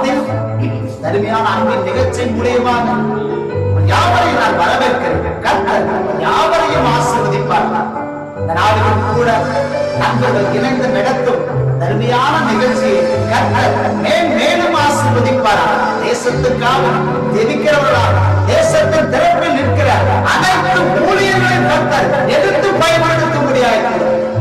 நாமத்தில் தருமையான அன்பின் நிகழ்ச்சி மூலியமாக யாவரையும் நான் வரவேற்கிறேன். கர்த்தர் யாவரையும் ஆசீர்வதிப்பார். இந்த நாளிலும் கூட நண்பர்கள் இணைந்து நடத்தும் தருமையான நிகழ்ச்சியை கர்த்தர் மேலும் ஆசீர்வதிப்பார். தேசத்துக்காக ஜெபிக்கிறவர்களாக தேசத்தின் திறப்பில் நிற்கிற அனைத்து ஊழியர்களையும் கர்த்தர் எதிர்த்து பயன்படுத்த முடியாது.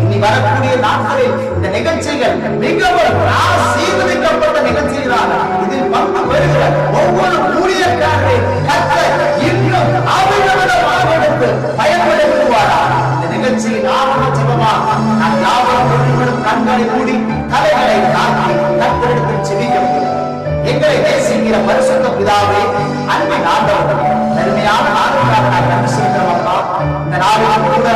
இனி வரக்கூடிய நாட்களில் இந்த நிகழ்ச்சிகள் மிகவும் ஆசீர்வதிக்கப்பட்ட நிகழ்ச்சிகளாக இதில் பங்கு பெறுகிற ஒவ்வொரு ஊழியக்காரரை கர்த்தர் இன்னும் அபிநவமாக எடுத்து பயன்படுத்துவாரா. இந்த நிகழ்ச்சியின் ஆரம்ப ஜெபமாக நாம் யாவரும் கண்களை மூடி தலைகளை தாக்கி கர்த்தரிடத்தில் ஜெபிக்க எங்களை நேசிக்கிற பரிசுத்த பிதாவே, அன்பின் ஆண்டவர், தருமையான நாளுக்காக நான் நன்றி செலுத்துகிறோம் அப்பா. இந்த நாளில் கூட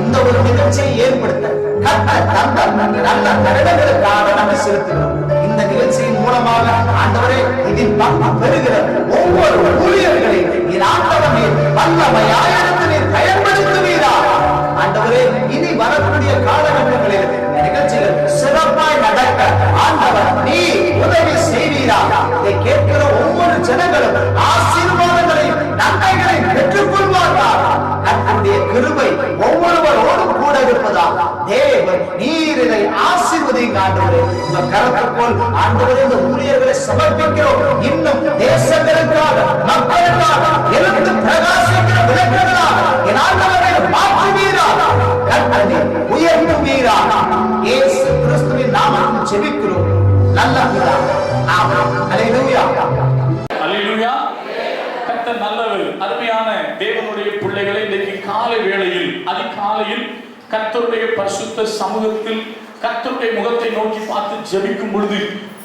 இந்த ஒரு நிகழ்ச்சியை ஏற்படுத்த கர்த்தர் தந்த நல்ல தருணங்களுக்காக நன்றி செலுத்துகிறோம். இந்த நிகழ்ச்சியின் மூலமாக ஆண்டவரே இதில் பங்கு பெறுகிற ஒவ்வொரு ஊழியர்களையும் என் ஆண்டவனே வல்லமையாயிரத்து நீர் பயன்படுத்துவீரா. ஆண்டவரே இனி வரக்கூடிய காலகட்டங்களில் நிகழ்ச்சிகள் சிறப்பாய் நடக்க ஆண்டவர் நீ உதவி செய்வீரா. இதை கேட்கிற ஒவ்வொரு ஜனங்களும் ஆசீர்வாதங்களை நன்மைகளை பெற்றுக் கொள்வார்கள். கர்த்தருடைய கிருபை ஒவ்வொருவரோடும் கூட இருப்பதா தேவன் நீர் இதை ஆசீர்வதிங்க ஆண்டவரே. உங்க கரத்துக்குள் ஆண்டவரே இந்த ஊழியர்களை சமர்ப்பிக்கிறோம். இன்னும் தேசங்களுக்காக மக்களுக்காக எழுந்து பிரகாசிக்கிற விளக்குகளாக என் ஆண்டவரை மாற்றுவீரா. கர்த்தரை உயர்த்துவீரா. இயேசு கிறிஸ்துவின் நாமத்தில் ஜெபிக்கிறோம் நல்ல பிதாவே. ஆமென். அல்லேலூயா. அல்லேலூயா. கர்த்தர் நல்லவர். அருமையான தேவனுடைய பிள்ளைகளை இன்றைக்கு காலை வேளையில் அதிகாலையில் கர்த்தருடைய பரிசுத்த சமூகத்தில் கர்த்தருடைய முகத்தை நோக்கி பார்த்து ஜெபிக்கும் பொழுது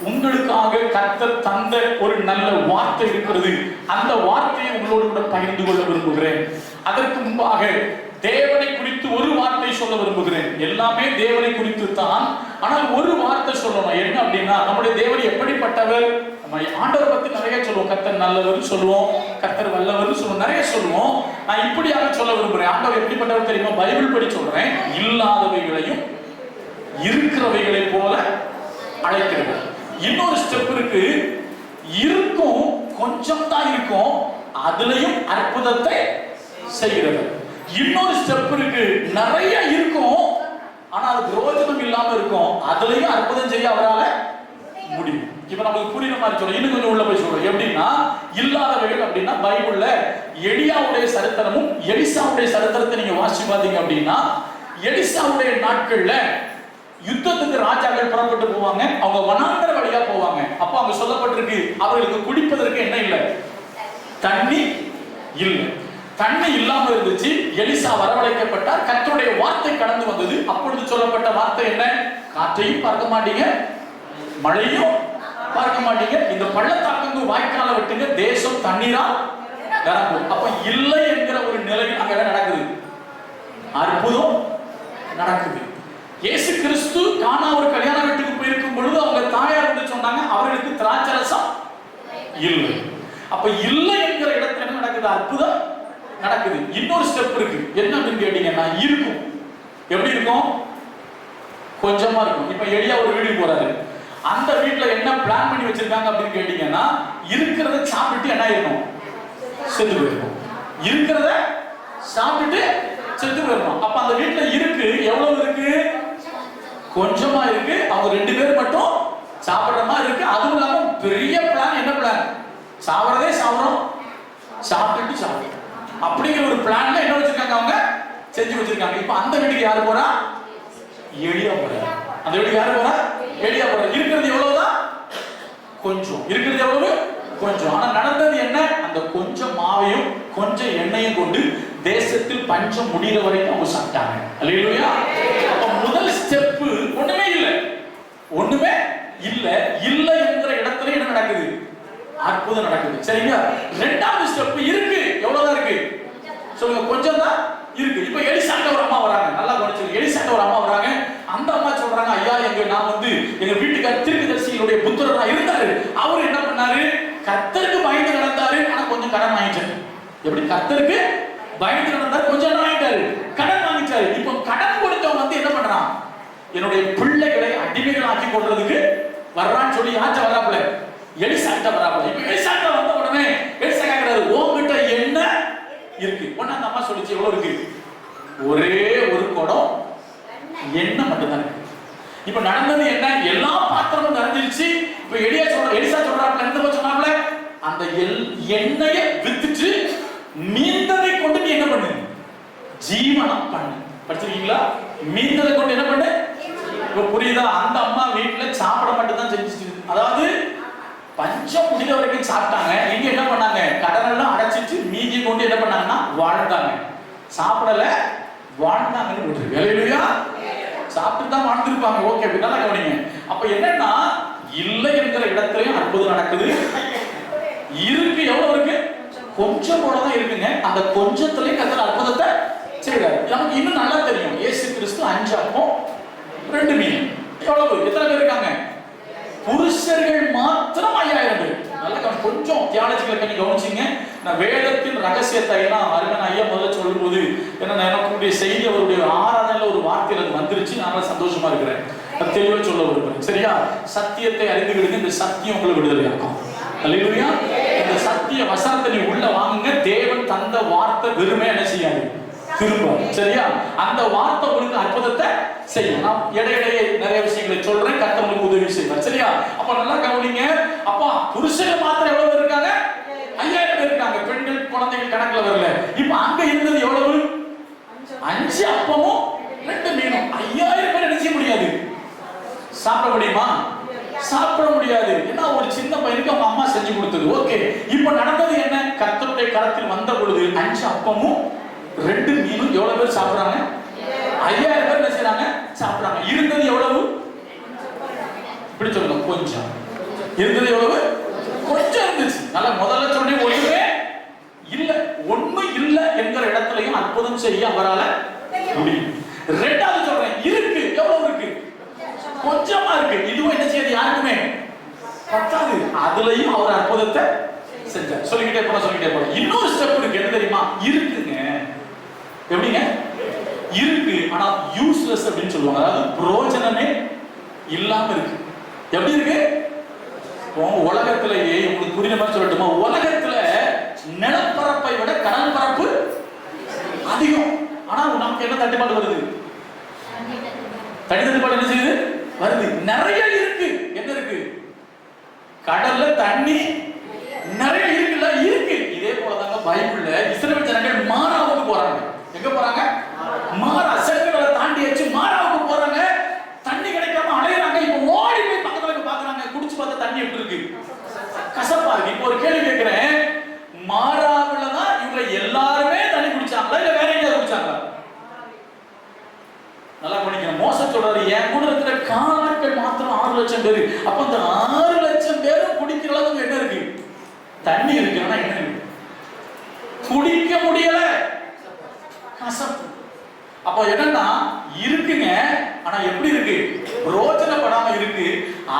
உங்களுக்காக கர்த்தர் தந்த ஒரு நல்ல வார்த்தை இருக்கிறது. அந்த வார்த்தையை உங்களோடு கூட பகிர்ந்து கொள்ள விரும்புகிறேன். அதற்கு முன்பாக தேவனை குறித்து ஒரு வார்த்தை சொல்ல விரும்புகிறேன். எல்லாமே தேவனை குறித்து தான், ஆனால் ஒரு வார்த்தை சொல்லணும். என்ன அப்படின்னா, நம்முடைய தேவன் எப்படிப்பட்டவர்? நம்ம ஆண்டவர் பத்தி நிறைய சொல்லுவோம். கர்த்தர் நல்லவர் சொல்லுவோம், கர்த்தர் வல்லவர் சொல்லுவோம், நிறைய சொல்லுவோம். நான் இப்படியாக சொல்ல விரும்புகிறேன். ஆண்டவர் எப்படிப்பட்டவர் தெரியுமா? பைபிள் படி சொல்றேன். இல்லாதவைகளையும் இருக்கிறவைகளை போல அழைக்கிறது. இன்னொரு ஸ்டெப் இருக்கு. இருக்கும், கொஞ்சம் தான் இருக்கும், அதுலயும் அற்புதத்தை செய்கிறது. இன்னொரு ஸ்டெப் இருக்கு. நிறைய இருக்கும், ஆனா அது பிரயோஜனம் இல்லாம இருக்கும், அதுலயும் அற்புதம் செய்ய அவரால முடியும். இப்ப நமக்கு புரியுற மாதிரி சொல்றேன். இன்னும் கொஞ்சம் உள்ள போய் சொல்றேன். எப்படின்னா, இல்லாதவைகள் அப்படின்னா பைபிள்ல எலியாவுடைய சரித்திரமும் எலிசாவுடைய சரித்திரத்தை நீங்க வாசி பார்த்தீங்க அப்படின்னா, எலிசாவுடைய நாட்கள்ல யுத்தத்துக்கு ராஜாக்கள் புறப்பட்டு போவாங்க. அவங்க வனாந்தர வழியா போவாங்க. அப்ப அங்க சொல்லப்பட்டிருக்கு, அவர்களுக்கு குடிப்பதற்கு என்ன இல்லை? தண்ணி இல்லை. தண்ணி இல்லாம இருந்துச்சு. எலிசா வரவழைக்கப்பட்டார். கர்த்தருடைய வார்த்தை கடந்து வந்தது. அப்பொழுது சொல்லப்பட்ட வார்த்தை என்ன? காற்றையும் பார்க்க மாட்டீங்க, மழையும் பார்க்க மாட்டீங்க, இந்த பள்ளத்தாக்கு வாய்க்கால விட்டுங்க, தேசம் தண்ணீரா நிரம்பும். அப்ப இல்லை என்கிற ஒரு நிலையில் அங்க நடக்குது, அற்புதம் நடக்குது. இயேசு கிறிஸ்து கானா ஒரு கல்யாண வீட்டுக்கு போயிருக்கும் பொழுது அவங்க தாயார் வந்து சொன்னாங்க, அவர்களுக்கு திராட்சரசம் இல்லை. அப்ப இல்லை என்கிற இடத்துல என்ன நடக்குது? அற்புதம் நடக்குது. இன்னொரு ஸ்டெப் இருக்கு. என்ன அப்படின்னு கேட்டீங்கன்னா, இருக்கும். எப்படி இருக்கும்? கொஞ்சமா இருக்கும். இப்ப எலியா ஒரு வீட்டுக்கு போறாரு. அந்த வீட்டுல என்ன பிளான் பண்ணி வச்சிருக்காங்க அப்படின்னு கேட்டீங்கன்னா, இருக்கிறத சாப்பிட்டு என்ன ஆயிருக்கும்? செத்து போயிருக்கும். இருக்கிறத சாப்பிட்டு செத்து போயிருக்கும். அப்ப அந்த வீட்டுல இருக்கு, எவ்வளவு இருக்கு? கொஞ்சமா இருக்கு. அவங்க 2 பேர் மட்டும் சாப்பிடுற மாதிரி இருக்கு. அதுவும் இல்லாம பெரிய பிளான். என்ன பிளான்? சாப்பிடறதே சாப்பிடுறோம், சாப்பிட்டு சாப்பிடுறோம் அப்படிங்கிற ஒரு பிளான்ல என்ன வச்சிருக்காங்க? அவங்க செஞ்சு வச்சிருக்காங்க. இப்ப அந்த வீட்டுக்கு யாரு போறா? எலியா போறா. அந்த வீட்டுக்கு யாரு போறா? எலியா போறா. இருக்கிறது எவ்வளவுதான்? கொஞ்சம். இருக்கிறது எவ்வளவு? கொஞ்சம். ஆனா நடந்தது என்ன? அந்த கொஞ்சம் மாவையும் கொஞ்சம் எண்ணெயும் கொண்டு தேசத்தில் பஞ்சம் முடிகிற வரைக்கும் அவங்க சாப்பிட்டாங்க. அல்லேலூயா. அப்ப முதல் ஸ்டெப் ஒண்ணுமே இல்லை, ஒண்ணுமே இல்லை. இல்லை என்கிற இடத்துல என்ன நடக்குது? அற்புதம் நடக்குது. சரிங்களா? இரண்டாவது ஸ்டெப் இருக்கு. எவ்வளவுதான் இருக்கு சொல்லுங்க? கொஞ்சம் தான் இருக்கு. இப்ப எலிசாட்ட ஒரு அம்மா வராங்க. நல்லா கவனிச்சுங்க. எலிசாட்ட ஒரு அம்மா வராங்க. அந்த அம்மா சொல்றாங்க, ஐயா நான் வந்து எங்க வீட்டுக்கார தீர்க்கதரிசிகளுடைய புத்திரரா இருந்தாரு. அவர் என்ன பண்ணாரு? கர்த்தருக்கு பயந்து நடந்தாரு. ஆனா கொஞ்சம் கடன் வாங்கிட்டாரு. எப்படி? கர்த்தருக்கு பயந்து நடந்தாரு, கொஞ்சம் என்ன வாங்கிட்டாரு? கடன் வாங்கிட்டாரு. இப்போ கடன் கொடுத்தவன் வந்து என்ன பண்றான்? என்னுடைய பிள்ளைகளை அடிமைகள் ஆக்கி கொள்றதுக்கு வர்றான்னு சொல்லி யாச்ச வர்றாப்புல எலிசா எலிசா வராப்புல. இப்ப எலிசா வந்த உடனே எலிசா கேக்குறாரு, உன்கிட்ட என்ன இருக்கு? உடனே அந்த அம்மா சொல்லிச்சு, எவ்வளவு இருக்கு? ஒரே ஒரு குடம் எண்ணெய் மட்டும் தான் இருக்கு. இப்ப நடந்தது என்ன? எல்லா பாத்திரமும் நிறைஞ்சிருச்சு. இப்ப எலிசா சொல்றாப்புல, என்ன சொன்னாப்புல, அந்த எண்ணெயை வித்துட்டு மீந்ததை கொண்டு நீ என்ன பண்ணு? ஜீவனம் பண்ணு. படிச்சிருக்கீங்களா? மீந்ததை கொண்டு என்ன பண்ணு? இப்ப புரியுதா? அந்த அம்மா வீட்டுல சாப்பிட மட்டும் தான் செஞ்சுட்டு, அதாவது பஞ்சம் முடிந்த வரைக்கும் சாப்பிட்டாங்க. இங்க என்ன பண்ணாங்க? கடனெல்லாம் அடைச்சிட்டு மீதி கொண்டு என்ன பண்ணாங்கன்னா வாழ்ந்தாங்க. சாப்பிடல, வாழ்ந்தாங்கன்னு போட்டுருக்கு. ஹல்லேலூயா. சாப்பிட்டு தான் வாழ்ந்துருப்பாங்க. ஓகே, அப்படிதான் கவனிங்க. அப்ப என்னன்னா, இல்லை என்கிற இடத்துலயும் அற்புதம் நடக்குது. இருக்கு, எவ்வளவு இருக்கு? கொஞ்சம் கூட தான் இருக்குங்க. அந்த கொஞ்சத்துலயும் கர்த்தர் அற்புதத்தை செய்றாரு. நமக்கு இன்னும் நல்லா தெரியும், இயேசு கிறிஸ்து 5 அப்பம் 2 மீன். எவ்வளவு? எத்தனை பேர் இருக்காங்க? புருஷர்கள் மாத்திரம் 5000 பேர். நல்லா கொஞ்சம் தியாலஜிக்கல் பண்ணி கவனிச்சிங்க. நான் வேதத்தின் ரகசியத்தை எல்லாம் அருமன் ஐயா முதல்ல சொல்லும்போது என்ன எனக்குடைய செய்தி அவருடைய ஆராதனையில் ஒரு வார்த்தையில் அது வந்துருச்சு. நான் சந்தோஷமா இருக்கிறேன். தெளிவாக சொல்ல விரும்புகிறேன். சரியா? சத்தியத்தை அறிந்துவிடுங்க, இந்த சத்தியம் உங்களை விடுதலையாக்கும். அல்லேலூயா. இந்த சத்திய வசனத்தை நீ உள்ள வாங்குங்க. தேவன் தந்த வார்த்தை வெறுமே என்ன செய்யாது? திரும்ப. சரியா? அந்த வார்த்தை உங்களுக்கு அற்புதத்தை செய்யும். நான் இடையிடையே நிறைய விஷயங்களை சொல்றேன். கர்த்தர் உங்களுக்கு உதவி செய்வார். சரியா? அப்ப நல்லா கவனிங்க. அப்பா புருஷர்கள் மாத்திரம் எவ்வளவு பேர் இருக்காங்க? 5000 பேர் இருக்காங்க. பெண்கள் குழந்தைகள் கணக்குல வரல. இப்ப அங்க இருந்தது எவ்வளவு? 5 அப்பமும் 2 மீனும். 5000 பேர் என்ன செய்ய முடியாது? சாப்பிட முடியுமா? சாப்பிட முடியாது. ஏன்னா ஒரு சின்ன பையனுக்கு அவங்க அம்மா செஞ்சு கொடுத்தது. ஓகே, இப்ப நடந்தது என்ன? கர்த்தருடைய கரத்தில் வந்த பொழுது 5 அப்பமும் 2 மீனும் எவ்வளவு பேர் சாப்பிடுறாங்க? 5000 பேர் என்ன செய்றாங்க? சாப்பிடுறாங்க. இருந்தது எவ்வளவு? இப்படி சொல்லுங்க, கொஞ்சம். இருந்தது எவ்வளவு? கொஞ்சம் இருந்துச்சு. நல்லா முதல்ல சொன்னே ஒண்ணுமே இல்ல. ஒண்ணு இல்ல என்கிற இடத்துலயும் அற்புதம் செய்ய அவரால முடியும். ரெண்டாவது சொல்றேன், இருக்கு. எவ்வளவு இருக்கு? கொஞ்சமா இருக்கு. இதுவும் என்ன செய்யாது? யாருக்குமே பத்தாது. அதுலயும் அவர் அற்புதத்தை செஞ்சார். சொல்லிக்கிட்டே போல. இன்னொரு ஸ்டெப் இருக்கு. என்ன தெரியுமா? இருக்குங்க. எப்படிங்க? இருக்கு, ஆனா யூஸ்லெஸ் அப்படின்னு சொல்லுவாங்க. அதாவது பிரயோஜனமே இல்லாம இருக்கு. எப்படி இருக்கு? உலகத்திலேயே உங்களுக்கு புரியுற மாதிரி சொல்லட்டுமா? உலகத்துல நிலப்பரப்பை விட கடல் பரப்பு அதிகம். ஆனா நமக்கு என்ன தட்டுப்பாடு வருது? தட்டுப்பாடு என்ன செய்யுது? வருது. நிறைய இருக்கு. என்ன இருக்கு? கடல்ல தண்ணி நிறைய இருக்குல்ல? இருக்கு. இதே போலதாங்க பைபிள்ல இஸ்ரவேல் ஜனங்கள் மாராவுக்கு போறாங்க. எங்க போறாங்க? மாரா. செங்கடலை தாண்டி வச்சு மாராவுக்கு போறாங்க. தண்ணி கிடைக்காம அலையறாங்க. இப்ப ஓடி போய் பக்கத்துல பாக்குறாங்க. குடிச்சு பார்த்தா தண்ணி எப்படி இருக்கு? கசப்பா இருக்கு. இப்போ ஒரு கேள்வி கேக்குறேன், மாராவுல தான் இவங்க எல்லாருமே தண்ணி குடிச்சாங்களா இல்ல வேற எங்கேயாவது குடிச்சாங்களா? நல்லா பண்ணிக்கணும். மோசம் சொல்றாரு, என் கூட இருக்கிற காலாட்கள் மாத்திரம் 6 லட்சம் பேரு. அப்ப அந்த 6 லட்சம் பேரும் குடிக்கிற அளவுக்கு என்ன இருக்கு? தண்ணி இருக்கு. ஆனா என்ன இருக்கு? குடிக்க முடியல. கசப்பு. அப்ப என்னன்னா இருக்குங்க, ஆனா எப்படி இருக்கு? பிரயோஜனப்படாம இருக்கு.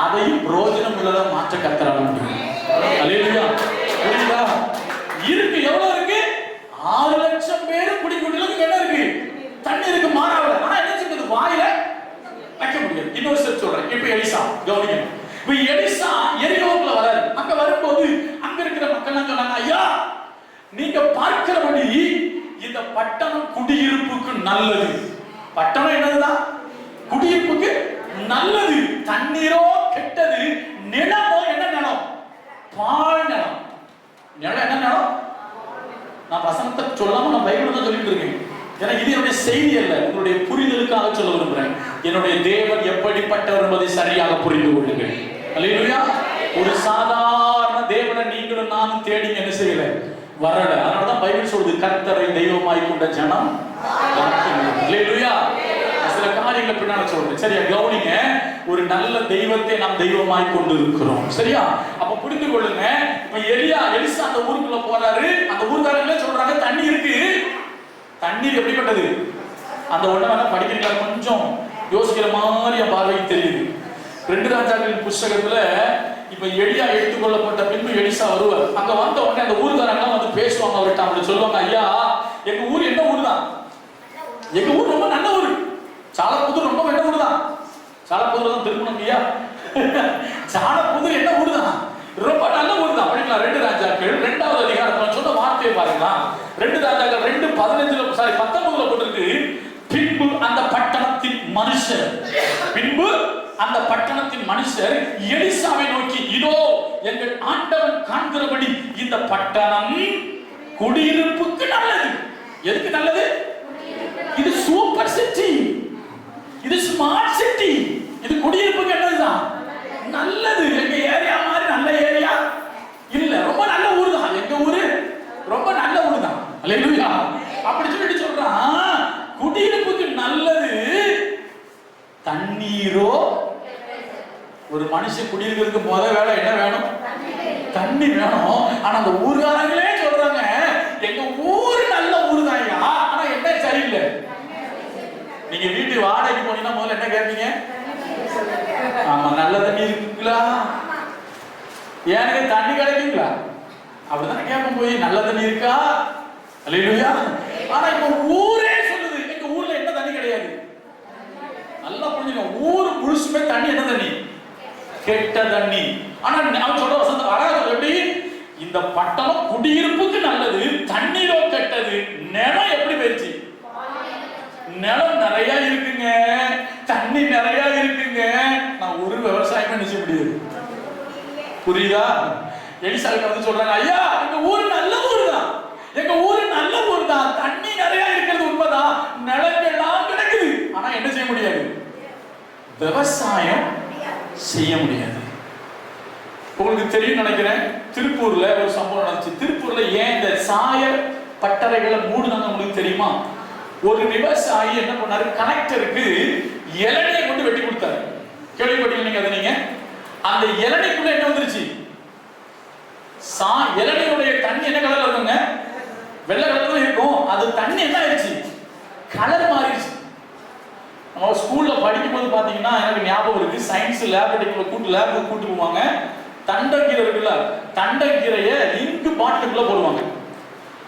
அதையும் பிரயோஜனம் உள்ளதா மாற்ற கர்த்தரால முடியும். அல்லேலூயா. புரியுதா? இருக்கு. எவ்வளவு இருக்கு? 6 லட்சம் பேர் குடிக்கிற அளவுக்கு என்ன இருக்கு? தண்ணி இருக்கு மாறாவல. ஆனா என்ன செய்யுது? வாயில வைக்க முடியாது. இன்னொரு ஸ்டெப் சொல்றேன். இப்ப எலிசா கவனிக்கணும். இப்ப எலிசா எரியோக்குள்ள வராரு. அங்க வரும்போது அங்க இருக்கிற மக்கள் எல்லாம் சொன்னாங்க, ஐயா நீங்க பார்க்கிறபடி இந்த பட்டணம் குடியிருப்புக்கு நல்லது. பட்டணம் என்னதுதான்? குடியிருப்புக்கு நல்லது. தண்ணீரோ கெட்டது. நிலமோ என்ன நிலம்? பாழ் நிலம். நிலம் என்ன நிலம்? நான் வசனத்தை சொல்லாம நான் பைபிள் தான் சொல்லிட்டு இருக்கேன். எனக்கு இது என்னுடைய செய்தி அல்ல, உங்களுடைய புரிதலுக்காக சொல்ல விரும்புகிறேன். என்னுடைய தேவன் எப்படிப்பட்டவர் என்பதை சரியாக புரிந்து கொள்ளுங்கள். அல்லேலூயா. ஒரு சாதாரண தேவனை நீங்களும் நானும் தேடி என்ன செய்யல? வரல. அதனாலதான் பைபிள் சொல்லுது, கர்த்தரை தெய்வமாய் கொண்ட ஜனம். அல்லேலூயா. சில காரியங்களை பின்னால சொல்றேன். சரியா கவனிங்க. ஒரு நல்ல தெய்வத்தை நாம் தெய்வமாய் கொண்டு இருக்கிறோம். சரியா? அப்ப புரிந்து கொள்ளுங்க. இப்ப எலிசா அந்த ஊருக்குள்ள போறாரு. அந்த ஊர்காரங்களே சொல்றாங்க தண்ணி இருக்கு. தண்ணீர் எப்படிப்பட்டது? அந்த ஒண்ண வேணா படிக்கிறீங்களா? கொஞ்சம் யோசிக்கிற மாதிரி என் பார்வைக்கு தெரியுது. 2 ராஜாக்களின் புஸ்தகத்துல இப்ப எலியா எடுத்துக்கொள்ளப்பட்ட பின்பு எலிசா வருவார். அங்க வந்த உடனே அந்த ஊர்காரங்க வந்து பேசுவாங்க அவர்கிட்ட. அப்படி சொல்லுவாங்க, ஐயா எங்க ஊர் என்ன ஊர் தான்? எங்க ஊர் ரொம்ப நல்ல ஊர். சாலப்புதூர் ரொம்ப என்ன ஊர் தான்? சாலப்புதூர் தான் திருமணம் ஐயா. சாலப்புதூர் என்ன ஊர் தான்? ரொம்ப நல்ல ஊர் 2 ராஜாக்கள் 2வது அதிகாரத்துல சொன்ன வார்த்தையை பாருங்க. 2 ராஜாக்கள் 2:19 போட்டிருக்கு. பின்பு அந்த பட்டணத்தின் மனுஷர் எலிசாவை நோக்கி, இதோ எங்கள் ஆண்டவன் காண்கிறபடி இந்த பட்டணம் குடியிருப்புக்கு நல்லது. எதுக்கு நல்லது? இது சூப்பர் சிட்டி, இது ஸ்மார்ட் சிட்டி, இது குடியிருப்புக்கு என்னதுதான் நல்லது. எங்க ஏரியா மாதிரி நல்ல ஏரியா இல்ல, ரொம்ப நல்ல ஊர் தான். எங்க ஊரு ரொம்ப நல்ல ஊர் தான். அல்லேலூயா. அப்படி சொல்லிட்டு சொல்றான், குடியிருப்புக்கு நல்லது. தண்ணீரோ, ஒரு மனுஷன் குடியிருக்கிறதுக்கு முத வேலை என்ன வேணும்? தண்ணி வேணும். ஆனா அந்த ஊர்காரங்களே சொல்றாங்க, எங்க ஊரு நல்ல ஊர் தான், ஆனா என்ன சரியில்லை. நீங்க வீட்டு வாடகைக்கு போனீங்கன்னா முதல்ல என்ன கேட்பீங்க? ஆமா, நல்ல தண்ணி இருக்குங்களா, எனக்கு தண்ணி கிடைக்குங்களா, அப்படிதானே கேட்போம். போய் நல்ல தண்ணி இருக்கா? அல்லேலூயா. ஆனா இப்ப ஊரே சொல்லுது, எங்க ஊர்ல என்ன தண்ணி கிடையாது. நல்லா புரிஞ்சுங்க, ஊர் முழுசுமே தண்ணி என்ன தண்ணி? கெட்ட தண்ணி. ஆனா அவன் சொல்ற வசந்த அழகா எப்படி, இந்த பட்டணம் குடியிருப்புக்கு நல்லது, தண்ணீரோ கெட்டது. நிலம் எப்படி போயிடுச்சு? நிலம் நிறைய இருக்குங்க, தண்ணி நிறைய இருக்குங்க. நான் ஒரு விவசாயமே நினைச்ச முடியாது. புரியுதா? எலிசாவுக்கு வந்து சொல்றாங்க, ஐயா எங்க ஊரு நல்ல ஊர் தான், எங்க ஊரு நல்ல ஊர் தான், தண்ணி நிறைய இருக்கிறது உண்மைதான், நிலங்கள்லாம் கிடக்குது. ஆனா என்ன செய்ய முடியாது? விவசாயம் செய்ய முடியாது. உங்களுக்கு தெரியும் நினைக்கிறேன், திருப்பூர்ல ஒரு சம்பவம் நடந்துச்சு. திருப்பூர்ல ஏன் இந்த சாய பட்டறைகளை மூடுனாங்க உங்களுக்கு தெரியுமா? ஒரு விவசாயி என்ன பண்ணாரு, கனெக்டருக்கு இளநியை கொண்டு வெட்டி கொடுத்தாரு. கேள்விப்பட்டீங்க அதை நீங்க? அந்த இளநிக்குள்ள என்ன வந்துருச்சு? இளநியுடைய தண்ணி என்ன கலர்ல இருக்குங்க? வெள்ளை கலர்ல இருக்கும். அது தண்ணி என்ன ஆயிடுச்சு? கலர் மாறிடுச்சு. நம்ம ஸ்கூல்ல படிக்கும் போது பாத்தீங்கன்னா எனக்கு ஞாபகம் இருக்கு, சயின்ஸ் லேபுக்கு கூட்டு போவாங்க. தண்டக்கீரை இருக்குல்ல, தண்டக்கீரையை இங்கு பாட்டிலுக்குள்ள போடுவாங்க.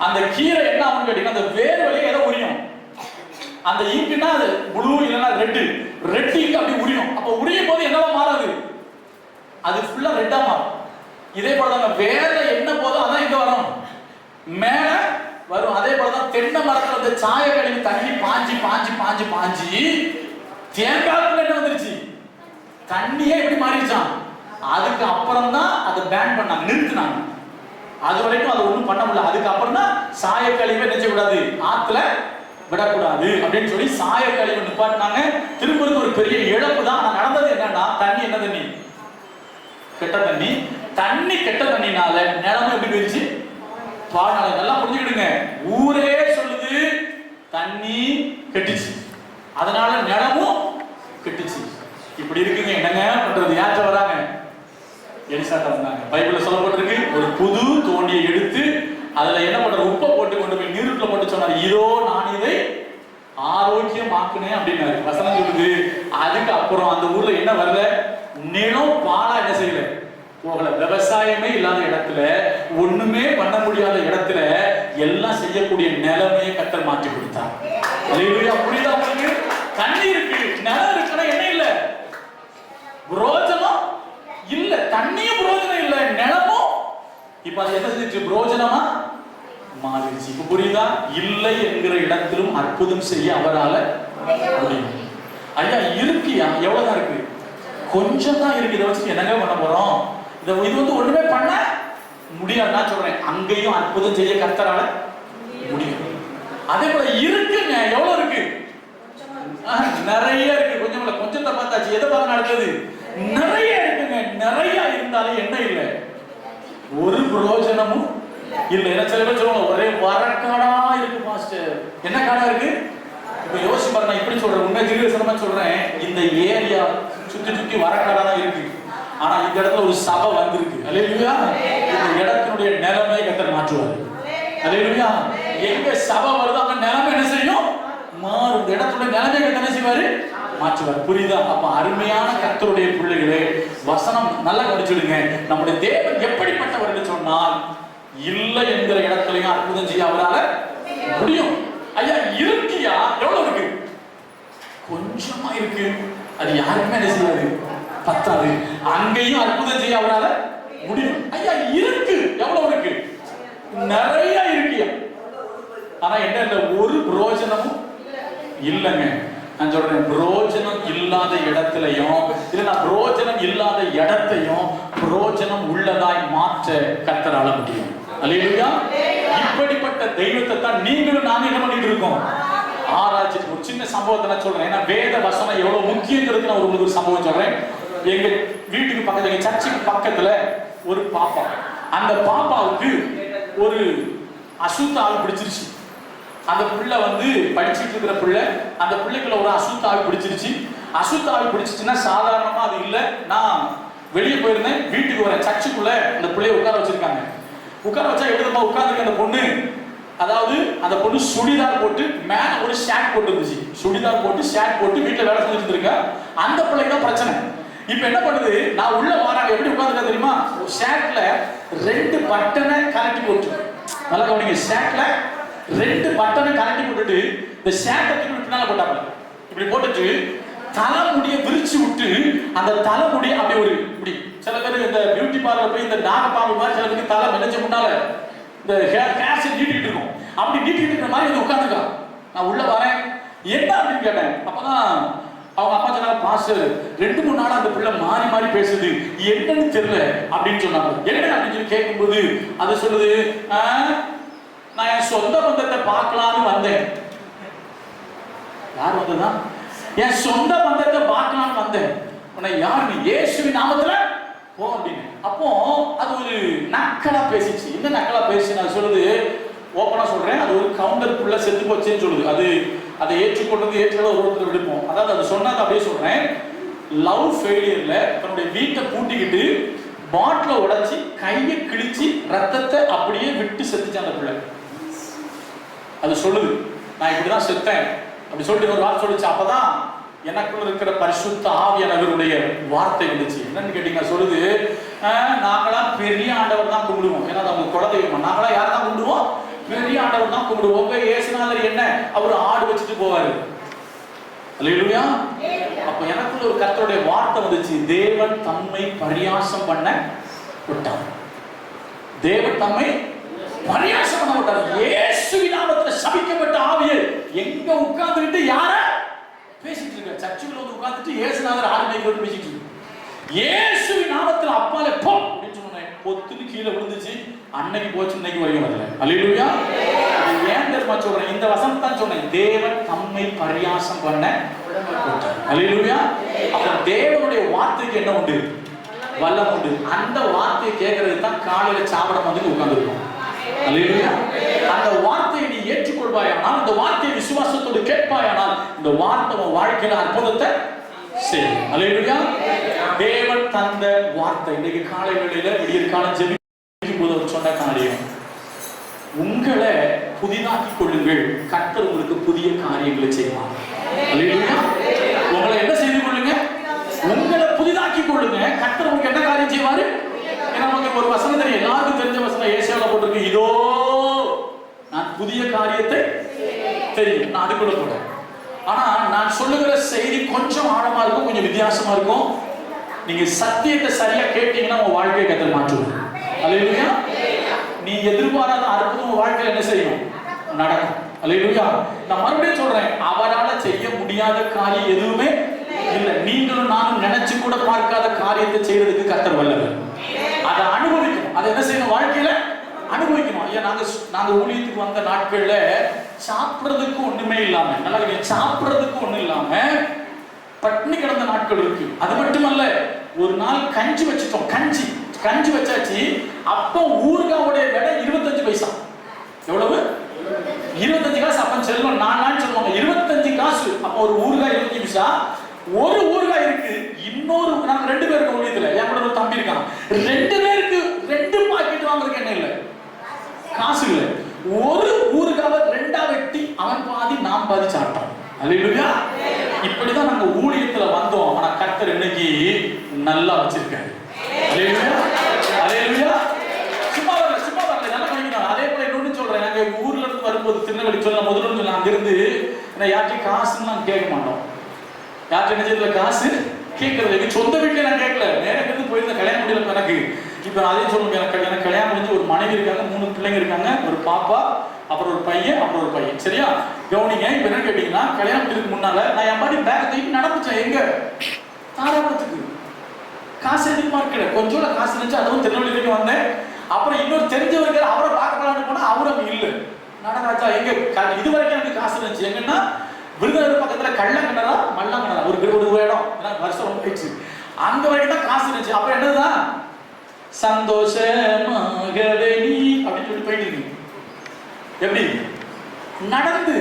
அந்த கீரை என்ன ஆகும் கேட்டீங்கன்னா, அந்த வேர் வழியை ஏதோ உரியும். அந்த இங்குன்னா அது ப்ளூ இல்லைன்னா ரெட் இங்கு அப்படி உரியும். அப்ப உரியும் போது என்னவா மாறாது? அது ஃபுல்லா ரெட்டா மாறும். இதே போலதான் வேர்ல என்ன போதும் அதான் இங்க வரும், மேல வரும். அதே போலதான் தென்னை மரத்துல அந்த சாய கழிவு தண்ணி பாஞ்சி பாஞ்சி பாஞ்சி பாஞ்சி தேங்காய்க்குள்ள என்ன வந்துருச்சு? தண்ணியே எப்படி மாறிடுச்சான். அதுக்கு அப்புறம் தான் அதை பேன் பண்ணாங்க, நிறுத்தினாங்க. அது வரைக்கும் அதை ஒண்ணும் பண்ண முடியல. அதுக்கு அப்புறம் தான் சாய கழிவை என்ன செய்யக்கூடாது, ஆத்துல விடக்கூடாது அப்படின்னு சொல்லி சாய கழிவை நிப்பாட்டினாங்க. திருப்பூருக்கு ஒரு பெரிய இழப்பு தான். ஆனா நடந்தது என்னன்னா, தண்ணி என்ன தண்ணி? கெட்ட தண்ணி. தண்ணி கெட்ட தண்ணினால நிலமை எப்படி போயிடுச்சு? பாடாள. நல்லா புரிஞ்சுக்கிடுங்க, ஊரே சொல்லுது தண்ணி கெட்டுச்சு, அதனால நிலமும் கெட்டுச்சு. இப்படி இருக்குங்க, என்னங்க பண்றது? யார்கிட்ட வராங்க? எலிசாட்ட வந்தாங்க. பைபிள்ல சொல்லப்பட்டிருக்கு, ஒரு புது தோண்டியை எடுத்து அதுல என்ன பண்ற, உப்பை போட்டு கொண்டு போய் நீருக்குள்ள போட்டு சொன்னாரு, இதோ நான் இதை ஆரோக்கியமாக்குனேன் அப்படின்னாரு. வசனம் சொல்லுது. அதுக்கு அப்புறம் அந்த ஊர்ல என்ன வரல? நிலம் பாலா என்ன செய்யல, போகல. விவசாயமே இல்லாத இடத்துல, ஒண்ணுமே பண்ண முடியாத இடத்துல எல்லாம் செய்யக்கூடிய நிலைமையை கர்த்தர் மாற்றி கொடுத்தார். அல்லேலூயா. புரியுதா உங்களுக்கு? தண்ணி இருக்கு, நிலம் இருக்குன்னா என்ன இல்ல? புரோஜனம் இல்ல. தண்ணியும் புரோஜனம் இல்ல, நிலமும் இப்ப அது என்ன செஞ்சு புரோஜனமா மாறிடுச்சு. இப்ப புரியுதா? இல்லை என்கிற இடத்திலும் அற்புதம் செய்ய அவரால முடியும். ஐயா இருக்கியா? எவ்வளவுதான் இருக்கு? கொஞ்சம் தான் இருக்கு. இதை வச்சு என்னங்க பண்ண போறோம்? இது வந்து ஒண்ணுமே பண்ண முடியாது. நான் சொல்றேன், அங்கேயும் அற்புதம் செய்ய கர்த்தரால முடியும். அதே போல இருக்குங்க. எவ்வளவு இருக்கு? நிறைய இருக்கு. கொஞ்சம் இல்ல, கொஞ்சத்தை பார்த்தாச்சு. எதை பார்த்து நடக்குது? நிறைய இருக்குங்க. நிறைய இருந்தாலும் என்ன இல்லை? ஒரு பிரயோஜனமும் இல்ல. என்ன சில பேர் சொல்லுவாங்க, ஒரே வரக்காடா இருக்கு மாஸ்டர். என்ன காடா இருக்கு? இப்ப யோசிச்சு பாருங்க. இப்படி சொல்றேன், உண்மை தீர்க்கதரிசனமா சொல்றேன், இந்த ஏரியா சுத்தி சுத்தி வரக்காடா தான் இருக்கு. ஆனா இந்த இடத்துல ஒரு சபை வந்திருக்கு. அல்லேலூயா. இந்த இடத்தினுடைய நிலைமை கர்த்தர் மாற்றுவார். அல்லேலூயா. எங்க சபை வருதோ அங்க நிலைமை என்ன செய்யும்? மாறும். இந்த இடத்துடைய நிலைமை கர்த்தர் என்ன செய்வாரு? மாற்றுவார். புரியுதா? அப்ப அருமையான கர்த்தருடைய பிள்ளைகளே, வசனம் நல்லா கவனிச்சுடுங்க. நம்முடைய தேவன் எப்படிப்பட்டவர் என்று சொன்னால், இல்லை என்கிற இடத்துலயும் அற்புதம் செய்ய அவரால முடியும். ஐயா இருக்கியா? எவ்வளவு இருக்கு? கொஞ்சமா இருக்கு. அது யாருக்குமே என்ன செய்யாது, பத்தாது. அங்கேயும் அற்புதம் செய்ய அவரால முடியும். ஐயா இருக்கு. நிறைய இருக்கியா, ஆனா என்ன ஒரு பிரயோஜனமும் இல்லைங்க. நான் சொல்றேன், பிரயோஜனம் இல்லாத இடத்திலையும் இல்லைன்னா பிரயோஜனம் இல்லாத இடத்தையும் பிரயோஜனம் உள்ளதாய் மாற்ற கர்த்தரால முடியும். அல்லேலூயா. இப்படிப்பட்ட தெய்வத்தை தான் நீங்களும் நாங்க என்ன பண்ணிட்டு இருக்கோம், ஆராய்ச்சி. ஒரு சின்ன சம்பவத்தை நான் சொல்றேன், ஏன்னா வேத வசனம் எவ்வளவு முக்கியங்கிறது நான் உங்களுக்கு ஒரு சம்பவம் சொல்றேன். எங்க வீட்டுக்கு பக்கத்துல, எங்க சர்ச்சுக்கு பக்கத்துல ஒரு பாப்பா, அந்த பாப்பாவுக்கு ஒரு அசுத்த ஆள் பிடிச்சிருச்சு. அந்த பிள்ளை வந்து படிச்சுட்டு இருக்கிற பிள்ளை, அந்த பிள்ளைக்குள்ள ஒரு அசுத்த ஆள் பிடிச்சிருச்சு. அசுத்த ஆள் பிடிச்சிச்சுன்னா சாதாரணமா அது இல்லை. நான் வெளியே போயிருந்தேன், வீட்டுக்கு வரேன், சர்ச்சுக்குள்ள அந்த பிள்ளைய உட்கார வச்சிருக்காங்க. உட்கார வச்சா எழுதுமா உட்கார்ந்துருக்க அந்த பொண்ணு, அதாவது அந்த பொண்ணு சுடிதார் போட்டு மேல ஒரு ஷர்ட் போட்டு இருந்துச்சு. சுடிதார் போட்டு ஷர்ட் போட்டு வீட்டுல வேலை செஞ்சுட்டு இருக்க அந்த பிள்ளைக்கு தான் பிரச்சனை. இப்ப என்ன பண்ணுது, நான் உள்ள வராங்க எப்படி உட்கார்ந்துருக்க தெரியுமா, ஷர்ட்ல 2 பட்டனை கலட்டி போட்டு, நல்லா கவனிங்க, ஷர்ட்ல 2 பட்டனை கலட்டி போட்டுட்டு இந்த ஷர்ட்டை தூக்கி பின்னால போட்டாங்க. இப்படி போட்டுட்டு தலைமுடியை விரிச்சு விட்டு அந்த தலைமுடியை அப்படியே ஒரு இப்படி, சில பேர் இந்த பியூட்டி பார்லர் போய் இந்த நாகப்பாம்பு மாதிரி சில பேருக்கு தலை மெனஞ்ச முன்னால இந்த ஹேர்ஸ் நீட்டிட்டு இருக்கும், அப்படி நீட்டிட்டு இருக்கிற மாதிரி வந்து உட்காந்துக்கா. நான் உள்ள வரேன், என்ன அப்படின்னு கேட்டேன். அப்பதான் அவங்க அம்மா சொன்னாங்க, பாஸ்டர் 2-3 நாளா அந்த பிள்ளை மாறி மாறி பேசுது, என்னன்னு தெரியல அப்படின்னு சொன்னாங்க. என்ன அப்படின்னு சொல்லி கேட்கும்போது அது சொல்லுது, நான் என் சொந்த பந்தத்தை பார்க்கலான்னு வந்தேன். யார் வந்ததா? என் சொந்த பந்தத்தை பார்க்கலான்னு வந்தேன். உன்னை யார்? நீ இயேசுவின் நாமத்துல போ அப்படின்னு. அப்போ அது ஒரு நக்கலா பேசிச்சு. என்ன நக்கலா பேசி நான் சொல்லுது, ஓப்பனா சொல்றேன், அது ஒரு கவுண்டர் புள்ள செத்து போச்சேன்னு சொல்லுது. அது அதை ஏற்றுக்கொண்டது ஏற்றுக்கொள்ள ஒருத்தர் விடுப்போம். அதாவது அது சொன்னது அப்படியே சொல்றேன், லவ் ஃபெயிலியர்ல தன்னுடைய வீட்டை பூட்டிக்கிட்டு பாட்டில உடைச்சி கையை கிழிச்சு ரத்தத்தை அப்படியே விட்டு செத்துச்சு அந்த பிள்ளை. அது சொல்லுது, நான் இப்படிதான் செத்தேன் அப்படி சொல்லிட்டு ஒரு வார்த்தை சொல்லிச்சு. அப்பதான் எனக்குள்ள இருக்கிற பரிசுத்த ஆவியானவருடைய வார்த்தை வந்துச்சு. என்னன்னு கேட்டீங்க, சொல்லுது, நாங்களாம் பெரிய ஆண்டவர் தான் கும்பிடுவோம். ஏன்னா அவங்க குலதெய்வம். நாங்களாம் யாரை தான் கும்பிடுவோம்? பெரிய ஆண்டவர் தான் கும்பிடுவோம். உங்க இயேசுநாதர் என்ன, அவர் ஆடு வச்சுட்டு போவாரு. அல்லேலூயா. அப்ப எனக்குள்ள ஒரு கர்த்தருடைய வார்த்தை வந்துச்சு, தேவன் தம்மை பரியாசம் பண்ண விட்டார். தேவன் தம்மை பரியாசம் பண்ண விட்டார். இயேசுவின் நாமத்தில் சபிக்கப்பட்ட ஆவியை எங்க உட்கார்ந்துட்டு யார பேசிட்டு இருக்க? சர்ச்சுக்குள்ள வந்து உட்கார்ந்துட்டு இயேசுநாதர் ஆடு மேய்க்கிறது பேசிட்டு இருக்கு. இயேசுவின் நாமத்தில் அப்பாலே போ அப்படின்னு சொன்னேன். பொத்துன்னு கீழே விழுந்துச்சு. அன்னைக்கு போச்சு, இன்னைக்கு வரைக்கும் வரல. அல்லேலூயா. ஏன் தெரியுமா சொல்றேன், இந்த வசனம் தான் சொன்னேன், தேவன் தம்மை பரியாசம் பண்ண. அல்லேலூயா. அப்ப தேவனுடைய வார்த்தைக்கு என்ன உண்டு? வல்லம் உண்டு. அந்த வார்த்தையை கேட்கறதுக்கு தான் காலையில சாப்பிட வந்து உட்கார்ந்துருக்கோம். அல்லேலூயா. அந்த வார்த்தையை நீ ஏற்றுக்கொள்வாயானால், அந்த வார்த்தையை விசுவாசத்தோடு கேட்பாயானால், இந்த வார்த்தை உன் வாழ்க்கையில அற்புதத்தை செய்யும். அல்லேலூயா. தேவன் தந்த வார்த்தை. இன்னைக்கு காலை வேளையில விடியற் காலம் ஜெபிக்கும் போது அவர் சொன்ன காரியம், உங்களை புதிதாக்கிக் கொள்ளுங்கள், கர்த்தர் உங்களுக்கு புதிய காரியங்களை செய்வார். அல்லேலூயா. உங்களை என்ன செய்து கொள்ளுங்க? உங்களை புதிதாக்கிக் கொள்ளுங்க, கர்த்தர் உங்களுக்கு என்ன காரியம் செய்வாரு? நமக்கு ஒரு வசனம் தெரியும், எல்லாருக்கும் தெரிஞ்ச வசனம், ஏசாயால போட்டிருக்கு, இதோ நான் புதிய காரியத்தை தெரியும். நான் அதுக்குள்ள போறேன். ஆனா நான் சொல்லுகிற செய்தி கொஞ்சம் ஆழமா இருக்கும், கொஞ்சம் வித்தியாசமா இருக்கும். நீங்க சத்தியத்தை சரியா கேட்டீங்கன்னா உங்க வாழ்க்கையை கர்த்தர் மாற்றுவார். அல்லேலூயா. நீ எதிர்பாராத அற்புதம் உங்க வாழ்க்கையில என்ன செய்யும்? நடக்கும். அல்லேலூயா. நான் மறுபடியும் சொல்றேன், அவரால செய்ய முடியாத காரியம் எதுவுமே இல்லை. நீங்களும் நானும் நினைச்சு கூட பார்க்காத காரியத்தை செய்யறதுக்கு கர்த்தர் வல்லவர். அதை அனுபவிக்கணும். அதை என்ன செய்யணும்? வாழ்க்கையில அனுபவிக்கணும். ஐயா, நாங்க ஊழியத்துக்கு வந்த நாட்கள்ல சாப்பிடுறதுக்கு ஒண்ணுமே இல்லாம, நல்லா சாப்பிடுறதுக்கு ஒண்ணும் இல்லாம பட்டினி கிடந்த நாட்கள் இருக்கு. அது மட்டுமல்ல, ஒரு நாள் கஞ்சி வச்சுட்டோம். கஞ்சி வச்சாச்சு. அப்போ ஊறுகாவுடைய விலை 25 பைசா. எவ்வளவு? 25 காசு. அப்ப செல்வம் 4 சொல்லுவாங்க, 25 காசு. அப்ப ஒரு ஊறுகாய் 25 பைசா. ஒரு ஊறுகாய் இருக்கு. இன்னொரு நாங்க 2 பேருக்கு ஊழியத்துல, என் கூட ஒரு தம்பி இருக்கான், 2 பேருக்கு 2 பாக்கெட் வாங்குறதுக்கு என்ன இல்லை, காசு இல்லை. ஒரு ஊறுகாவை 2ஆ வெட்டி அவன் பாதி நான் பாதி சாப்பிட்டான். அல்லேலூயா. இப்படிதான் நாங்க ஊழியத்துல வந்தோம். ஆனா கர்த்தர் இன்னைக்கு நல்லா வச்சிருக்காரு. அல்லேலூயா. அல்லேலூயா. சும்மா வரல நல்லா பண்ணிக்கணும். அதே போல இன்னொன்னு சொல்றேன், நாங்க ஊர்ல இருந்து வரும்போது திருநெல்வேலி சொல்ல முதல்ல சொல்ல, அங்க இருந்து யார்ட்டையும் காசுன்னு நான் கேட்க மாட்டோம். யார்கிட்ட என்ன செய்யல, காசு கேட்கறது. எங்க சொந்த வீட்டுல நான் கேட்கல, நேரம் இருந்து போயிருந்த கல்யாணம் முடியல எனக்கு. இப்ப அதே சொல்லுங்க, எனக்கு கல்யாணம் முடிஞ்சு ஒரு மனைவி இருக்காங்க, 3 பிள்ளைங்க இருக்காங்க, ஒரு பாப்பா, அப்புறம் ஒரு பையன், அப்புறம் ஒரு பையன். சரியா? கவனிங்க. இப்ப என்ன கேட்டீங்கன்னா, கல்யாணத்துக்கு முன்னால நான் என் பாட்டி பேக் தூக்கி நடந்துச்சேன். எங்க? தாராபுரத்துக்கு. காசு எதுக்குமா இருக்கல, கொஞ்சோட காசு இருந்துச்சு, அதுவும் திருநெல்வேலிக்கு வந்தேன். அப்புறம் இன்னொரு தெரிஞ்சவருக்கு அவரை பார்க்கலான்னு போனா அவரும் அங்க இல்ல. நடராஜா எங்க? இது வரைக்கும் எனக்கு காசு இருந்துச்சு. எங்கன்னா விருதுநகர் பக்கத்துல கள்ளங்கிணறா மல்லங்கிணறா ஒரு இடம், வருஷம் ரொம்ப போயிடுச்சு. அங்க வரைக்கும் தான் காசு இருந்துச்சு. அப்ப என்னதான் சந்தோஷமாகவே நீ அப்படின்னு சொல்லி போயிட்டு இருக்கு. எப்படி? நடந்து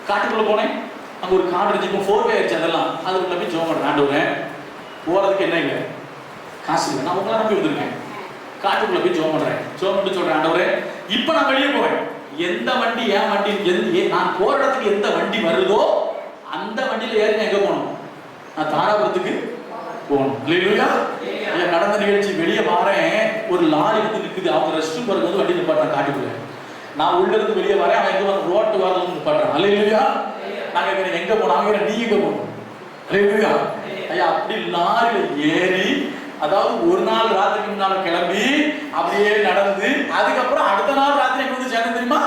காட்டுக்குள்ள போனேன். அங்க ஒரு காடு இருந்துச்சு, 4 ஆயிடுச்சு. அதெல்லாம் அதுக்குள்ள போய் ஜோம் பண்றேன். ஆண்டவரே, போறதுக்கு என்ன இல்லை, காசு இல்லை, நான் உங்களை நம்பி வந்திருக்கேன். காட்டுக்குள்ள போய் ஜோம் பண்றேன். ஜோம் பண்ணி சொல்றேன், ஆண்டவரே இப்ப நான் வெளியே போவேன். எந்த வண்டி, என் வண்டி, நான் போற இடத்துக்கு எந்த வண்டி வருதோ அந்த வண்டியில ஏறி எங்க போகணும்? நான் தாராபுரத்துக்கு போகணும். இல்லையா? நடந்த நிகழ்ச்சி வெளியே வாரேன், ஒரு லாரி வந்து நிக்குது. அவங்க ரெஸ்ட் ரூம் போறது வந்து வண்டி நிப்பாட்டுறான் காட்டுக்குள்ள. நான் உள்ள இருந்து வெளியே வரேன், அவன் எங்க வந்து ரோட்டு வாரது நிப்பாட்டுறான். இல்லையா? நாங்க எங்க போனோம்? நீ எங்க போகணும்? இல்லையா? ஐயா, அப்படி லாரியில ஏறி, அதாவது ஒரு நாள் ராத்திரிக்கு முன்னால கிளம்பி அப்படியே நடந்து, அதுக்கப்புறம் அடுத்த நாள் ராத்திரி எங்க வந்து சேர்ந்தேன் தெரியுமா?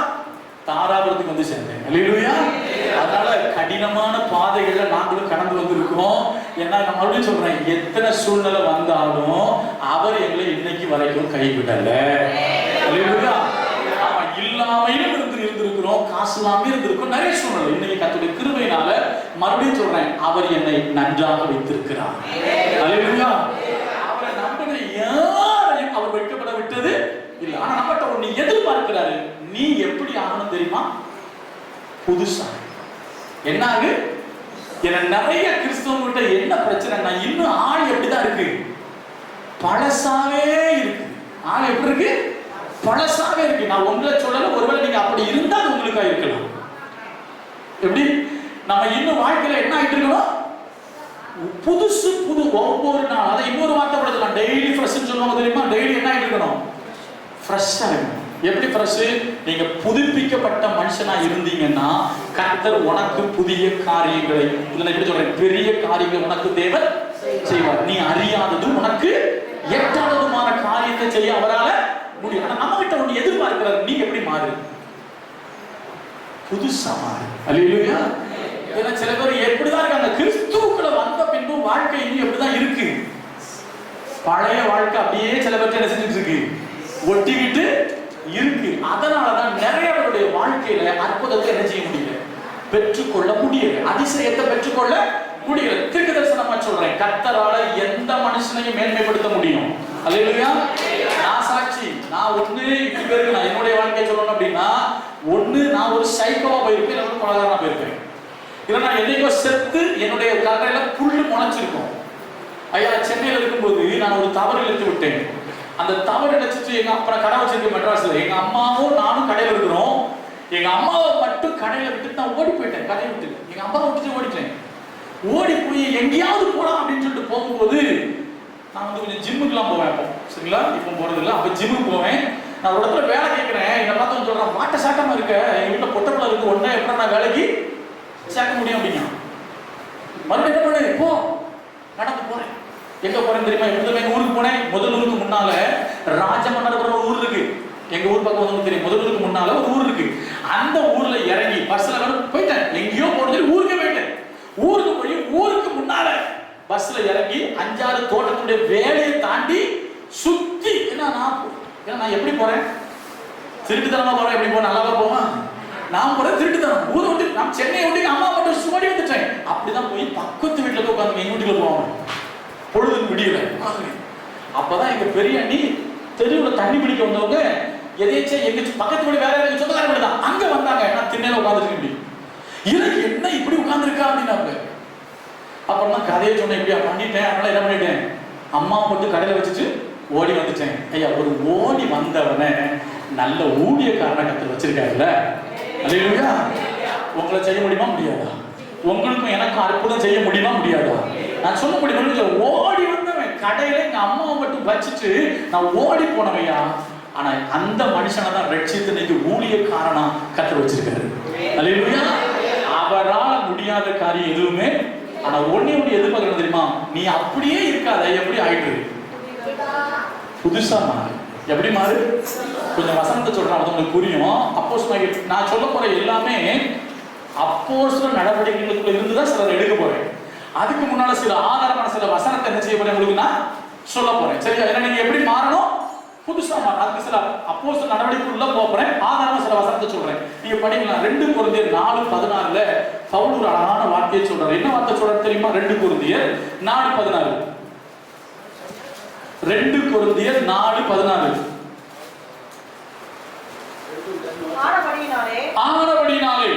தாராபுரத்துக்கு வந்து சேர்ந்தேன். அல்லேலூயா. அதனால கடினமான பாதைகள்ல நாங்களும் கடந்து வந்திருக்கோம். ஏன்னா நான் மறுபடியும் சொல்றேன், எத்தனை சூழ்நிலை வந்தாலும் அவர் எங்களை இன்னைக்கு வரைக்கும் கைவிடல. அல்லேலூயா. ஆமா, இல்லாமையும் இருந்திருக்கிறோம், காசு இல்லாம இருந்திருக்கோம், நிறைய சூழ்நிலை. இன்னைக்கு கர்த்தருடைய கிருபையினால மறுபடியும் சொல்றேன், அவர் என்னை நன்றாக வைத்திருக்கிறார். அல்லேலூயா. அவரை நம்பின யாரையும் அவர் வைக்கப்பட விட்டது இல்லை. ஆனா நம்மகிட்ட ஒண்ணு எதிர்பார்க்கிறாரு. நீ எப்படி ஆகணும் தெரியுமா? புதுசா. என்ன ஆகு? எனக்கு நிறைய கிறிஸ்தவங்கிட்ட என்ன பிரச்சனைனா, இன்னும் ஆள் எப்படிதான் இருக்கு? பழசாவே இருக்கு. ஆள் எப்படி இருக்கு? பழசாவே இருக்கு. நான் உங்களை சொல்லல, ஒருவேளை நீங்க அப்படி இருந்தா அது உங்களுக்கா இருக்கலாம். எப்படி? நம்ம இன்னும் வாழ்க்கையில என்ன ஆயிட்டு இருக்கணும்? புதுசு புது ஒவ்வொரு நாள். அதை இன்னொரு வார்த்தை படுத்தலாம், டெய்லி ஃப்ரெஷ்னு சொல்லுவாங்க தெரியுமா? டெய்லி என்ன ஆயிட்டு இருக்கணும்? ஃப்ரெஷ்ஷா இருக்கணும். எப்படி ஃப்ரெஷ்? நீங்க புதுப்பிக்கப்பட்ட மனுஷனா இருந்தீங்கன்னா கர்த்தர் உனக்கு புதிய காரியங்களை, இல்ல எப்படி சொல்றேன், பெரிய காரியங்களை உனக்கு தேவன் செய்வார். நீ அறியாதது, உனக்கு எட்டாததுமான காரியத்தை செய்ய அவரால முடியும். ஆனா நம்ம கிட்ட ஒண்ணு எதிர்பார்க்கிறார், நீங்க எப்படி மாறு? புதுசா மாறு. அல்லேலூயா. ஏன்னா சில பேர் எப்படிதான் இருக்காங்க, கிறிஸ்துவுக்குள்ள வந்த பின்பு வாழ்க்கை இன்னும் எப்படிதான் இருக்கு? பழைய வாழ்க்கை அப்படியே சில பேர் என்ன செஞ்சுட்டு இருக்கு? ஒட்டிக்கிட்டு இருக்கு. அதனாலதான் நிறைய பேருடைய வாழ்க்கையில அற்புதத்தை என்ன செய்ய முடியல? பெற்றுக்கொள்ள முடியல. அதிசயத்தை பெற்றுக்கொள்ள முடியல. தீர்க்க தரிசனமா சொல்றேன், கர்த்தரால எந்த மனுஷனையும் மேன்மைப்படுத்த முடியும். அல்லேலூயா. நான் சாட்சி. நான் ஒண்ணு இப்படி பேருக்கு நான் என்னுடைய வாழ்க்கையை சொல்லணும் அப்படின்னா, ஒண்ணு நான் ஒரு சைக்கோவா போயிருப்பேன், இல்லை பலகாரமா போயிருப்பேன். இல்லை நான் என்னைக்கோ செத்து என்னுடைய கரையில புல்லு முளைச்சிருக்கும். ஐயா, சென்னையில இருக்கும்போது நான் ஒரு தவறு இழுத்து விட்டேன். அந்த தவறு நினைச்சிட்டு எங்க அப்பா கடை வச்சிருக்க மெட்ராஸ்ல, எங்க அம்மாவும் நானும் கடையில இருக்கிறோம். எங்க அம்மாவை மட்டும் கடையில விட்டுட்டு நான் ஓடி போயிட்டேன். கடையை விட்டு எங்க அம்மாவை விட்டுட்டு ஓடிட்டேன். ஓடி போய் எங்கேயாவது போலாம் அப்படின்னு சொல்லிட்டு போகும்போது, நான் வந்து கொஞ்சம் ஜிம்முக்குலாம் போவேன். அப்போ சரிங்களா, இப்போ போறது இல்லை. அப்ப ஜிம்முக்கு போவேன். நான் ஒரு இடத்துல வேலை கேட்கிறேன். என்னை பார்த்து சொல்றேன், வாட்ட சாட்டமா இருக்க, எங்க வீட்டுல பொட்டப்பிள்ள இருக்கு, ஒன்னே எப்படி நான் வேலைக்கு சேர்க்க முடியும் அப்படின்னா, மறுபடியும் என்ன பண்ணு, போ. நடந்து போறேன். எங்க போறேன் தெரியுமா? எங்க ஊருக்கு போனேன். முதலூருக்கு முன்னால ராஜமன்னபுரம் ஒரு ஊர் இருக்கு. எங்க ஊர் பக்கம் வந்து தெரியும். முதலூருக்கு முன்னால ஒரு ஊர் இருக்கு. அந்த ஊர்ல இறங்கி பஸ்ல போயிட்டேன். எங்கேயோ போனது, ஊருக்கு போயிட்டேன். ஊருக்கு போய் ஊருக்கு முன்னால பஸ்ல இறங்கி 5-6 தோட்டத்துடைய வேலையை தாண்டி சுத்தி, நான் எப்படி போறேன்? திருட்டுத்தனமா போறேன். எப்படி போறேன்? நல்லாவா போவான்? நான் போறேன் திருட்டுத்தனம். ஊரை விட்டு நான் சென்னையை விட்டு அம்மா மட்டும் சுமாடி வந்துட்டேன். அப்படிதான் போய் பக்கத்து வீட்டுல போய் உட்காந்து எங்க வீட்டுல போவாங்க. பொழுது விடியல. அப்பதான் எங்க பெரிய அண்ணி தெருவுல தண்ணி பிடிக்க வந்தவங்க எதேச்சா எங்க பக்கத்து வீடு வேற சொந்தக்கார வீடு தான், அங்க வந்தாங்க. நான் திண்ணையில உட்காந்துருக்கேன். எனக்கு என்ன இப்படி உட்கார்ந்துருக்கா அப்படின்னாங்க. அப்புறம் தான் கதையை சொன்னேன், இப்படியா பண்ணிட்டேன். அதனால என்ன பண்ணிட்டேன், அம்மா போட்டு கடையில வச்சுட்டு ஓடி வந்துட்டேன். ஐயா, ஒரு ஓடி வந்தவனை நல்ல ஊழியக்காரனை கத்து வச்சிருக்காருல்ல. அல்லேலூயா. உங்களை செய்ய முடியுமா? முடியாதா? உங்களுக்கும் எனக்கும் அற்புதம் செய்ய முடியுமா? முடியாதா? நான் சொல்ல முடியும். ஓடி வந்தவன் கடையில எங்க அம்மாவை மட்டும் வச்சுட்டு நான் ஓடி போனவையா. ஆனா அந்த மனுஷனை தான் ரட்சித்து இன்னைக்கு ஊழியக்காரனா கத்து வச்சிருக்காரு. அல்லேலூயா. அவரால் முடியாத காரியம் எதுவுமே. ஆனா ஒண்ணே ஒண்ணு எதிர்பார்க்கணும் தெரியுமா? நீ அப்படியே இருக்காத, எப்படி ஆயிட்டு புதுசா மாறு. எப்படி மாறு? கொஞ்சம் வசனத்தை சொல்றேன், அது உங்களுக்கு புரியும். அப்போஸ்தலர் நான் சொல்ல போற எல்லாமே அப்போஸ்தலர் நடவடிக்கைகளுக்குள்ள இருந்து தான் சிலர் எடுக்க போறேன். அதுக்கு முன்னால சில ஆதாரமான சில வசனத்தை என்ன செய்ய போறேன் உங்களுக்கு நான் சொல்ல போறேன். சரியா? ஏன்னா நீங்க எப்படி மாறணும், புதுசா மாறணும். அதுக்கு சில அப்போஸ்தலர் நடவடிக்கைக்குள்ள போறேன், ஆதாரமா சில வசனத்தை சொல்றேன். நீங்க படிக்கலாம். 2 கொரிந்தியர் 4:14 பவுல் ஒரு அழகான வார்த்தையை சொல்றாரு. என்ன வார்த்தை சொல்றாரு தெரியுமா? 2 கொரிந்தியர் 4:14. 2 கொரிந்தியர் 4:14. ஆனபடியினாலே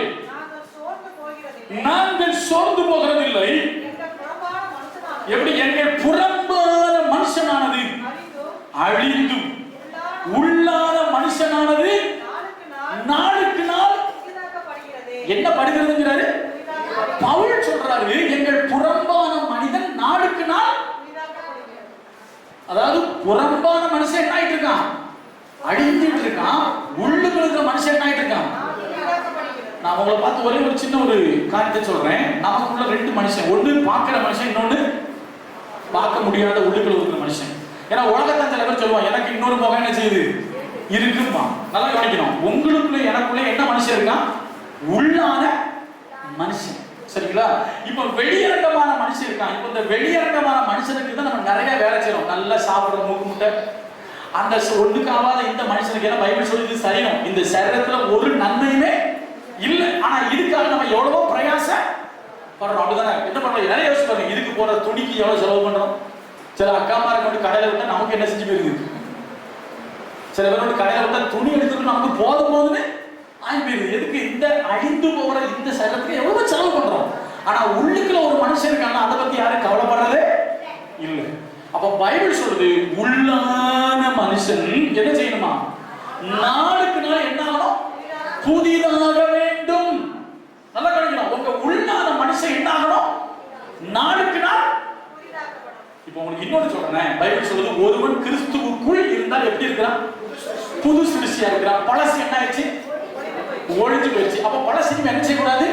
நாங்கள் சோர்ந்து போகிறதில்லை. எப்படி? எங்கள் புறம்பான மனுஷனானது அழிந்து உள்ளான மனுஷனானது நாளுக்கு நாள் என்ன படுகிறதுங்கிறாரு பவுல் சொல்றாரு. எங்கள் புறம்பான மனிதன் நாளுக்கு நாள், அதாவது புறம்பான மனுஷன் என்ன ஆயிட்டு இருக்கான்? அழிந்துட்டு இருக்கான். உள்ளுக்குள்ள இருக்கிற மனுஷன் என்ன ஆயிட்டு இருக்கான்? நான் உங்களை பார்த்து ஒரே ஒரு சின்ன ஒரு காரியத்தை சொல்றேன். நமக்குள்ள 2 மனுஷன், ஒன்று பார்க்கிற மனுஷன், இன்னொன்னு பார்க்க முடியாத உள்ளுக்குள்ள இருக்கிற மனுஷன். ஏன்னா உலகத்தான் சில பேர் சொல்லுவான், எனக்கு இன்னொரு முகம் என்ன செய்யுது இருக்குமா. நல்லா கவனிக்கணும். உங்களுக்குள்ள எனக்குள்ள என்ன மனுஷன் இருக்கான்? உள்ளான மனுஷன். சரிங்களா? இப்ப வெளியரங்கமான மனுஷன் இருக்கான். இப்ப இந்த வெளியரங்கமான மனுஷனுக்கு தான் நம்ம நிறைய வேலை செய்யறோம். நல்லா சாப்பிடுற மூக்கு முட்டை அந்த ஒண்ணுக்காவாத இந்த மனுஷனுக்கு என்ன பைபிள் சொல்லுது சரீரம், இந்த சரீரத்துல ஒரு நன்மையுமே இல்ல. ஆனா இதுக்காக நம்ம எவ்வளவோ பிரயாசம் பண்றோம். அப்படிதானே? என்ன பண்றோம்? நிறைய யோசிச்சு பாருங்க. இதுக்கு போற துணிக்கு எவ்வளவு செலவு பண்றோம். சில அக்காமாரை கொண்டு கடையில விட்டா நமக்கு என்ன செஞ்சு போயிருது. சில பேரோட கடையில விட்டா துணி எடுத்துட்டு நமக்கு போதும் போதுன்னு ஆகி போயிருது. எதுக்கு? இந்த அழிந்து போகிற இந்த சரீரத்துக்கு எவ்வளவு செலவு பண்றோம். ஆனா உள்ளுக்குள்ள ஒரு மனுஷன் இருக்காங்க, அதை பத்தி யாரும் கவலைப்படுறதே இல்லை. அப்ப பைபிள் சொல்லுது, உள்ளான மனுஷன் என்ன செய்யணுமா? நாளுக்கு நாள் என்ன ஆகணும்? புதிதாக வேண்டும். நல்லா கவனிக்கணும். உங்க உள்ளான மனுஷன் என்ன ஆகணும்? நாளுக்கு நாள். இப்போ உங்களுக்கு இன்னொரு சொல்றேன். பைபிள் சொல்லுது, ஒருவன் கிறிஸ்துவுக்குள் இருந்தால் எப்படி இருக்கிறான்? புது சிருஷ்டியா இருக்கிறான். பழசு என்ன ஆயிடுச்சு? ஒழிஞ்சு போயிடுச்சு. அப்ப பழசு என்ன செய்யக்கூடாது?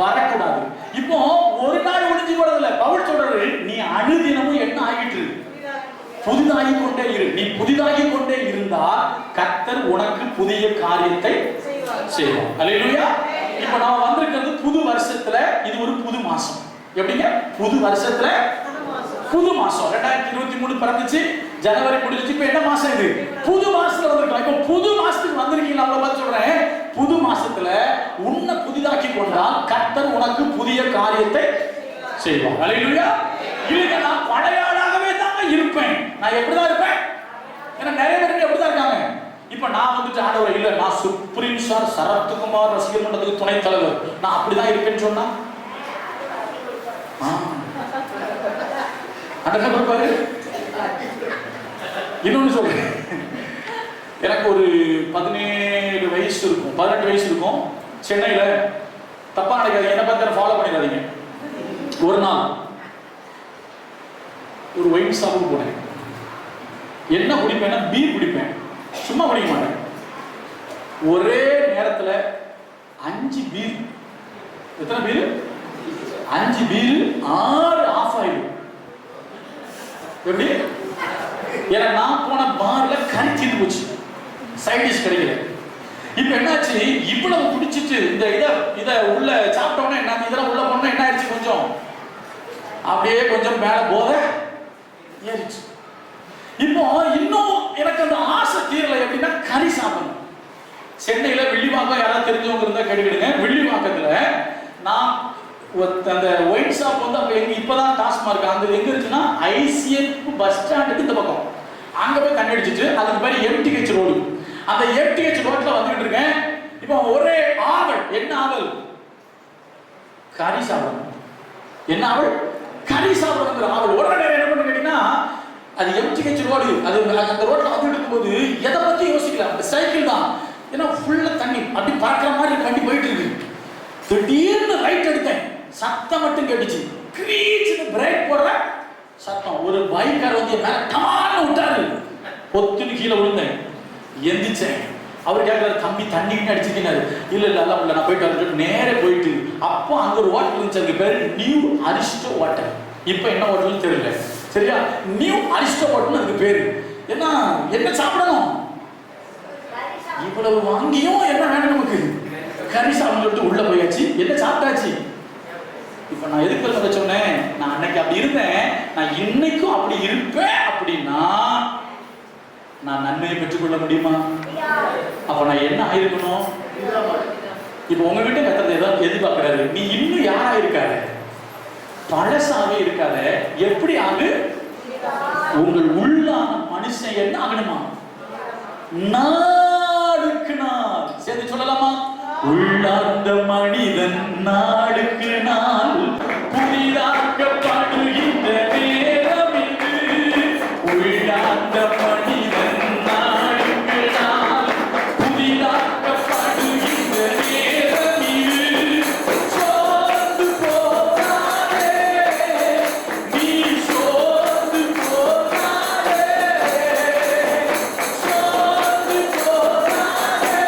வரக்கூடாது. இப்போ ஒரு நாள் ஒழிஞ்சு போறது இல்ல. பவுல் சொல்றாரு, நீ அனுதினமும் என்ன ஆகிட்டு புதிதாகி கொண்டே இரு. நீ புதிதாகி கொண்டே இருந்தா கர்த்தர் உனக்கு புதிய காரியத்தை செய்வார். அல்லேலூயா. இப்போ நாம வந்திருக்கிறது புது வருஷத்துல, இது ஒரு புது மாசம். எப்படிங்க? புது வருஷத்துல புது மாசம். 2023 பிறந்துச்சு, ஜனவரி முடிஞ்சிச்சு. இப்ப என்ன மாசம் இது? புது மாசத்துல வந்திருக்கோம். இப்ப புது மாசத்துக்கு வந்திருக்கீங்களா? அவ்வளவு பார்த்து சொல்றேன். புது மாசத்துல உன்னை புதிதாக்கி கொண்டால் கர்த்தர் உனக்கு புதிய காரியத்தை செய்வார். அல்லேலூயா. இல்லைங்க, நான் பழைய ஆளாகவே தாங்க இருப்பேன். நான் எப்படிதான் இருப்பேன்? ஏன்னா நிறைய பேருக்கு எப்படிதான் இருக்காங்க. இப்ப நான் வந்துட்டு ஆண்டவர் இல்ல, நான் சுப்ரீம் ஸ்டார் சரத்குமார் ரசிகர் மன்றத்துக்கு துணை தலைவர், நான் அப்படிதான் இருப்பேன்னு சொன்னா பாரு. இன்னொன்னு சொல்றேன். எனக்கு ஒரு 17 வயசு இருக்கும், 18 வயசு இருக்கும். சென்னையில தப்பா நினைக்காதீங்க, என்ன பத்தி ஃபாலோ பண்ணிடாதீங்க. ஒரு நாள் ஒரு ஒயின் ஷாப்புக்கு போனேன். என்ன குடிப்பேன்னா பீர் குடிப்பேன், சும்மா குடிக்க மாட்டேன். ஒரே நேரத்துல 5 பீர். எத்தனை பீர்? 5 பீர் 6 ஆஃப் ஆயிடும். எப்படி? ஏன்னா நான் போன பார்ல கறி தீர்ந்து போச்சு, சைட் டிஷ் கிடைக்கல. இப்ப என்னாச்சு, இவ்வளவு குடிச்சிட்டு இந்த இத உள்ள சாப்பிட்டோம்னா என்ன, இதெல்லாம் உள்ள போனா என்ன ஆயிடுச்சு, கொஞ்சம் அப்படியே கொஞ்சம் மேல போதை ஏறிச்சு. இப்போ இன்னும் எனக்கு அந்த ஆசை தீரல. எப்படின்னா கறி சாப்பிடணும். சென்னையில வில்லிவாக்கம் யாராவது தெரிஞ்சவங்க இருந்தா கேட்டுக்கிடுங்க. வில்லிவாக்கத்துல நான் அந்த ஒயின் ஷாப் வந்து அப்ப எங்க இப்பதான் டாஸ்மார்க் அந்த எங்க இருக்குன்னா ஐசிஎஃப் பஸ் ஸ்டாண்டுக்கு இந்த பக்கம். அங்க போய் தண்ணி அடிச்சிட்டு அதுக்கு பேர் எம்டிஹெச் ரோடு. அந்த எம்டிஹெச் ரோட்ல வந்துட்டு இருக்கேன். இப்போ ஒரே ஆவல். என்ன ஆவல்? கறி சாப்பிடணும். என்ன ஆவல்? கறி சாப்பிடணுங்கிற ஆவல். உடனே என்ன பண்ணு கேட்டீங்கன்னா, அது எம்டிஹெச் ரோடு. அது அந்த ரோட்ல வந்துட்டு இருக்கும்போது எதை பத்தி யோசிக்கலாம், அந்த சைக்கிள் தான். ஏன்னா ஃபுல்லா தண்ணி அப்படி பறக்கிற மாதிரி வண்டி போயிட்டு இருக்கு. திடீர்னு ரைட் எடுத்தேன், சத்தம் மட்டும் கேட்டுச்சு. கிரீச்னு பிரேக் போடுற சத்தம். ஒரு பைக்கர் வந்து மேல டான்னு விட்டாரு. பொத்துன்னு கீழே விழுந்தேன். எந்திரிச்சேன். அவர் கேட்கறாரு, தம்பி தண்ணி அடிச்சுக்கினாரு. இல்ல இல்ல எல்லாம் இல்ல, நான் போயிட்டு வந்துட்டு நேரே போயிட்டு அப்போ அங்க ஒரு ஹோட்டல் இருந்துச்சு, அதுக்கு பேரு நியூ அரிஸ்டோ ஹோட்டல். இப்ப என்ன ஹோட்டல்னு தெரியல. சரியா? நியூ அரிஸ்டோ ஹோட்டல் அதுக்கு பேரு. என்ன சாப்பிடணும்? இவ்வளவு வாங்கியும் என்ன வேணும் நமக்கு? கறி சாப்பிட்டு சொல்லிட்டு உள்ள போயாச்சு, என்ன சாப்பிட்டாச்சு. இப்ப நான் எதுக்கு சொன்னேன், நான் அன்னைக்கு அப்படி இருந்தேன், நான் இன்னைக்கும் அப்படி இருப்பேன் அப்படின்னா நான் நன்மையை பெற்றுக்கொள்ள முடியுமா? அப்ப நான் என்ன ஆயிருக்கணும்? இப்ப உங்ககிட்ட கத்துறது ஏதாவது எதிர்பார்க்கிறாரு, நீ இன்னும் யாரா இருக்காரு? பழசாவே இருக்காத. எப்படி ஆகு? உங்கள் உள்ளான மனுஷன் என்ன ஆகணுமா? நாளுக்கு நாள் சேர்ந்து சொல்லலாமா? உள்ளார்ந்த மனிதன் நாளுக்கு நாள் புதிதாக்கப்படுகின்ற நேரம் இது. உள்ளார்ந்த மனிதன் நாளுக்கு நாள் புதிதாக்கப்படுகின்ற நேரம் இது. சோர்ந்து போகாதே, நீ சோர்ந்து போகாதே, சோர்ந்து போகாதே,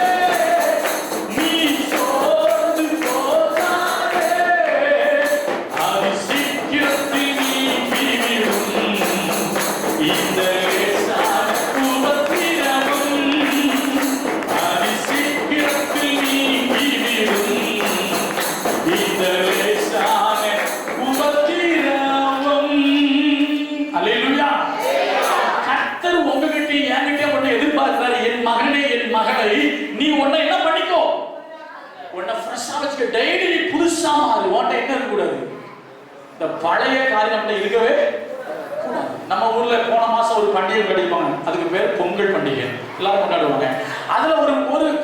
நீ சோர்ந்து போகாதே. அது சீக்கிரத்தில் நீங்கிவிடும் இந்த லேசான உபத்திரவம். அது சீக்கிரத்தில் நீங்கிவிடும் இந்த லேசான உபத்திரவம். அல்லேலூயா. கர்த்தர் உங்ககிட்ட என்கிட்ட ஒண்ணு எதிர்பார்க்கிறாரு. என் மகனே, என் மகளை, நீ உன்னை என்ன பண்ணிக்கோ? உன்னை ஃப்ரெஷ்ஷா வச்சுக்க. டெய்லி நீ புதுசா மாறு. உன்ட்ட என்ன இருக்கக்கூடாது? இந்த பழைய காரியம் நம்மகிட்ட இருக்கவே கூடாது. நம்ம ஊர்ல போன மாசம் ஒரு பண்டிகை கிடைப்பாங்க, அதுக்கு பேர் பொங்கல் பண்டிகை, எல்லாரும் கொண்டாடுவாங்க. அதுல ஒரு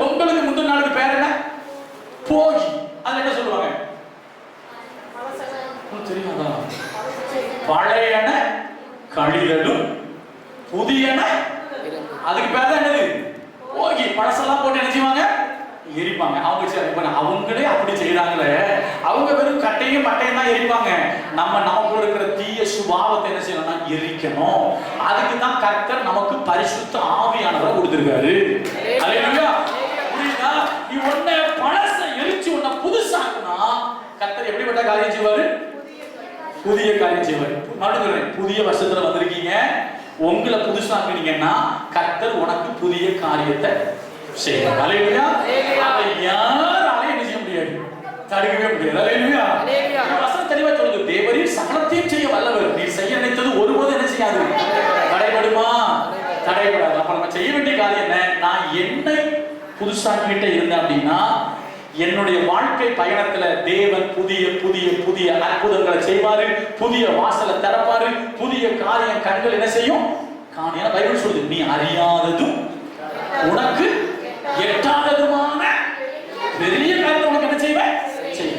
பொங்கலுக்கு முந்தின நாளுக்கு பேர் என்ன? போகி. அதுல என்ன சொல்லுவாங்க தெரியாதா? பழையன கழிதலும் புதியன, அதுக்கு பேர் தான் என்னது? போகி. பழசெல்லாம் போட்டு என்ன செய்வாங்க? எரிப்பாங்க. அவங்களே அப்படி செய்யறாங்களே, அவங்க வெறும் கட்டையும் பட்டையும் தான் எரிப்பாங்க. நமக்குள்ள இருக்கிற தீய சுபாவத்தை என்ன செய்யணும்னா எரிக்கணும். அதுக்கு தான் கர்த்தர் நமக்கு பரிசுத்த ஆவியானவரை கொடுத்திருக்காரு. அல்லேலூயா. புரியுதா? நீ உன்னை பழச எரிச்சு உன்னை புதுசாக்குனா கர்த்தர் எப்படிப்பட்ட காரியம் செய்வாரு? புதிய காரியம் செய்வாரு. மறுபடியும் புதிய வருஷத்துல வந்திருக்கீங்க, உங்களை புதுசாக்குனீங்கன்னா கர்த்தர் உனக்கு புதிய காரியத்தை செய்வார். அல்லேலூயா. அதை யாராலையும் என்ன செய்ய முடியாது? தடுக்கவே முடியாது. அல்லேலூயா. வசனம் தெளிவா சொல்லுது, தேவரீர் சகலத்தையும் செய்ய வல்லவர், நீ செய்ய நினைத்தது ஒருபோதும் என்ன செய்யாது? தடைபடுமா? தடைபடாது. அப்ப நம்ம செய்ய வேண்டிய காரியம் என்ன? நான் என்னை புதுசாக்கிட்ட இருந்தேன் அப்படின்னா என்னுடைய வாழ்க்கை பயணத்துல தேவன் புதிய புதிய புதிய அற்புதங்களை செய்வாரு, புதிய வாசலை திறப்பாரு, புதிய காரியம் கண்கள் என்ன செய்யும்? ஏன்னா பைபிள் சொல்லுது, நீ அறியாததும் உனக்கு எட்டாததுமான பெரிய காரியத்தை உனக்கு என்ன செய்வேன்?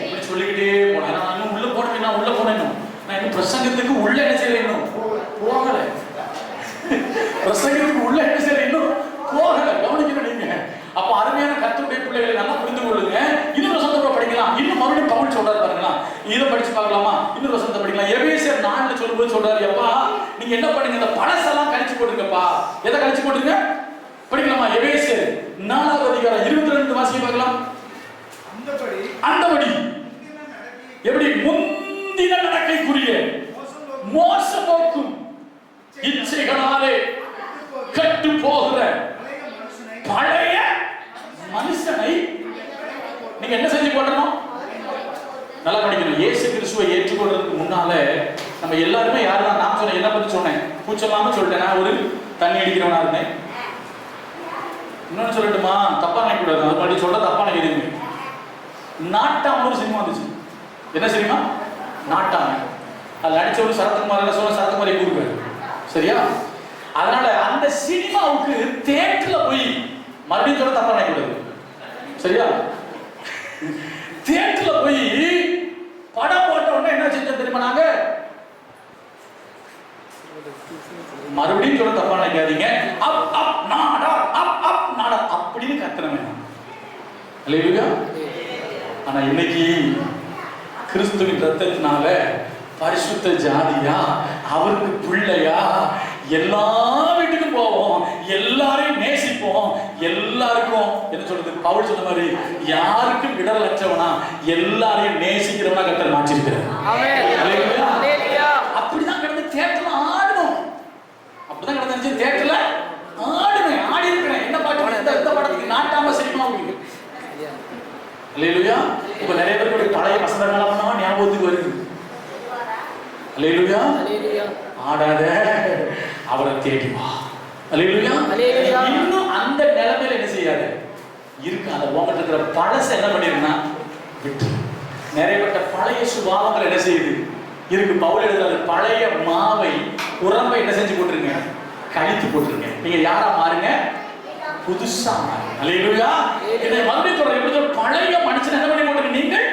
இப்படி சொல்லிக்கிட்டே போனேன். நான் இன்னும் உள்ள போனேன், நான் இன்னும் பிரசங்கத்துக்கு உள்ள என்ன செய்யல, இன்னும் போகல. பிரசங்கத்துக்கு உள்ள என்ன செய்யல, இன்னும் போகல. கவனிக்கணும் நீங்க. அப்ப அருமையான கர்த்தருடைய பிள்ளைகளை நல்லா புரிந்து கொள்ளுங்க. இன்னொரு வசனத்தை படிக்கலாம். இன்னும் மறுபடியும் பவுல் சொல்றாரு பாருங்களா, இதை படிச்சு பார்க்கலாமா? இன்னொரு வசனத்தை படிக்கலாம். எபேசியர் 4 சொல்லும்போது சொல்றாரு, அப்பா நீங்க என்ன பண்ணுங்க, இந்த பழசெல்லாம் கழிச்சு போட்டுருங்கப்பா. எதை கழிச்சு போட்டுருங்க? படிக்கலாமா? எபேசியர் 4 அதிகாரம் 22 வாசிக்க பார்க்கலாம். அந்தபடி எப்படி முந்தின நடக்கைக்குரிய மோசமோக்கும் இச்சைகளாலே கட்டு போகிற பழைய மனுஷனை நீங்க என்ன செஞ்சு போடணும்? நல்லா படிக்கணும். இயேசு கிறிஸ்துவை ஏற்றுக்கொள்றதுக்கு முன்னால நம்ம எல்லாருமே யாருதான்? நான் சொன்னேன், என்ன பத்தி சொன்னேன்? கூச்சலாம சொல்லிட்டேன். நான் ஒரு தண்ணி அடிக்கிறவனா இருந்தேன். இன்னொன்னு சொல்லட்டுமா? தப்பா நினைக்கூடாது. அது மாதிரி சொல்ல தப்பா நினைக்கிறீங்க. நாட்டாம ஒரு சினிமா வந்துச்சு. என்ன சினிமா? நாட்டாம. அது நடிச்சவரு சரத்குமார். என்ன சொல்ல? சரத்குமார் கூறுவாரு. சரியா? அதனால அந்த சினிமாவுக்கு தியேட்டர்ல போய் மறுபடியும் சொல்ல தப்பா நினைக்கூடாது. சரியா? தியேட்டர்ல போய் படம் போட்ட உடனே என்ன செஞ்சோம் தெரியுமா? நாங்க மறுபடியும் சொல்ல தப்பா நினைக்காதீங்க. அப் அப் நாடா, அப் அப் நாடா அப்படின்னு கத்தனமே. அல்லேலூயா. ஆனா இன்னைக்கு கிறிஸ்துவின் ரத்தத்தினால பரிசுத்த ஜாதியா, அவருக்கு பிள்ளையா, எல்லா வீட்டுக்கும் போவோம், எல்லாரையும் நேசிப்போம், எல்லாருக்கும் என்ன சொல்றது? பவுல் சொன்ன மாதிரி யாருக்கும் விடல் அற்றவனா எல்லாரையும் நேசிக்கிறவனா கர்த்தர் மாற்றிருக்கிறார். அப்படிதான் கிடந்து தேட்டர்ல ஆடணும். அப்ப புதன் கிடந்துச்சு தியேட்டர்ல ஆடுவேன், ஆடி இருக்கிறேன். என்ன பாட்டு? இந்த படத்துக்கு நாட்டாம சினிமா உங்களுக்கு. அல்லேலூயா. இப்ப நிறைய பேருக்கு பழைய வசந்த காலம்னா ஞாபகத்துக்கு வருது. அல்லேலூயா. ஆடாத, அவரை தேடி வா. அல்லேலூயா. இன்னும் அந்த நிலைமையில என்ன செய்யாத இருக்கு. அந்த உங்ககிட்ட இருக்கிற பழச என்ன பண்ணிருந்தா விட்டு. நிறையப்பட்ட பழைய சுபாவங்கள் என்ன செய்யுது இருக்கு. பவுல் எழுதுறது பழைய மாவை உரம்பை என்ன செஞ்சு போட்டுருங்க, கழித்து போட்டுருங்க. நீங்க யாரா மாறுங்க, புதுசா மாறுங்க. அல்லேலூயா. இதை மறுபடியும் சொல்றேன். எப்படி பழைய மனுஷன் என்ன பண்ணி போட்டுருங்க, நீங்கள்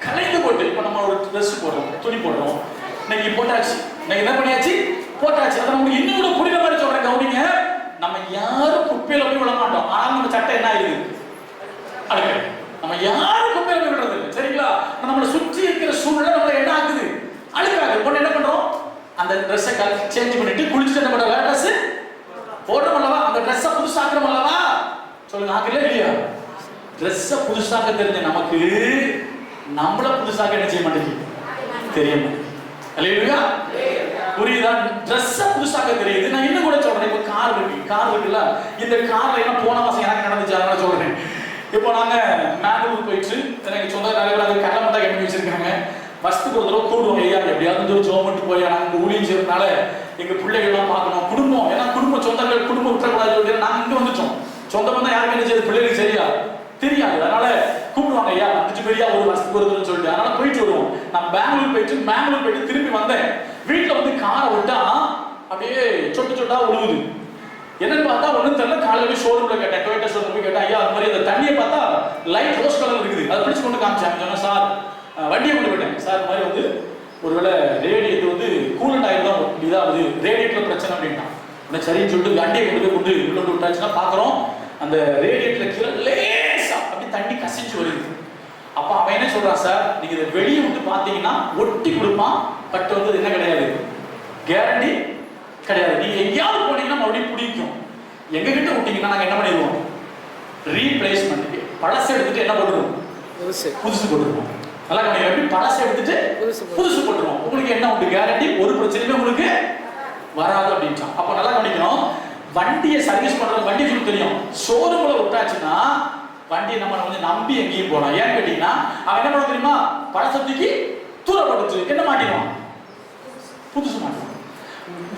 கலைந்து போட்டு. இப்ப நம்ம ஒரு ட்ரெஸ் போடுறோம், துணி போடுறோம், இன்னைக்கு போட்டாச்சு, இன்னைக்கு என்ன பண்ணியாச்சு, போட்டாச்சு. அதை உங்களுக்கு இன்னும் கூட புரியுற மாதிரி சொல்றேன், கவனிங்க. நம்ம யாரும் குப்பையில போய் விட மாட்டோம். ஆனா நம்ம சட்டை என்ன ஆயிடுது, அழுக்கு. நம்ம யாரும் குப்பையில போய் விடுறது இல்லை, சரிங்களா? நம்மளை சுற்றி இருக்கிற சூழ்நிலை நம்மளை என்ன ஆகுது, அழுக்காது. இப்போ என்ன பண்றோம், அந்த ட்ரெஸ்ஸை சேஞ்ச் பண்ணிட்டு குளிச்சுட்டு என்ன பண்றோம், வேற ட்ரெஸ் போடுறோம் அல்லவா, அந்த ட்ரெஸ்ஸை புதுசாக்குறோம் அல்லவா. சொல்லுங்க, ஆக்கல இல்லையா? ட்ரெஸ்ஸை புதுசாக்க தெரிஞ்ச நமக்கு நம்மள புதுசாக்க என்ன செய்ய மாட்டேங்குது, தெரிய மாட்டேங்குது. அல்லேலூயா. புரியுதா? ட்ரெஸ்ஸை புதுசாக்க தெரியுது. நான் இன்னும் கூட சொல்றேன். இப்போ கார் இருக்குல்ல, இந்த கார்ல என்ன போன மாசம் எனக்கு நடந்துச்சு, அதனால சொல்றேன். இப்போ நாங்க மேங்களூர் போயிட்டு எனக்கு சொந்த நிறைய பேர் அது கடலை மட்டும் கட்டி வச்சிருக்காங்க. ஃபர்ஸ்ட் ஒரு தடவை கூடுவோம், ஐயா எப்படியாவது ஒரு ஜோம் மட்டும் போய் நாங்கள் ஊழியம் செய்யறதுனால எங்க பிள்ளைகள்லாம் பார்க்கணும், குடும்பம், ஏன்னா குடும்பம் சொந்தங்கள் குடும்பம் விட்டுறக்கூடாது சொல்லி நாங்கள் இங்கே வந்துட்டோம். சொந்தம் தான் யாருமே என்ன செய்யுது, பிள்ளைகளுக்கு சரியா தெரியாது. அதனால கூப்பிடுவாங்க, ஐயா வந்துச்சு பெரியா ஒரு வருஷத்துக்கு வருதுன்னு சொல்லிட்டு. அதனால போயிட்டு வருவோம். நான் பெங்களூர் போயிட்டு திரும்பி வந்தேன். வீட்டில் வந்து காரை விட்டா அப்படியே சொட்டு சொட்டா உழுவுது. என்னன்னு பார்த்தா ஒன்றும் தெரியல. காலையில் ஷோரூம்ல கேட்டேன், டொயோட்டா ஷோரூம் போய் கேட்டேன், ஐயா அது மாதிரி அந்த தண்ணியை பார்த்தா லைட் ரோஸ் கலர் இருக்குது, அதை பிடிச்சு கொண்டு காமிச்சாங்க. சொன்னேன், சார் வண்டியை கொண்டு போயிட்டேன் சார், இந்த மாதிரி வந்து ஒருவேளை ரேடியேட்டர் வந்து கூலண்ட் ஆயில் தான் இதாகுது, ரேடியேட்டர் பிரச்சனை அப்படின்னா. சரின்னு சொல்லிட்டு வண்டியை கொண்டு உள்ள விட்டாச்சுன்னா பார்க்குறோம் அந்த ரேடியேட்டர் கீழே லேசா அப்படி தண்ணி கசிஞ்சு வருது. அப்போ அவன் என்ன சொல்றான், சார் நீங்க இதை வெளியே விட்டு பார்த்தீங்கன்னா ஒட்டி கொடுப்பான், பட் வந்து என்ன கிடையாது, கேரண்டி கிடையாது. நீங்க எங்கேயாவது போனீங்கன்னா மறுபடியும் பிடிக்கும். எங்க கிட்ட விட்டீங்கன்னா நாங்க என்ன பண்ணிடுவோம், ரீப்ளேஸ்மெண்ட் பழசை எடுத்துட்டு என்ன போட்டுருவோம், புதுசு போட்டுருவோம். நல்லா கவனிங்க, எப்படி பழசை எடுத்துட்டு புதுசு போட்டுருவோம். உங்களுக்கு என்ன உண்டு, கேரண்டி, ஒரு பிரச்சனையுமே உங்களுக்கு வராது அப்படின்ட்டான். அப்போ நல்லா கவனிக்கணும். வண்டியை சர்வீஸ் பண்றது, வண்டி உங்களுக்கு தெரியும், ஷோரூம்ல விட்டாச்சுன்னா வண்டியை நம்ம வந்து நம்பி எங்கேயும் போகலாம். ஏன்னு கேட்டீங்கன்னா அவன் என்ன பண்ண தெரியுமா, பழசத்துக்கு தூரப்படுத்து என்ன மாட்டிடுவான், புதுசு மாட்டுவான்.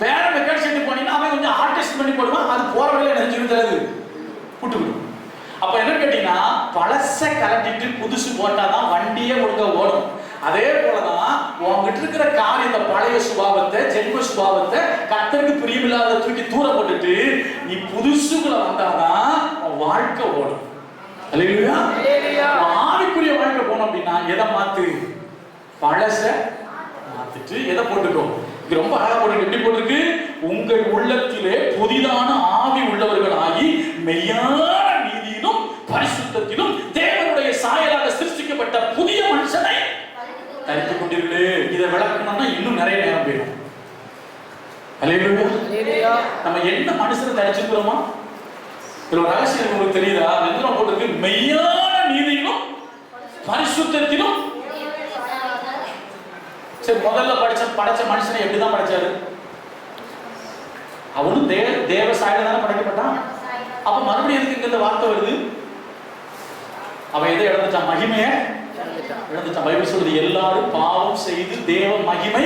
வேற மெக்கானிக் செட் போனீங்கன்னா அவன் கொஞ்சம் ஹார்ட் டெஸ்ட் பண்ணி போடுவான், அது போற வழியில நினைச்சு தராது புட்டுவிடும். அப்ப என்ன கேட்டீங்கன்னா பழச கலட்டிட்டு புதுசு போட்டாதான் வண்டியே ஒழுங்கா ஓடும். அதே போலதான் உங்ககிட்ட இருக்கிற காரியத்தை, பழைய சுபாவத்தை, ஜென்ம சுபாவத்தை, கர்த்தருக்கு பிரியமில்லாத தூக்கி தூரம் போட்டுட்டு நீ புதுசுக்குள்ள வந்தாதான் உன் வாழ்க்கை ஓடும். அல்லேலூயா. ஆவிக்குரிய வாழ்க்கை போனோம் அப்படின்னா எதை மாத்து, பழச மாத்திட்டு எதை போட்டுக்கோ. இது ரொம்ப அழகா போட்டுருக்கு. எப்படி போட்டிருக்கு, உங்கள் உள்ளத்திலே புதிதான ஆவி உள்ளவர்கள் ஆகி மெய்யான நீதியிலும் பரிசுத்தத்திலும் தேவனுடைய சாயலாக சிருஷ்டிக்கப்பட்ட புதிய மனுஷனை தரித்துக் கொண்டீர்களே. இதை விளக்கணும்னா இன்னும் நிறைய நேரம் போயிடும். அல்லேலூயா. நம்ம என்ன மனுஷனை தரிச்சுக்கிறோமா, இதுல ஒரு ரகசியம் உங்களுக்கு தெரியுதா? எந்திரம் போட்டிருக்கு, மெய்யான நீதியிலும் பரிசுத்தத்திலும். சரி, முதல்ல படைச்ச மனுஷனை எப்படிதான் படைச்சாரு, அவனும் தேவ சாயல தானே படைக்கப்பட்டான். அப்ப மறுபடியும் எதுக்கு இந்த வார்த்தை வருது, அவன் எதை இழந்துட்டான், மகிமையை இழந்துட்டான். பைபிள் சொல்றது எல்லாரும் பாவம் செய்து தேவ மகிமை.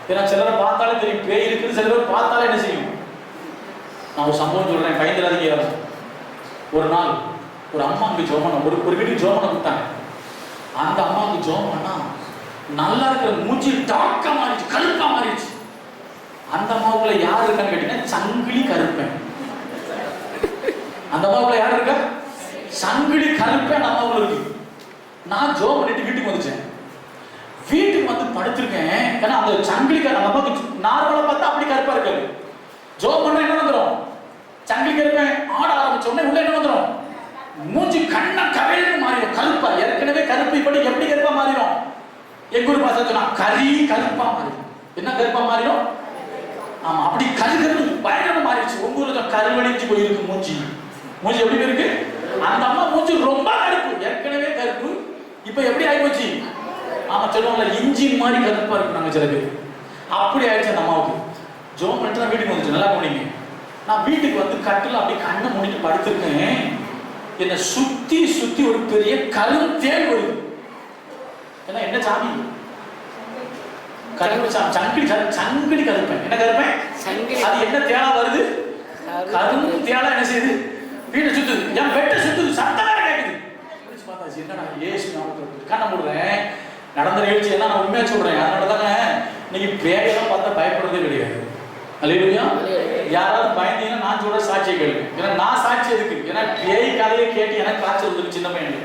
ஏன்னா சிலரை பார்த்தாலே தெரியும் பேய் இருக்குது, சிலர் பார்த்தாலே என்ன செய்யும். நான் ஒரு சம்பவம் சொல்றேன், கைந்திராதீங்க யாரும். ஒரு நாள் ஒரு அம்மாவுக்கு ஜோமனம், ஒரு வீட்டுக்கு ஜோமனம் கொடுத்தாங்க. அந்த அம்மாவுக்கு ஜோமனா நல்லா இருக்கிற மூச்சு டாக்கா மாறிடுச்சு, கருப்பா மாறிடுச்சு. அந்த அம்மாவுக்குள்ள யார் இருக்கான்னு கேட்டீங்கன்னா சங்கிலி கருப்பேன். அந்த அம்மாவுக்குள்ள யார் இருக்கா, சங்கிலி கருப்பேன் அம்மாவுக்குள்ள இருக்கு. நான் ஜோம் பண்ணிட்டு வீட்டுக்கு வந்துச்சேன். வீட்டுக்கு வந்து படுத்திருக்கேன். ஏன்னா அந்த சங்கிலிக்கார அந்த அம்மாவுக்கு நார்மலா பார்த்தா அப்படி கருப்பா இருக்காது. ஜோம் பண்ண என்ன வந்துடும், சங்கிலி கருப்பேன் ஆட ஆரம்பிச்ச உடனே உள்ள என்ன வந்துடும், மூஞ்சி கண்ண கரையில மாறிடும், கருப்பா. ஏற்கனவே கருப்பு இப்படி எப்படி கருப்பா மாறிடும், எங்க ஊர் பாச சொன்னா கறி கருப்பா மாறிடும். என்ன கருப்பா மாறிடும், ஆமா அப்படி கருகரு பயங்கரமா மாறிடுச்சு. உங்க ஊர்ல கருவடிஞ்சு போயிருக்கு மூஞ்சி. மூஞ்சி எப்படி இருக்கு, அந்த அம்மா மூஞ்சி ரொம்ப கருப்பு, ஏற்கனவே கருப்பு, இப்ப எப்படி ஆயிப்போச்சு, ஆமா சொல்லுவாங்கல்ல இஞ்சி மாதிரி கருப்பா இருக்கு. நாங்க சில பேர் அப்படி ஆயிடுச்சு அந்த அம்மாவுக்கு. ஜோம் பண்ணிட்டு தான் வீட்டுக்கு வந்துச்சு. நல்லா கவனிங்க. நான் வீட்டுக்கு வந்து கட்டில் அப்படி கண்ணை மூடிட்டு படுத்திருக்கேன். என்னை சுத்தி சுத்தி ஒரு பெரிய கருந்தேள் வருது. ஏன்னா என்ன சாமி? கருப்பு சங்கிலி சங்கிலி கருப்பேன். என்ன கருப்பேன்? அது என்ன தேளா வருது? கரும்பு தேளா என்ன செய்யுது? வீட்டை சுத்துது. என் பெட்டை சுத்துது. சத்தமா கேட்குது. பார்த்தாச்சு என்னடா ஏசு நாமத்தில் கண்ணை மூடுறேன். நடந்த நிகழ்ச்சி எல்லாம் நான் உண்மையா சொல்றேன். அதனால தானே இன்னைக்கு பேயெல்லாம் பார்த்தா பயப்படுறதே கிடையாது. அல்லேலூயா. யாராவது பயந்தீங்கன்னா நான் சொல்ற சாட்சியை கேளுங்க. ஏன்னா நான் சாட்சி எதுக்கு? ஏன்னா பேய் கதையை கேட்டு எனக்கு காய்ச்சல் வந்துருக்கு சின்ன பையனுக்கு.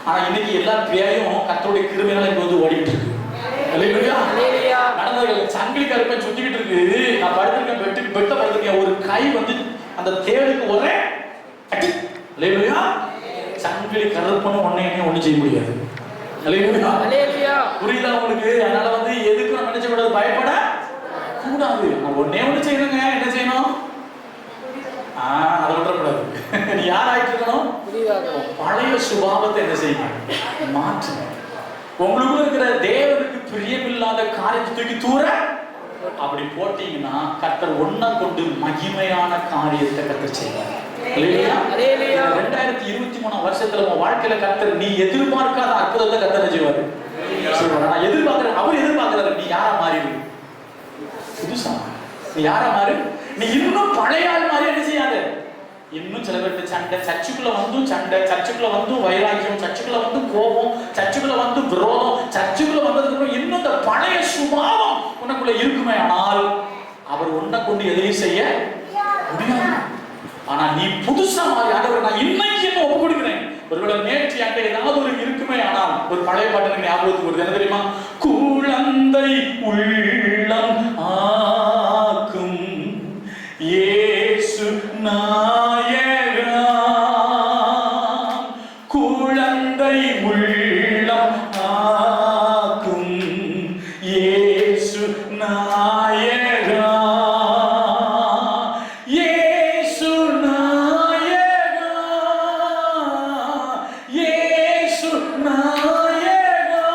ஆனா இன்னைக்கு எல்லா பேயும் கர்த்தருடைய கிருபையால இங்க வந்து ஓடிட்டு இருக்கு. அல்லேலூயா. நடந்தது சங்கிலி கருப்பன் சுத்திக்கிட்டு இருக்கு. நான் படுத்திருக்கேன், பெட்ட படுத்திருக்கேன். ஒரு கை வந்து அந்த தேளுக்கு ஒரே அடி. அல்லேலூயா. சங்கிலி கருப்பனும் ஒன்னும் செய்ய முடியாது. அல்லேலூயா. புரியுதா உங்களுக்கு? அதனால வந்து எதுக்கு நம்ம நினைச்ச கூடாது, பயப்பட கூடாது. ஒன்னே ஒண்ணு செய்யணுங்க. என்ன செய்யணும்? அதை விட்டுறக்கூடாது. நீ யார் ஆயிட்டு இருக்கணும்? பழைய சுபாவத்தை என்ன செய்யணும்? மாற்றுங்க. உங்களுக்குள்ள இருக்கிற தேவனுக்கு பிரியமில்லாத காரியத்தை தூக்கி தூர அப்படி போட்டீங்கன்னா கர்த்தர் ஒன்னா கொண்டு மகிமையான காரியத்தை கர்த்தர் செய்வார். 2023 வருஷத்துல உன் வாழ்க்கையில கர்த்தர் நீ எதிர்பார்க்காத அற்புதத்தை கர்த்தர் செய்வாரு. நான் எதிர்பார்க்கிறேன், அவர் எதிர்பார்க்கிறாரு. நீ யாரா மாறிடு? புதுசா நீ யாரா மாறு? நீ இன்னும் பழைய ஆள் மாதிரி என்ன செய்யாத. இன்னும் சில பேருக்கு சண்டை, சர்ச்சுக்குள்ள வந்து சண்டை, சர்ச்சுக்குள்ள வந்து வைராக்கியம், சர்ச்சுக்குள்ள வந்து கோபம், சர்ச்சுக்குள்ள வந்து விரோதம், சர்ச்சுக்குள்ள வந்ததுக்கு இன்னும் இந்த பழைய சுபாவம் உனக்குள்ள இருக்குமே. ஆனால் அவர் உன்னை கொண்டு எதையும் செய்ய முடியாது. ஆனா நீ புதுசா மாறி ஆண்டவர் நான் இன்னைக்கு என்ன ஒப்பு கொடுக்கிறேன். ஒருவேளை நேற்று அங்க ஏதாவது ஒரு இருக்குமே. ஆனால் ஒரு பழைய பாட்டு ஞாபகத்துக்கு வருது. என்ன தெரியுமா? குழந்தை உள்ளம் ஆக்கும் இயேசு நாயகா, குழந்தை உள்ளம் ஆக்கும் இயேசு நாயகா, இயேசு நாயகா, இயேசு நாயகா,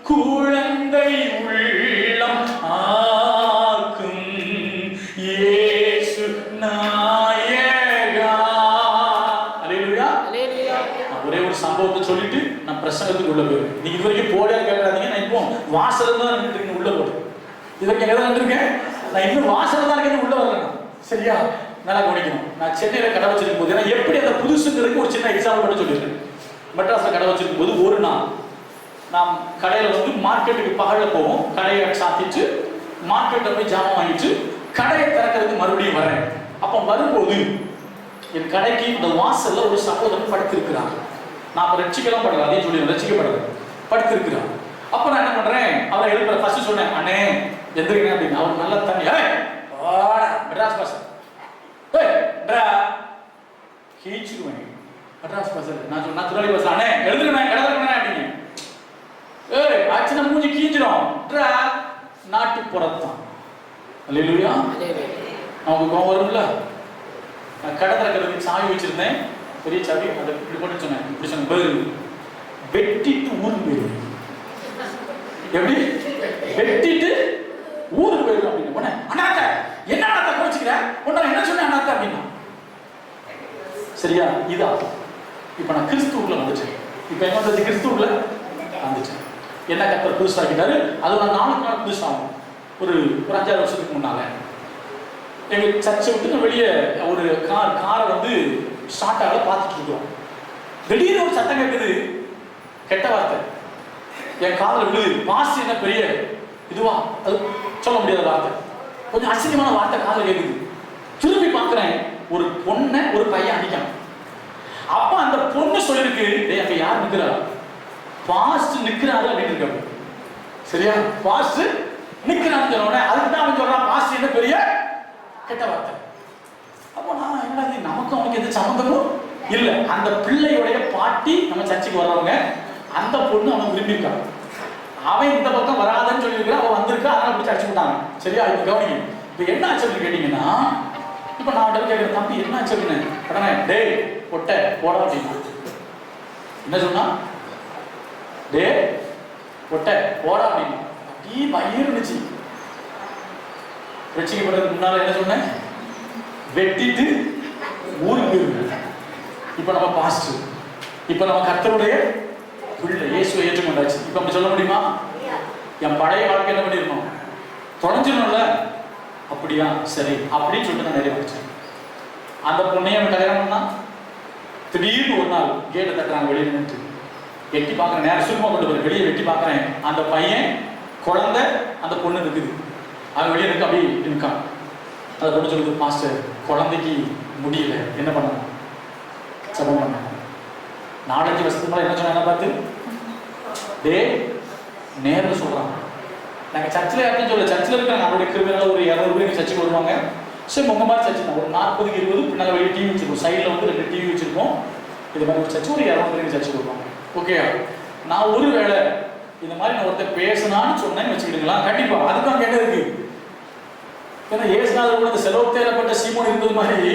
குழந்தை உள்ளம் ஆக்கும் இயேசு நாயகா. அல்லேலூயா. ஒரே ஒரு சம்பவத்தை சொல்லிட்டு நான் பிரசங்கத்துக்கு உள்ள போயிருக்கேன். நீங்க இதுவரைக்கும் போடியா கேட்காதீங்க. நான் இப்போ வாசல் தான் நின்றுட்டு உள்ள போறேன். இதுவரைக்கும் எங்க தான் நின்றுருக்கேன்? நான் இன்னும் வாசல் தான் இருக்கேன், உள்ள வரல. சரியா? நல்லா கவனிக்கணும். நான் சென்னையில கடை வச்சிருக்கும் போது நான் எப்படி அந்த புதுசுங்கிறதுக்கு ஒரு சின்ன எக்ஸாம்பிள் மட்டும் சொல்லியிருக்கேன். மெட்ராஸ்ல கடை வச்சிருக்கும் போது ஒரு நாள் நாம் கடையில வந்து மார்க்கெட்டுக்கு பகல்ல போவோம். கடையை சாத்திட்டு மார்க்கெட்டை போய் ஜாமான் வாங்கிட்டு கடையை திறக்கிறதுக்கு மறுபடியும் வரேன். அப்ப வரும்போது என் கடைக்கு இந்த வாசல்ல ஒரு சகோதரன் படுத்திருக்கிறார். நான் அப்ப ரட்சிக்கலாம் படல, அதையும் சொல்லி ரட்சிக்கப்படல, படுத்திருக்கிறார். அப்ப நான் என்ன பண்றேன், அவரை எழுப்புற. ஃபர்ஸ்ட் சொன்னேன், அண்ணே எந்திரிங்க அப்படின்னு. அவர் நல்ல தண்ணி மெட்ராஸ் பாச கீச்சுக்குவேன். மெட்ராஸ் பாச நான் திருநெல்வேலி பாச, அண்ணே எழுதுறேன் எழுதுறேன் அப்படின்னு. ஆச்சுன்னா மூஞ்சி கீஞ்சிடும். நாட்டுப்புறத்தான். அல்லேலூயா. நமக்கு கோவம் வரும்ல. நான் கடை திறக்கிறதுக்கு சாவி வச்சிருந்தேன், பெரிய சாவி. அதை இப்படி போட்டு சொன்னேன், இப்படி சொன்னேன், பதில் வெட்டிட்டு ஊருக்கு போயிடுவேன். எப்படி வெட்டிட்டு ஊருக்கு போயிடுவேன் அப்படின்னு போனேன். அண்ணாத்த என்ன அண்ணாத்த கோச்சிக்கிற, உன்ன என்ன சொன்னேன் அண்ணாத்த அப்படின்னா. சரியா? இதா இப்ப நான் கிறிஸ்துவுக்குள்ள வந்துட்டேன். இப்ப என்ன வந்து கிறிஸ்துவுக்குள்ள வந்துட்டேன். என்ன கர்த்தர் புதுசாக்கிட்டாரு. அது ஒரு 4 நாள் புதுசாகும். ஒரு 5-6 வருஷத்துக்கு முன்னால எங்க சர்ச்சை விட்டு வெளியே ஒரு காரை வந்து ஸ்டார்ட் ஆக பார்த்துட்டு இருக்கோம். திடீர்னு ஒரு சத்தம் கேட்குது, கெட்ட வார்த்தை என் காதில் விழுது. பாஸ் என்ன பெரிய இதுவா, அது சொல்ல முடியாத வார்த்தை, கொஞ்சம் அசிங்கமான வார்த்தை காதில் கேட்குது. திரும்பி பார்க்குறேன், ஒரு பொண்ணை ஒரு பையன் அடிக்கான். அப்ப அந்த பொண்ணு சொல்லிருக்கு, அங்க யார் நிற்கிறா, பாஸ்ட் நிற்கிறாரு அப்படின்னு இருக்க. சரியா? பாஸ்ட் நிற்கிறான்னு சொன்ன அதுக்கு தான் அவன் சொல்றான் பாஸ்ட் என்ன பெரிய கெட்ட வார்த்தை. அப்போ நான் என்ன, நமக்கும் அவனுக்கு எந்த சம்மந்தமும் இல்லை. அந்த பிள்ளையுடைய பாட்டி நம்ம சர்ச்சைக்கு வர்றவங்க, அந்த பொண்ணு அவன் விரும்பியிருக்கான். அவன் இந்த பக்கம் வராதுன்னு சொல்லியிருக்கான், அவன் வந்திருக்கா, அதனால பிடிச்சி அடிச்சு விட்டாங்க. சரியா? இப்போ கவனிங்க. இப்போ என்ன ஆச்சு அப்படின்னு கேட்டீங்கன்னா, இப்போ நான் அவன் கேட்குறேன், தம்பி என்ன ஆச்சு அப்படின்னு. உடனே டேய் பொட்ட போட அப்படின்னா என்ன சொன்னா, டே பொட்ட போட அப்படின்னு. அப்படி பயிர் இருந்துச்சு. ரட்சிக்கப்படுறதுக்கு முன்னால என்ன சொன்னேன்? வெட்டிட்டு ஊருக்கு இருந்தேன். இப்ப நம்ம பாஸ்டர், இப்ப நம்ம கர்த்தருடைய பிள்ளை, இயேசுவை ஏற்றுக்கொண்டாச்சு. இப்ப அப்படி சொல்ல முடியுமா? என் பழைய வாழ்க்கை என்ன பண்ணிருக்கணும்? தொலைஞ்சிடணும்ல. அப்படியா, சரி அப்படின்னு சொல்லிட்டு நான் நிறைய படிச்சேன். அந்த பொண்ணையும் அவன் கல்யாணம் பண்ணா. திடீர்னு ஒரு நாள் கேட்டை தட்டுறாங்க, வெளியே நின்று எட்டி பார்க்குறேன். நேரம் சுருமா கொண்டு போய் வெளியே வெட்டி பார்க்குறேன். அந்த பையன், குழந்தை, அந்த பொண்ணு இருக்குது. அவன் வெளியே இருக்கு, அப்படி இருக்கான். அதை பொண்ணு சொல்லுது, மாஸ்டர் குழந்தைக்கு முடியல, என்ன பண்ணணும்? சபம் பண்ண. 4-5 வருஷத்துக்கு மேலே என்ன சொன்ன பார்த்து டே நேரில் சொல்கிறாங்க. நாங்கள் சர்ச்சில் யாருன்னு சொல்ல, சர்ச்சில் இருக்கிறாங்க. நம்மளுடைய கிருமினால ஒரு 200 பேருக்கு சர்ச்சுக்கு வருவாங்க. சரி உங்கள் மாதிரி சர்ச்சு தான், ஒரு 40-20 பின்னால் வெளியே டிவி வச்சுருக்கோம். சைடில் வந்து 2 டிவி வச்சுருக்கோம். இது மாதிரி ஒரு சர்ச்சு ஒரு 200 பேருக்கு சர்ச்சுக்கு வருவாங்க. ஓகே, நான் ஒரு வேளை இந்த மாதிரி நான் ஒருத்தர் பேசினான்னு சொன்னேன்னு வச்சுக்கிட்டுங்களா, கண்டிப்பாக அதுதான் கேட்ட இருக்கு. ஏன்னா ஏசுநாதர் கூட இந்த செலவு தேவைப்பட்ட சீமோன் இருந்தது மாதிரி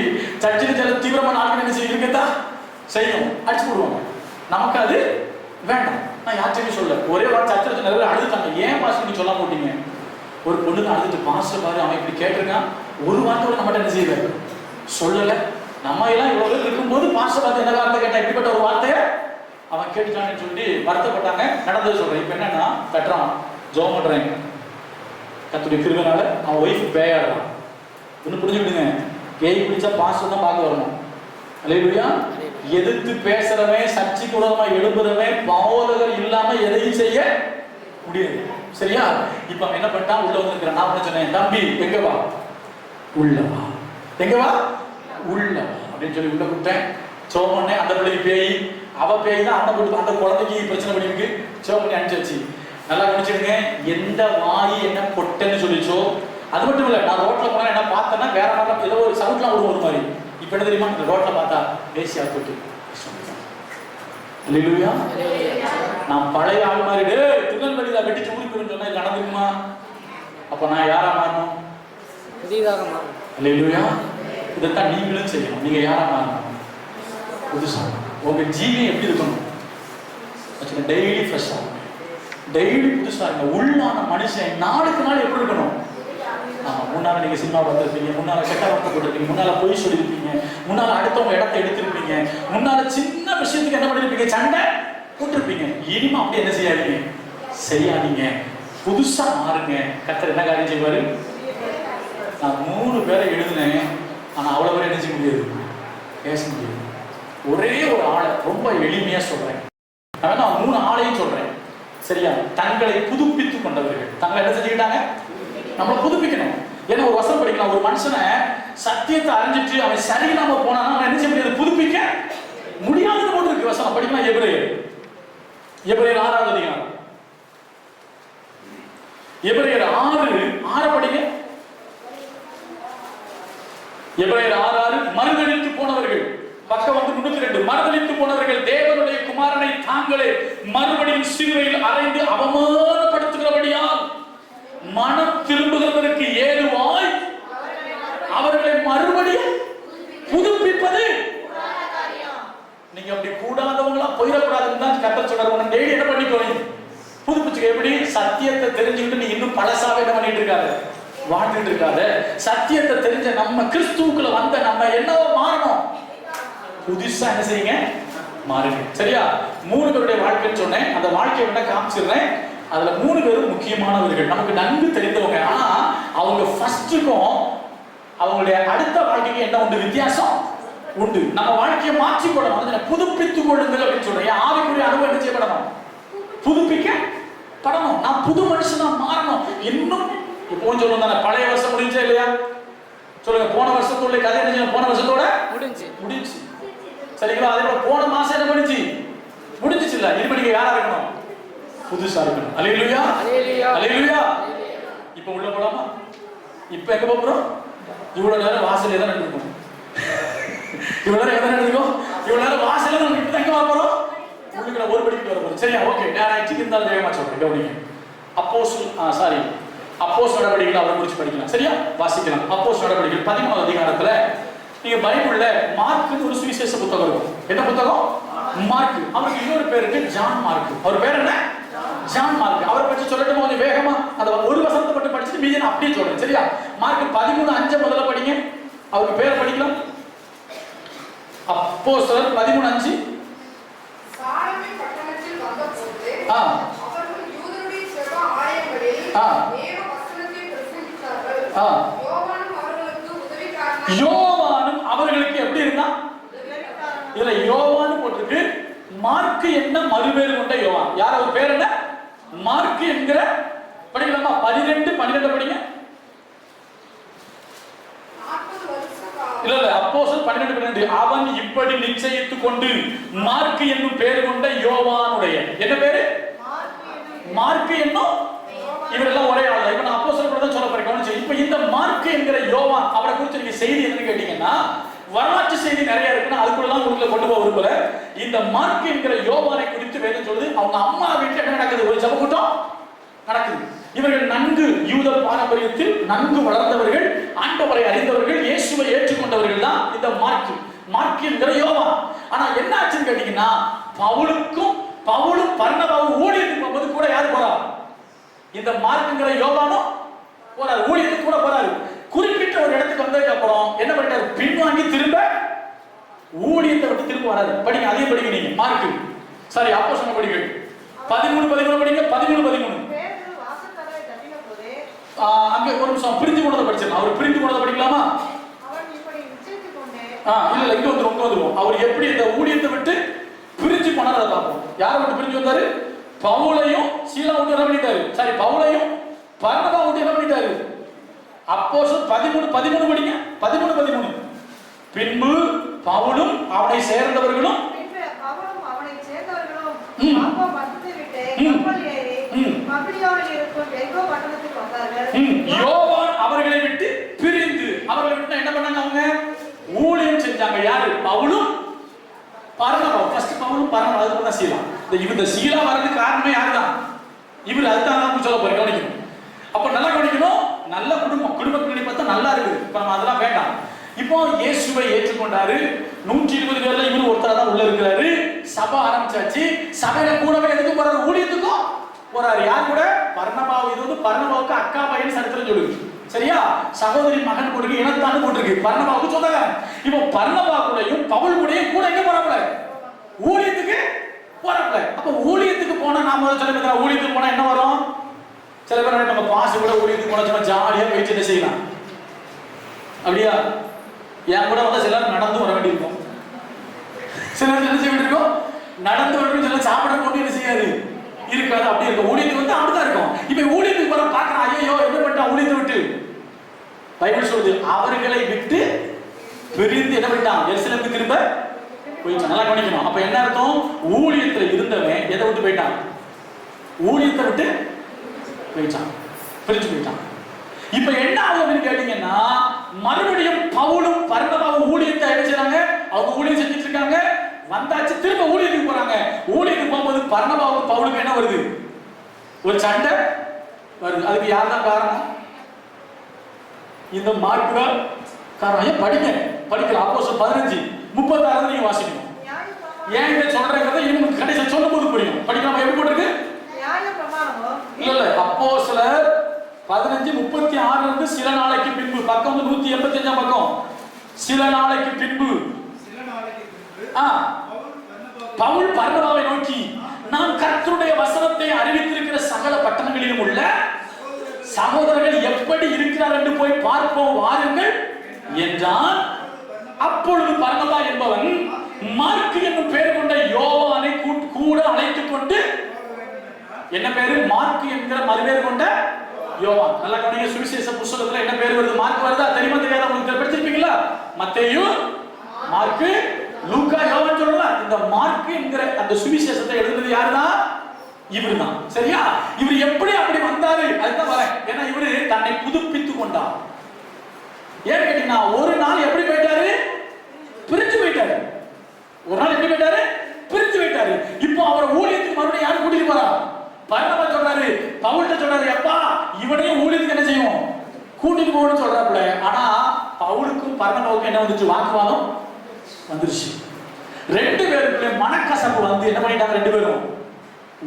சர்ச்சில் சில தீவிரமான ஆட்கள் என்ன செய்ய இருக்கத்தான் செய்யும், அடிச்சு போடுவாங்க. நமக்கு அது வேண்டாம். நான் யார்கிட்டையும் சொல்ல, ஒரே வாரம் சர்ச்சில் நிறைய அழுதுட்டாங்க. ஏன் பாஸ்டர் நீ சொல்ல மாட்டீங்க? ஒரு பொண்ணுக்கு அழுதுட்டு, பாஸ்டர் பாரு அவன் இப்படி கேட்டிருக்கான், ஒரு வார்த்தை நம்மகிட்ட என்ன செய்யல, சொல்லலை. நம்ம எல்லாம் இவ்வளோ பேர் இருக்கும்போது பாஸ்டர் பார்த்து என்ன வார்த்தை கேட்டா, இப்படிப்பட்ட ஒரு வார்த்தையை அவன் கேட்டுட்டான்னு சொல்லி வருத்தப்பட்டாங்க. நடந்தது சொல்றேன். இப்போ என்னன்னா கட்டுறான், ஜோம் பண்றேன், கத்துடைய கிருபைனால அவன் ஒய்ஃபு பேயாடுறான். இன்னும் புரிஞ்சுக்கிடுங்க, பேய் பிடிச்சா பாஸ்டர் தான் பார்க்க வரணும். அல்லேலூயா. எதிர்த்து பேசுறவன், சர்ச்சைக்கு விரோதமா எழுப்புறவன், போதகர் இல்லாம எதையும் செய்ய முடியாது. சரியா? இப்ப அவன் என்ன பண்ணிட்டான், உள்ள வந்துருக்கிறான். நான் என்ன சொன்னேன், தம்பி எங்க வா, உள்ளவா, எங்க வா, உள்ளவா அப்படின்னு சொல்லி உள்ள கூப்பிட்டேன். சோமண்ணே அந்த பிள்ளைக்கு பேய், அவ பேய் தான் அந்த குழந்தைக்கு பிரச்சனை பண்ணிருக்கு. சோமண்ணி அனுப்பிச்சு நல்லா கவனிச்சிடுங்க. எந்த வாயி என்ன பொட்டன்னு சொல்லிச்சோ, அது மட்டும் இல்லை, நான் ரோட்ல போனா என்ன பார்த்தேன்னா வேற மாதிரி ஏதோ ஒரு சவுண்ட்லாம் வரும் ஒரு மாதிரி. இப்ப என்ன தெரியுமா, இந்த ரோட்ல பார்த்தா தேசியா போட்டு அல்லேலூயா. நான் பழைய ஆள் மாதிரி திருநெல்வேலியில வெட்டி ஊருக்கு சொன்னா இது நடந்துக்குமா? அப்ப நான் யாரா மாறணும்? அல்லேலூயா. இதைத்தான் நீங்களும் செய்யணும். நீங்க யாரா மாறணும்? புதுசா. உங்க ஜீவன் எப்படி இருக்கணும்? டெய்லி ஃப்ரெஷ்ஷா, டெய்லி புதுசா இருங்க. உள்ளான மனுஷன் நாளுக்கு நாள் எப்படி இருக்கணும்? முன்னால நீங்க சினிமா பார்த்துருப்பீங்க, முன்னால கெட்ட வார்த்தை போட்டிருப்பீங்க, முன்னால பொய் சொல்லியிருப்பீங்க, முன்னால அடுத்தவங்க இடத்தை எடுத்திருப்பீங்க, முன்னால சின்ன விஷயத்துக்கு என்ன பண்ணிருப்பீங்க, சண்டை போட்டிருப்பீங்க. இனிமே அப்படி என்ன செய்யாதீங்க, செய்யாதீங்க. புதுசா மாறுங்க. கர்த்தர் என்ன காரியம் செய்வாரு? நான் 3 பேரை எழுதினேன், ஆனா அவ்வளவு பேர் என்ன செய்ய முடியாது, பேச முடியாது. ஒரே ஒரு ஆளை ரொம்ப எளிமையா சொல்றேன். நான் 3 ஆளையும் சொல்றேன். சரியா? தங்களை புதுப்பித்துக் கொண்டவர்கள். தங்களை என்ன செஞ்சுக்கிட்டாங்க? நம்மளை புதுப்பிக்கணும். ஏன்னா ஒரு வசனம் படிக்கலாம், ஒரு மனுஷனை சத்தியத்தை அறிஞ்சிட்டு அவன் சரியில்லாம போனானா அவன் என்ன செய்ய முடியாது, புதுப்பிக்க முடியாதுன்னு போட்டு இருக்கு வசனம். படிக்கலாம் எபிரேயர் 6வது அதிகாரம், எபிரேயர் 6 படிங்க. எபிரேயர் 6 மறுதலித்து போனவர்கள், பக்கம் வந்து 302. மறுதலித்து போனவர்கள் தேவனுடைய குமாரனை தாங்களே மறுபடியும் சிலுவையில் அறைந்து அவமானப்படுத்துகிறபடியால் மனம் திரும்புகிறவருக்கு ஏதுவாய் அவர்களை மறுபடியும் புதுப்பிப்பது. நீங்க அப்படி கூடாதவங்களா போயிடக்கூடாதுன்னு தான் கர்த்தர் சொல்றாரு. டெய்லி என்ன பண்ணிக்கோங்க, புதுப்பிச்சுக்க. எப்படி? சத்தியத்தை தெரிஞ்சுக்கிட்டு நீ இன்னும் பழசாவே என்ன பண்ணிட்டு இருக்காது, வாழ்ந்துட்டு இருக்காது. சத்தியத்தை தெரிஞ்ச நம்ம கிறிஸ்துவுக்குள்ள வந்த நம்ம என்னவோ மாறணும், புதுசா என்ன செய்யுங்க, மாறுங்க. சரியா? 3 பேருடைய வாழ்க்கைன்னு சொன்னேன். அந்த வாழ்க்கையை வேணா காமிச்சிடுறேன். அதுல 3 பேரும் முக்கியமானவர்கள், நமக்கு நன்கு தெரிந்தவங்க. ஆனா அவங்க ஃபர்ஸ்டுக்கும் அவங்களுடைய அடுத்த வாழ்க்கைக்கு என்ன உண்டு, வித்தியாசம் உண்டு. நம்ம வாழ்க்கையை மாற்றி போடணும், புதுப்பித்துக் கொள்ளுங்கள் அப்படின்னு சொல்றேன். ஆவிக்குரிய அனுபவம் என்ன செய்யப்படணும், புதுப்பிக்கப்படணும். நான் புது மனுஷனா மாறணும். இன்னும் இப்போ சொல்லுங்க தானே, பழைய வருஷம் முடிஞ்சா இல்லையா? சொல்லுங்க, போன வருஷத்தோட கதை என்ன, போன வருஷத்தோட முடிஞ்சு. சரிங்களா? அதே போல போன மாசம் என்ன முடிஞ்சு, முடிஞ்சிச்சு இல்ல. இனிமே நீங்க யாரா இருக்கணும், புதுசா இருக்கணும். அல்லேலூயா, அல்லேலூயா. இப்ப உள்ள போலாமா? இப்ப எங்க போறோம்? இவ்வளவு நேரம் வாசல்ல தான் நின்னுட்டோம். இவ்வளவு நேரம் எங்க நின்னுட்டோம்? இவ்வளவு நேரம் வாசல்ல தான் நின்னுட்டு எங்க போறோம்? உள்ளுக்குள்ள ஒரு படிக்கு வர போறோம். சரியா? ஓகே, நான் ஆக்சுவலி இருந்தாலும் வேகமா சொல்றேன், கவனிங்க. அப்போஸ்தலர் நடவடிக்கைகள் அவரை குறித்து படிக்கலாம். சரியா? வாசிக்கலாம். அப்போஸ்தலர் நடவடிக்கைகள் 13வது அதிகாரத்துல நீங்க பைபிள்ல மார்க்னு ஒரு சுவிசேஷ புத்தகம் இருக்கும். என்ன புத்தகம்? மார்க். அவருக்கு இன்னொரு பேர் இருக்கு, ஜான் மார்க். அவர் பேர் என்ன? John mark. அவரை பற்றி சொல்லட்டும் கொஞ்சம் வேகமா, அந்த ஒரு வசனத்தை மட்டும் படிச்சுட்டு மீதி நான் அப்படியே சொல்றேன். சரியா? மார்க் 13:5 முதல்ல படிங்க. அவருக்கு பேரை படிக்கலாம். அப்போஸ்தலர் 13:5. சாலமி பட்டணத்தில் வந்தபோது அவர்கள் யூதருடைய செப ஆலயங்களில் தேவ வசனத்தை பிரசங்கித்தார்கள். யோவானும் அவர்களுக்கு உதவிக்காரனாக. யோவானும் அவர்களுக்கு எப்படி இருந்தான்? இதுல யோவான் போட்டிருக்கு. மார்க் என்ன மறுபேறு கொண்ட யோவான். யார் அவர் பேர் என்ன? மார்க் என்கிற. படிக்கலாமா? 12 படிங்க. இல்ல அப்போஸ்தலர் 12 அவன் இப்படி நிச்சயித்துக் கொண்டு மார்க் என்னும் பேர் கொண்ட யோவானுடைய. என்ன பேரு? மார்க் என்னும். இவரெல்லாம் ஒரே ஆள். இப்ப நான் அப்போஸ்தலர் கூட தான் சொல்ல போறேன். கவனிச்சு. இப்ப இந்த மார்க் என்கிற யோவான் அவரை குறித்து நீங்க செய்தி என்னன்னு கேட்டீங்கன்னா, வரலாற்று செய்தி நிறைய இருக்குன்னா அதுக்குள்ளதான் உங்களை கொண்டு போக விரும்பல. இந்த மார்க் என்கிற யோவானை குறித்து வேதம் சொல்லுது, அவங்க அம்மா வீட்டுல என்ன நடக்குது? ஒரு ஜெப கூட்டம் நடக்குது. இவர்கள் நன்கு யூத பாரம்பரியத்தில் நன்கு வளர்ந்தவர்கள், ஆண்டவரை அறிந்தவர்கள், இயேசுவை ஏற்றுக்கொண்டவர்கள் தான் இந்த மார்க் என்கிற யோவான். ஆனா என்ன ஆச்சுன்னு கேட்டீங்கன்னா, பவுலும் பர்னபாவும் ஊழியத்துக்கு போகும்போது கூட யார் போறா? இந்த மார்க்ங்கிற யோவானும் போறாரு, ஊழியத்துக்கு கூட போறாரு. குறிப்பிட்ட ஒரு இடத்துக்கு வந்ததுக்கு அப்புறம் என்ன பண்ணிட்டாரு? பின்வாங்கி திரும்ப ஊழியத்தை விட்டு திரும்ப வராரு. படிங்க, அதையும் படிங்க நீங்க. மார்க் சாரி அப்போஸ்தலர் படிங்க. 13 படிங்க. 13 அங்க ஒரு நிமிஷம் பிரிந்து கொண்டதை படிச்சிடலாம். அவர் பிரிந்து கொண்டதை படிக்கலாமா? இல்ல இங்க வந்துருவோம். அவர் எப்படி இந்த ஊழியத்தை விட்டு பிரிஞ்சு போனார் அதை பார்ப்போம். யாரை விட்டு பிரிஞ்சு வந்தாரு? பவுலையும் சீலா விட்டு என்ன பண்ணிட்டாரு? சாரி, பவுலையும் பர்னபா விட்டு என்ன பண்ணிட்டாரு? அப்போஸ்தலர் 13 படிங்க. 13 பின்பு பவுலும் அவனை சேர்ந்தவர்களும் யோவான் அவர்களை விட்டு பிரிந்து, அவர்களை விட்டு என்ன பண்ணாங்க? அவங்க ஊழியம் செஞ்சாங்க. யாரு? பவுலும் பர்னபா. ஃபர்ஸ்ட் பவுலும் பர்னபா, அதுக்கு தான் சீலா. இந்த சீலா வரதுக்கு காரணமே யாருதான்? இவர். அதுதான் நான் சொல்ல போறேன். கவனிக்கணும். அப்ப நல்லா கவனிக்கணும். நல்ல குடும்பத்தினரை பார்த்தா நல்லா இருக்குது. இப்ப நம்ம அதெல்லாம் வேண்டாம். இப்போ இயேசுவை ஏற்றுக்கொண்டாரு. 120 பேர்ல இவரு ஒருத்தரா தான் உள்ள இருக்கிறாரு. சபை ஆரம்பிச்சாச்சு. சபையில கூடவே எதுக்கு போறாரு? ஊழியத்துக்கும் போறாரு. யார் கூட? பர்னபாவு. இது வந்து பர்னபாவுக்கு அக்கா பையன் சரித்திரம் சொல்லுது. சரியா? சகோதரி மகன் கொடுக்கு இனத்தான்னு போட்டிருக்கு. பர்னபாவுக்கு சொன்னாங்க. இப்போ பர்னபா கூடயும் பவுல் கூடயும் கூட எங்க போறாப்ல? ஊழியத்துக்கு போறாப்ல. அப்ப ஊழியத்துக்கு போனா நாம சொல்ல ஊழியத்துக்கு போனா என்ன வரும்? சில பேர் நம்ம பாசு கூட ஊழியத்துக்கு போனா சும்மா ஜாலியா போயிட்டு என்ன செய்யலாம்? அப்படியா? என் கூட வந்து சிலர் நடந்து வர வேண்டியிருக்கும். சிலர் என்ன செய்ய வேண்டியிருக்கும்? நடந்து வர வேண்டிய சில சாப்பிட போட்டு என்ன செய்யாது இருக்காது. அப்படி இருக்கும். ஊழியத்துக்கு வந்து அப்படிதான் இருக்கும். இப்ப ஊழியத்துக்கு போற பாக்குறான், ஐயோ என்ன பண்ணிட்டா ஊழியத்தை விட்டு. பைபிள் சொல்லுது, அவர்களை விட்டு பிரிந்து என்ன பண்ணிட்டான்? எருசலேமுக்கு திரும்ப போயிட்டான். நல்லா கவனிக்கணும். அப்ப என்ன அர்த்தம்? ஊழியத்துல இருந்தவன் எதை விட்டு போயிட்டான்? ஊழியத்தை விட்டு போயிட்டான், பிரிஞ்சு போயிட்டான். இப்ப என்ன ஆகுதுன்னு கேட்டீங்கன்னா, மறுபடியும் பவுலும் பர்னபாவும் ஊழியத்தை என்ன செய்றாங்க? அவங்க ஊழியம் செஞ்சுட்டு இருக்காங்க. வந்தாச்சு, திரும்ப ஊழியத்துக்கு போறாங்க. ஊழியத்துக்கு போகும்போது பர்னபாவுக்கும் பவுலுக்கு என்ன வருது? ஒரு சண்டை வருது. அதுக்கு யார் தான் காரணம்? இந்த மார்க் தான் காரணம். ஏன் படிக்கலாம். அப்போஸ்தலர் 15:36 நீங்க வாசிக்கணும். ஏன் இதை சொல்றேங்கிறத இன்னும் கடைசியா சொல்லும் போது புரியும். படிக்கலாம். எப்படி போட்டிருக்கு? இல்ல அப்போஸ்தலர் 15:36 இருந்து சில நாளைக்கு பின்பு. பக்கம் 185 பக்கம். சில நாளைக்கு பின்பு பவுல் பர்னபாவை நோக்கி, நாம் கர்த்தருடைய வசனத்தை அறிவித்திருக்கிற சகல பட்டணங்களிலும் உள்ள சகோதரர்கள் எப்படி இருக்கிறார் என்று போய் பார்ப்போம் வாருங்கள் என்றான். அப்பொழுது பர்னபா என்பவன் மார்க் என்னும் பெயர் கொண்ட யோவானை கூட அழைத்துக் கொண்டு, என்ன பேரு? மார்க் என்கிற மறுபேர் கொண்ட யோவான். நல்லா கவனிங்க. சுவிசேஷ புத்தகத்துல என்ன பேர் வருது? மார்க் வருதா? தெரியுமா தெரியாதா? உங்களுக்கு படிச்சிருப்பீங்களா? மத்தேயு, மார்க், லூக்கா, யோவான் சொல்லலாம். இந்த மார்க் என்கிற அந்த சுவிசேஷத்தை எழுதுனது யாருதான்? இவர்தான். சரியா? இவர் எப்படி அப்படி வந்தாரு? அதுதான் வரேன். ஏன்னா இவரு தன்னை புதுப்பித்துக் கொண்டார். ஏன் கேட்டீங்கன்னா, ஒரு நாள் எப்படி போயிட்டாரு? பிரிஞ்சு போயிட்டாரு. ஒரு நாள் எப்படி போயிட்டாரு? பிரிஞ்சு போயிட்டாரு. இப்போ அவர் ஊழியத்துக்கு மறுபடியும் யாரு கூட்டிட்டு போறா? பர்னபா சொல்றாரு, பவுல்ட்ட சொல்றாரு, அப்பா இவனையும் ஊழியத்துக்கு என்ன செய்யும்? கூட்டிட்டு போகணும்னு சொல்றாப்புல. ஆனா பவுலுக்கும் பர்னபாவுக்கும் என்ன வந்துச்சு? வாக்குவாதம் வந்துருச்சு. ரெண்டு பேருக்குள்ள மனக்கசப்பு வந்து என்ன பண்ணிட்டாங்க? ரெண்டு பேரும்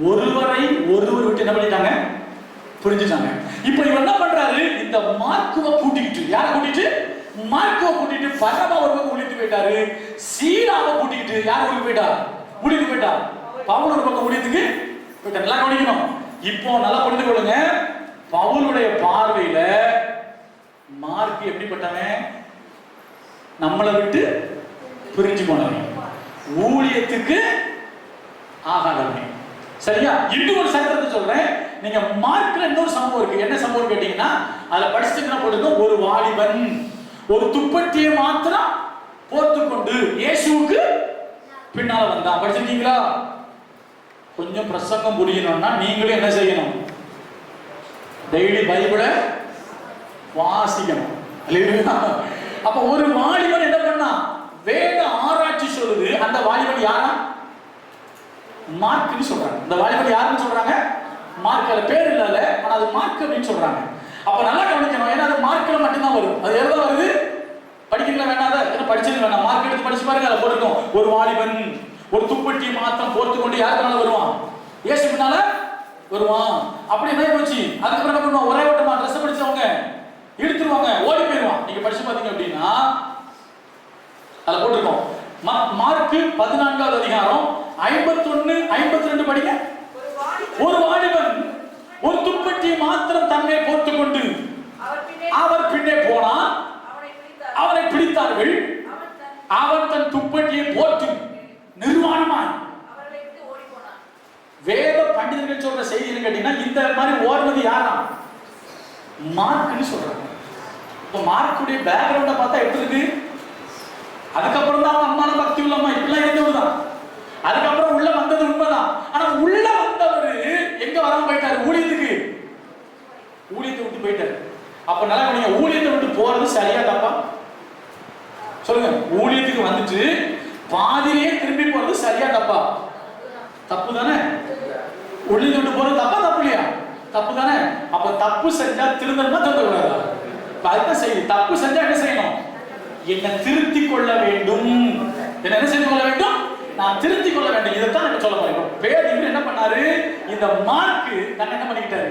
ஒருவரை ஒருவர் விட்டு என்ன பண்ணிட்டாங்க? புரிஞ்சுட்டாங்க. இப்போ இவர் என்ன பண்றாரு? இந்த மார்க்குவை கூட்டிட்டு, யாரை கூட்டிட்டு? மார்க்குவை கூட்டிட்டு பரமா ஒரு பக்கம் ஊழித்து போயிட்டாரு. சீலாவை கூட்டிட்டு யார் ஊழித்து போயிட்டார்? ஊழித்து போயிட்டார். பவுல் ஒரு பக்கம் ஊழியத்துக்கு போயிட்டார். நல்லா கவனிக்கணும். இப்போ நல்லா புரிந்து கொள்ளுங்க. பவுலுடைய பார்வையில மார்க் எப்படிப்பட்டவன்? நம்மளை விட்டு பிரிஞ்சு போனவன், ஊழியத்துக்கு ஆகாதவன். சரியா? இன்னும் ஒரு சரித்திரத்தை சொல்றேன். நீங்க மார்க்ல இன்னொரு சம்பவம் இருக்கு. என்ன சம்பவம் கேட்டீங்கன்னா, அதுல படிச்சுட்டு போடுங்க. ஒரு வாலிபன் ஒரு துப்பட்டியை மாத்திரம் போர்த்துக்கொண்டு இயேசுவுக்கு பின்னால வந்தான். படிச்சிருக்கீங்களா? கொஞ்சம் பிரசங்கம் புரியணும்னா நீங்களும் என்ன செய்யணும்? டெய்லி பைபிளை வாசிக்கணும். அப்ப ஒரு வாலிபன் என்ன பண்ணா? வேத ஆராய்ச்சி சொல்லுது. அந்த வாலிபன் யாரா? மார்க்னு சொல்றாங்க. இந்த வாலிபன் யாருன்னு சொல்றாங்க? மார்க். அது பேர் இல்ல, ஆனா அது மார்க் அப்படின்னு சொல்றாங்க. அப்ப நல்லா கவனிக்கணும். ஏன்னா அது மார்க்ல மட்டும்தான் வரும். அது எவ்வளவு வருது? படிக்கிறீங்களா வேணாத? என்ன படிச்சிருக்க வேணாம். மார்க் எடுத்து படிச்சு பாருங்க. அதை போட்டுருக்கோம். ஒரு வாலிபன் ஒரு துப்பட்டி மாத்திரம் போர்த்து கொண்டு யாருக்கு பின்னால வருவான்? இயேசு பின்னால வருவான். அப்படி என்ன போச்சு? அதுக்கப்புறம் என்ன பண்ணுவான்? ஒரே ஓட்டமா ட்ரெஸ் படிச்சவங்க இழுத்துருவாங்க, ஓடி போயிடுவான். நீங்க படிச்சு பாத்தீங்க அப்படின்னா அதை போட்டுருக்கோம். மார்க் 14வது அதிகாரம் 51 52 படிங்க. ஒரு வாலிபன் ஒரு துப்பட்டியை மாத்திரம் தன்னை போர்த்துக் கொண்டு அவர் பின்னே போனான். அவனை பிடித்தார்கள். அவன் தன் துப்பட்டியை போட்டு நிர்வாணமாய் வேத பண்டிதர்கள் சொல்ற செய்தி என்ன கேட்டீங்கன்னா, இந்த மாதிரி ஓடுவது யாரா? மார்க்னு சொல்றாங்க. இப்போ மார்க்குடைய பேக்ரவுண்ட பார்த்தா எப்படி இருக்கு? அதுக்கப்புறம் தான் அவன் அம்மான பக்தி உள்ளம்மா இப்படிலாம் இருந்தவர்தான். அதுக்கப்புறம் உள்ள வந்தது உண்மைதான். ஆனா உள்ள வந்தவர் எங்க வராம போயிட்டாரு? ஊழியத்துக்கு. ஊழியத்தை விட்டு போயிட்டாரு. அப்ப நல்லா நீங்க ஊழியத்தை விட்டு போறது சரியா தப்பா? சொல்லுங்க. ஊழியத்துக்கு வந்துட்டு பாதியிலே திரும்பி போறது சரியா தப்பா? தப்பு தானே? ஊழியத்தை விட்டு போறது தப்பா தப்பு இல்லையா? தப்பு தானே? அப்ப தப்பு செஞ்சா திருந்தணுமா திருந்தக்கூடாதா? அதுதான் செய்யுது. தப்பு செஞ்சா என்ன செய்யணும்? என்ன திருத்திக் கொள்ள வேண்டும். என்ன செய்து கொள்ள வேண்டும்? நான் திருத்திக் கொள்ள வேண்டும். இதைத்தான் நான் சொல்ல போறேன். பேதுரு என்ன பண்ணாரு? இந்த மார்க் தன்னை என்ன பண்ணிக்கிட்டாரு?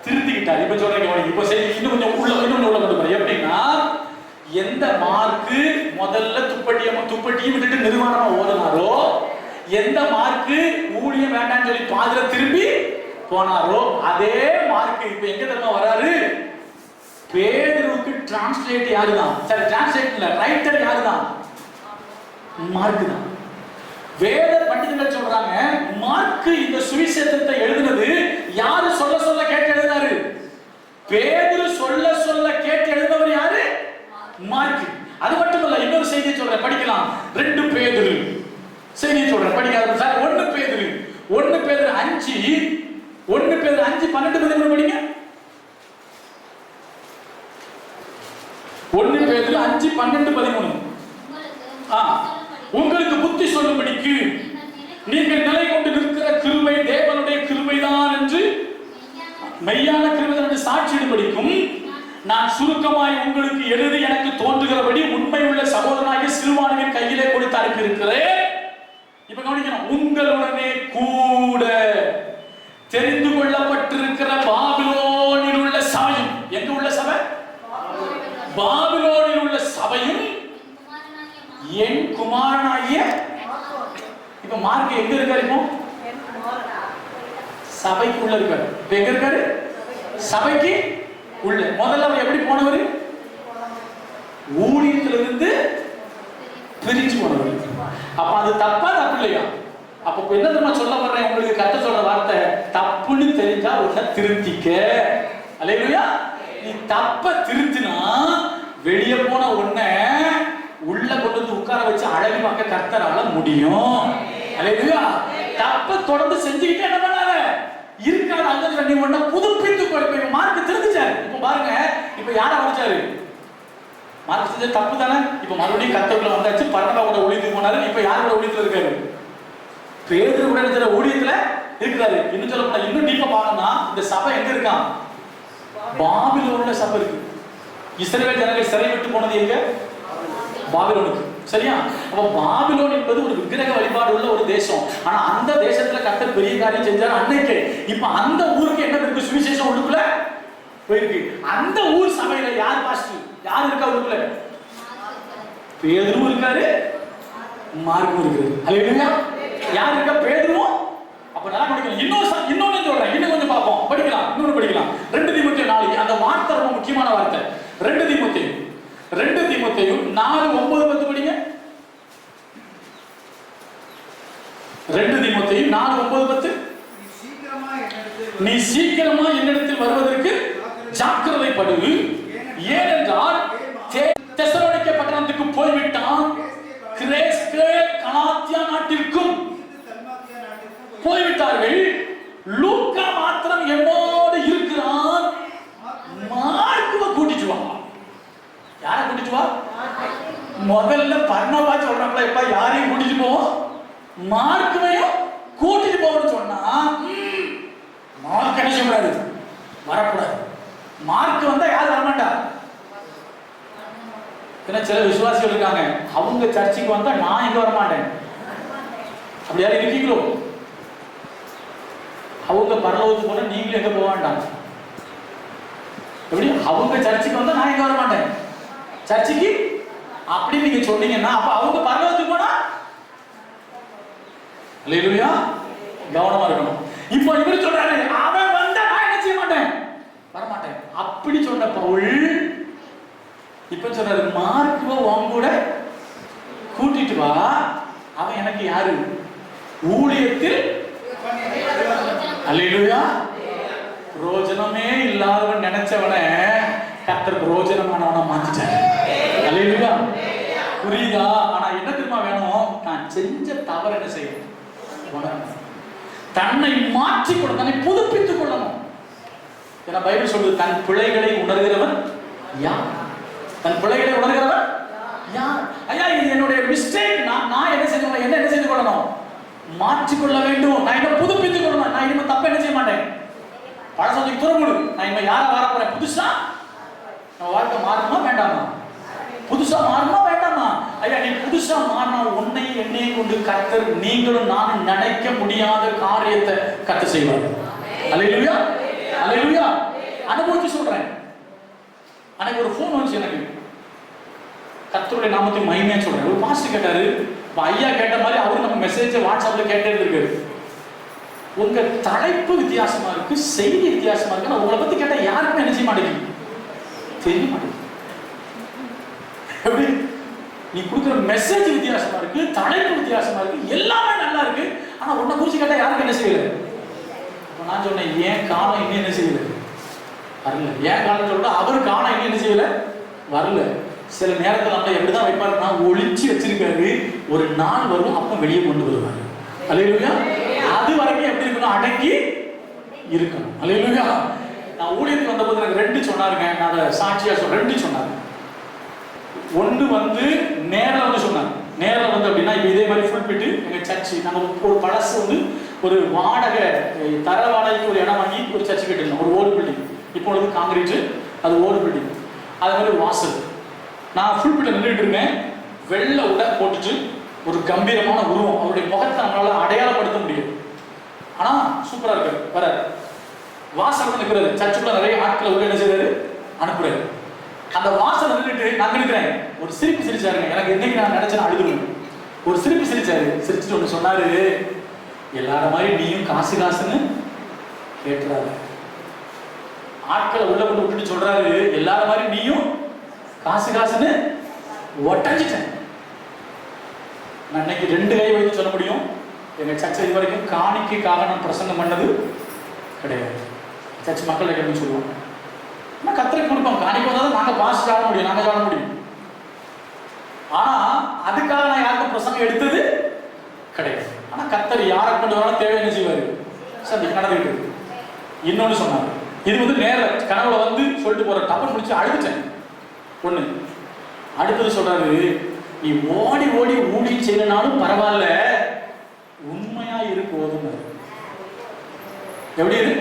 திருத்திக்கிட்டாரு. இப்ப சொல்றேன். இப்ப சரி, இன்னும் கொஞ்சம் உள்ள கொண்டு போறேன். எப்படின்னா, எந்த மார்க் முதல்ல துப்பட்டியை விட்டுட்டு நிர்வாணமா ஓடுனாரோ, எந்த மார்க் ஊழியம் வேண்டாம்னு சொல்லி பாதியில திரும்பி போனாரோ, அதே மார்க் இப்ப எங்க தெரியுமா வராரு? பேதுருவுக்கு டிரான்ஸ்லேட் யாருதான்? சரி, டிரான்ஸ்லேட் இல்ல, ரைட்டர் யாருதான்? மார்க் தான். வேத பண்டிதர்கள் சொல்றாங்க, மார்க் இந்த சுவிசேஷத்தை எழுதினது யாரு சொல்ல சொல்ல கேட்டு எழுதினாரு? பேதுரு சொல்ல சொல்ல கேட்டு எழுதினவர் யாரு? மார்க். அது மட்டுமல்ல, இன்னொரு செய்தியை சொல்றேன், படிக்கலாம். 2 பேதுரு செய்தியை சொல்றேன், படிக்காத சார். 1 பேதுரு 5 12 படிங்க. 1 பேதுரு 5 12 13. உங்களுக்கு புத்தி சொல்லும்படிக்கு நீங்கள் நிலை கொண்டு நிற்கிற கிருபை தேவனுடைய கிருபைதான் என்று மெய்யான கிருபைதான் என்று சாட்சியிடும்படிக்கும் நான் சுருக்கமாய் உங்களுக்கு எழுதி எனக்கு தோன்றுகிறபடி உண்மையுள்ள சகோதரனாகிய சில்வானுவின் கையிலே கொடுத்து அனுப்பியிருக்கிறேன். இப்ப கவனிக்கணும். உங்களுடனே கூட தெரிந்து கொள்ளப்பட்டிருக்கிற பாபிலோனில் உள்ள சபையும், எங்க உள்ள சபை? பாபிலோனில் உள்ள சபையும் என் குமாரனாகிய, இப்ப மார்க் எங்க இருக்காரு? இப்போ சபைக்குள்ள இருக்காரு. இப்ப எங்க இருக்காரு? சபைக்கு உள்ள. முதல்ல அவர் எப்படி போனவர்? ஊழியத்திலிருந்து பிரிஞ்சு போனவர். அப்ப அது தப்பா தப்பு இல்லையா? அப்ப என்ன தெரியுமா சொல்ல வர்றேன் உங்களுக்கு? கத்த சொல்ற வார்த்தை, தப்புன்னு தெரிஞ்சா உன்னை திருத்திக்க. அல்லேலூயா. நீ தப்ப திருத்தினா வெளியே போன உன்னை உள்ள கொண்டு வந்து உட்கார வச்சு அழகு பார்க்க கர்த்தரால முடியும். அல்லேலூயா. தப்ப தொடர்ந்து செஞ்சுக்கிட்டே என்ன பண்ணாத இருக்காது. அந்த நீ உன்னை புதுப்பித்துக் கொள்ள. மார்க் திருந்திச்சாரு. இப்ப பாருங்க, இப்ப யாரை வச்சாரு? மார்க் செஞ்ச தப்பு தானே. இப்ப மறுபடியும் கர்த்தருக்குள்ள வந்தாச்சு. பரலோகோட ஊழியத்துக்கு போனாரு. இப்ப யாரோட ஊழியத்துல இருக்காரு? பேதுரு கூட இருக்கிற ஊழியத்துல இருக்கிறாரு. இன்னும் சொல்ல போனா இன்னும் டீப்பா பாருன்னா, இந்த சபை எங்க இருக்கான்? பாபிலோன்ல சபை இருக்கு. இஸ்ரவேல் ஜனங்கள் சிறை விட்டு போனது எங்க? பாபிலோனுக்கு. சரியா? அப்ப பாபிலோன் என்பது ஒரு விக்கிரக வழிபாடு உள்ள ஒரு தேசம். ஆனா அந்த தேசத்துல கர்த்தர் பெரிய காரியம் செஞ்சாரு அன்னைக்கு. இப்ப அந்த ஊருக்கு என்ன இருக்கு? சுவிசேஷம் உள்ளுக்குள்ள போயிருக்கு. அந்த ஊர் சபையில யார் பாஸ்டர்? யார் இருக்கா உள்ளுக்குள்ள? பேதுரு இருக்காரு, மார்க்கும் இருக்காரு. ஹல்லேலூயா. யார் இருக்கா? பேதுருவும். அப்ப நல்லா படிக்கலாம். இன்னொன்னு சொல்றேன், இன்னும் கொஞ்சம் பார்ப்போம். படிக்கலாம், இன்னொன்னு படிக்கலாம். 2 தீமோத்தேயு 4. அந்த வார்த்தை ரொம்ப முக்கியமான வார்த்தை. 2 தீமோத்தேயு 4:9-10 படிங்க. 2 தீமோத்தேயு 4:9-10. நீ சீக்கிரமா என்னிடத்தில் வருவதற்கு ஜாக்கிரதைப்படு. ஏனென்றால் தெசலோனிக்கே பட்டணத்துக்கு போய்விட்டான், கிரேஸ்கே கலாத்தியா நாட்டிற்கும் போய்விட்டார்கள். லூக்கா மாத்திரம் என்னோடு இருக்கிறான். மார்க்குவை கூட்டிட்டு வா. யாரை கூட்டிட்டு வா? முதல்ல பர்னபா சொல்றாங்களா, இப்ப யாரையும் கூட்டிட்டு போவோம்? மார்க்குவையும் கூட்டிட்டு போகணும்னு சொன்னா மார்க் என்ன செய்யக்கூடாது? வரக்கூடாது. மார்க் வந்தா யாரும் வரமாட்டா. சில விசுவாசிகள் இருக்காங்க, அவங்க சர்ச்சுக்கு வந்தா நான் எங்க வரமாட்டேன். அப்படி யாரும் இருக்கீங்களோ? அவங்க பரலோகத்துக்கு போனா நீங்களும் எங்க போக வேண்டாம். எப்படி? அவங்க சர்ச்சுக்கு வந்தா நான் எங்க வர மாட்டேன் சர்ச்சுக்கு அப்படி நீங்க சொன்னீங்கன்னா அப்ப அவங்க பரலோகத்துக்கு போனா அல்லேலூயா. கவனமா இருக்கணும். இப்போ இவர் சொல்றாரு, அவன் வந்தா நான் என்ன செய்ய மாட்டேன், வர மாட்டேன். அப்படி சொன்ன பவுல் இப்ப சொல்றாரு, மார்க்குவை உன் கூட கூட்டிட்டு வா. அவன் எனக்கு யாரு? ஊழியத்தில் அல்லேலூயா பிரயோஜனமே இல்லாதவன் நினைச்சவனை கர்த்தர் பிரயோஜனமானவனா மாத்திட்டாரு. அல்லேலூயா. புரியுதா? ஆனா என்ன தெரியுமா வேணும்? நான் செஞ்ச தவறு என்ன செய்யணும்? தன்னை மாற்றிக்கொள்ள, தன்னை புதுப்பித்துக் கொள்ளணும். ஏன்னா பைபிள் சொல்லுது, தன் பிழைகளை உணர்கிறவன் யார்? தன் பிழைகளை உணர்கிறவன் யார்? ஐயா இது என்னுடைய மிஸ்டேக். நான் என்ன செய்யணும்? என்ன செய்து கொள்ளணும்? மாற்றிக்கொள்ள வேண்டும். நான் என்ன புதுப்பித்துக் கொள்ளணும். நான் இனிமே தப்ப என்ன செய்ய மாட்டேன். பழசத்துக்கு துறமுடு. நான் இனிமே யாரை வார போறேன்? புதுசா நம்ம வாழ்க்கை மாறணுமா வேண்டாமா? புதுசா மாறணுமா வேண்டாமா? ஐயா நீ புதுசா மாறினா உன்னையும் என்னையும் கொண்டு கர்த்தர் நீங்களும் நானும் நினைக்க முடியாத காரியத்தை கர்த்தர் செய்வார். அல்லேலூயா. அல்லேலூயா. அனுபவிச்சு சொல்றேன். அன்னைக்கு ஒரு போன் வந்துச்சு எனக்கு, கர்த்தருடைய நாமத்தை மகிமையா சொல்றேன். ஒரு பாஸ்டர் கேட்டாரு, ஐயா கேட்ட மாதிரி அவரு நம்ம மெசேஜ் வாட்ஸ்அப்ல கேட்டே இருக்காரு. உங்க தலைப்பு வித்தியாசமா இருக்கு, செய்தி வித்தியாசமா இருக்கு. நான் உங்களை பத்தி கேட்டா யாருக்குமே என்ன செய்ய மாட்டேங்குது, தெரிய மாட்டேங்குது. எப்படி? நீ கொடுக்குற மெசேஜ் வித்தியாசமா இருக்கு, தலைப்பு வித்தியாசமா இருக்கு, எல்லாமே நல்லா இருக்கு. ஆனா உன்னை குறிச்சு கேட்டா யாருக்கு என்ன செய்யல. நான் சொன்னேன், ஏன் காலம் இன்னும் என்ன செய்யல, வரல. ஏன் காலம் சொல்றா, அவரு காலம் இன்னும் என்ன செய்யல, வரல. சில நேரத்தில் நம்ம எப்படிதான் வைப்பாருன்னா, ஒளிச்சு வச்சிருக்காரு. ஒரு நாள் வரும், அப்ப வெளியே கொண்டு வருவாரு. அல்லேலூயா. அது வரைக்கும் எப்படி இருக்கணும்? அடங்கி இருக்கணும். அல்லேலூயா. நான் ஊழியத்துக்கு வந்த போது எனக்கு 2 சொன்னாருங்க. நான் அதை சாட்சியா சொல்றேன். 2 சொன்னாரு. ஒன்று வந்து நேரில் வந்து சொன்னாங்க. நேரில் வந்து அப்படின்னா இப்போ இதே மாதிரி ஃபுல் பிட்டு எங்கள் சர்ச்சு நாங்கள் ஒரு பழசு வந்து ஒரு வாடகை தர வாடகைக்கு ஒரு இடம் வாங்கி ஒரு சர்ச்சு கட்டிருந்தோம். ஒரு ஓடு பில்டிங். இப்போ வந்து காங்கிரீட்டு, அது ஓடு பில்டிங். அது மாதிரி ஒரு வாசல். நான் ஃபுல் பிட்டை நின்றுட்டு இருந்தேன். வெள்ளை உடை போட்டுட்டு ஒரு கம்பீரமான உருவம். அவருடைய முகத்தை நம்மளால அடையாளப்படுத்த முடியும். ஆனால் சூப்பராக இருக்காரு. வர வாசல் நிற்கிறாரு. சர்ச்சுக்குள்ள நிறைய ஆட்களை உள்ள என்ன செய்யறாரு, அனுப்புறாரு. அந்த வாசல் நின்றுட்டு நான் நினைக்கிறேன், ஒரு சிரிப்பு சிரிச்சாருங்க. எனக்கு என்னைக்கு நான் நினைச்சேன் அழுதுருவேன். ஒரு சிரிப்பு சிரிச்சாரு. சிரிச்சுட்டு ஒன்று சொன்னாரு, எல்லார மாதிரி நீயும் காசு காசுன்னு கேட்கிறாரு. ஆட்களை உள்ள கொண்டு விட்டுட்டு சொல்றாரு, எல்லார மாதிரி நீயும் காசு காசுன்னு ஒட்டஞ்சிட்டேன். நான் இன்னைக்கு 2 கை வைத்து சொல்ல முடியும், எங்க சர்ச்சை இது வரைக்கும் காணிக்கைக்காக நான் பிரசங்கம் பண்ணது கிடையாது. சர்ச்சை மக்கள் கேட்கணும்னு சொல்லுவாங்க. ஆனால் கர்த்தருக்கு கொடுப்போம். காணிக்கை வந்தால் நாங்கள் பாஸ்ட் ஆட முடியும், நாங்கள் ஆட முடியும். ஆனா அதுக்காக நான் யாருக்கும் பிரசங்கம் எடுத்தது கிடையாது. ஆனா கர்த்தர் யாரை கொண்டு வராலும் தேவை என்ன செய்வாரு, சரி நடந்துக்கிட்டு. இன்னொன்னு சொன்னாங்க, இது வந்து நேர கனவுல வந்து சொல்லிட்டு போற டப்பன் முடிச்சு அழுதுட்டேன் ஒண்ணு. அடுத்தது சொல்றாரு, நீ ஓடி ஓடி ஊடி செய்யனாலும் பரவாயில்ல, உண்மையா இரு போதும். எப்படி இரு?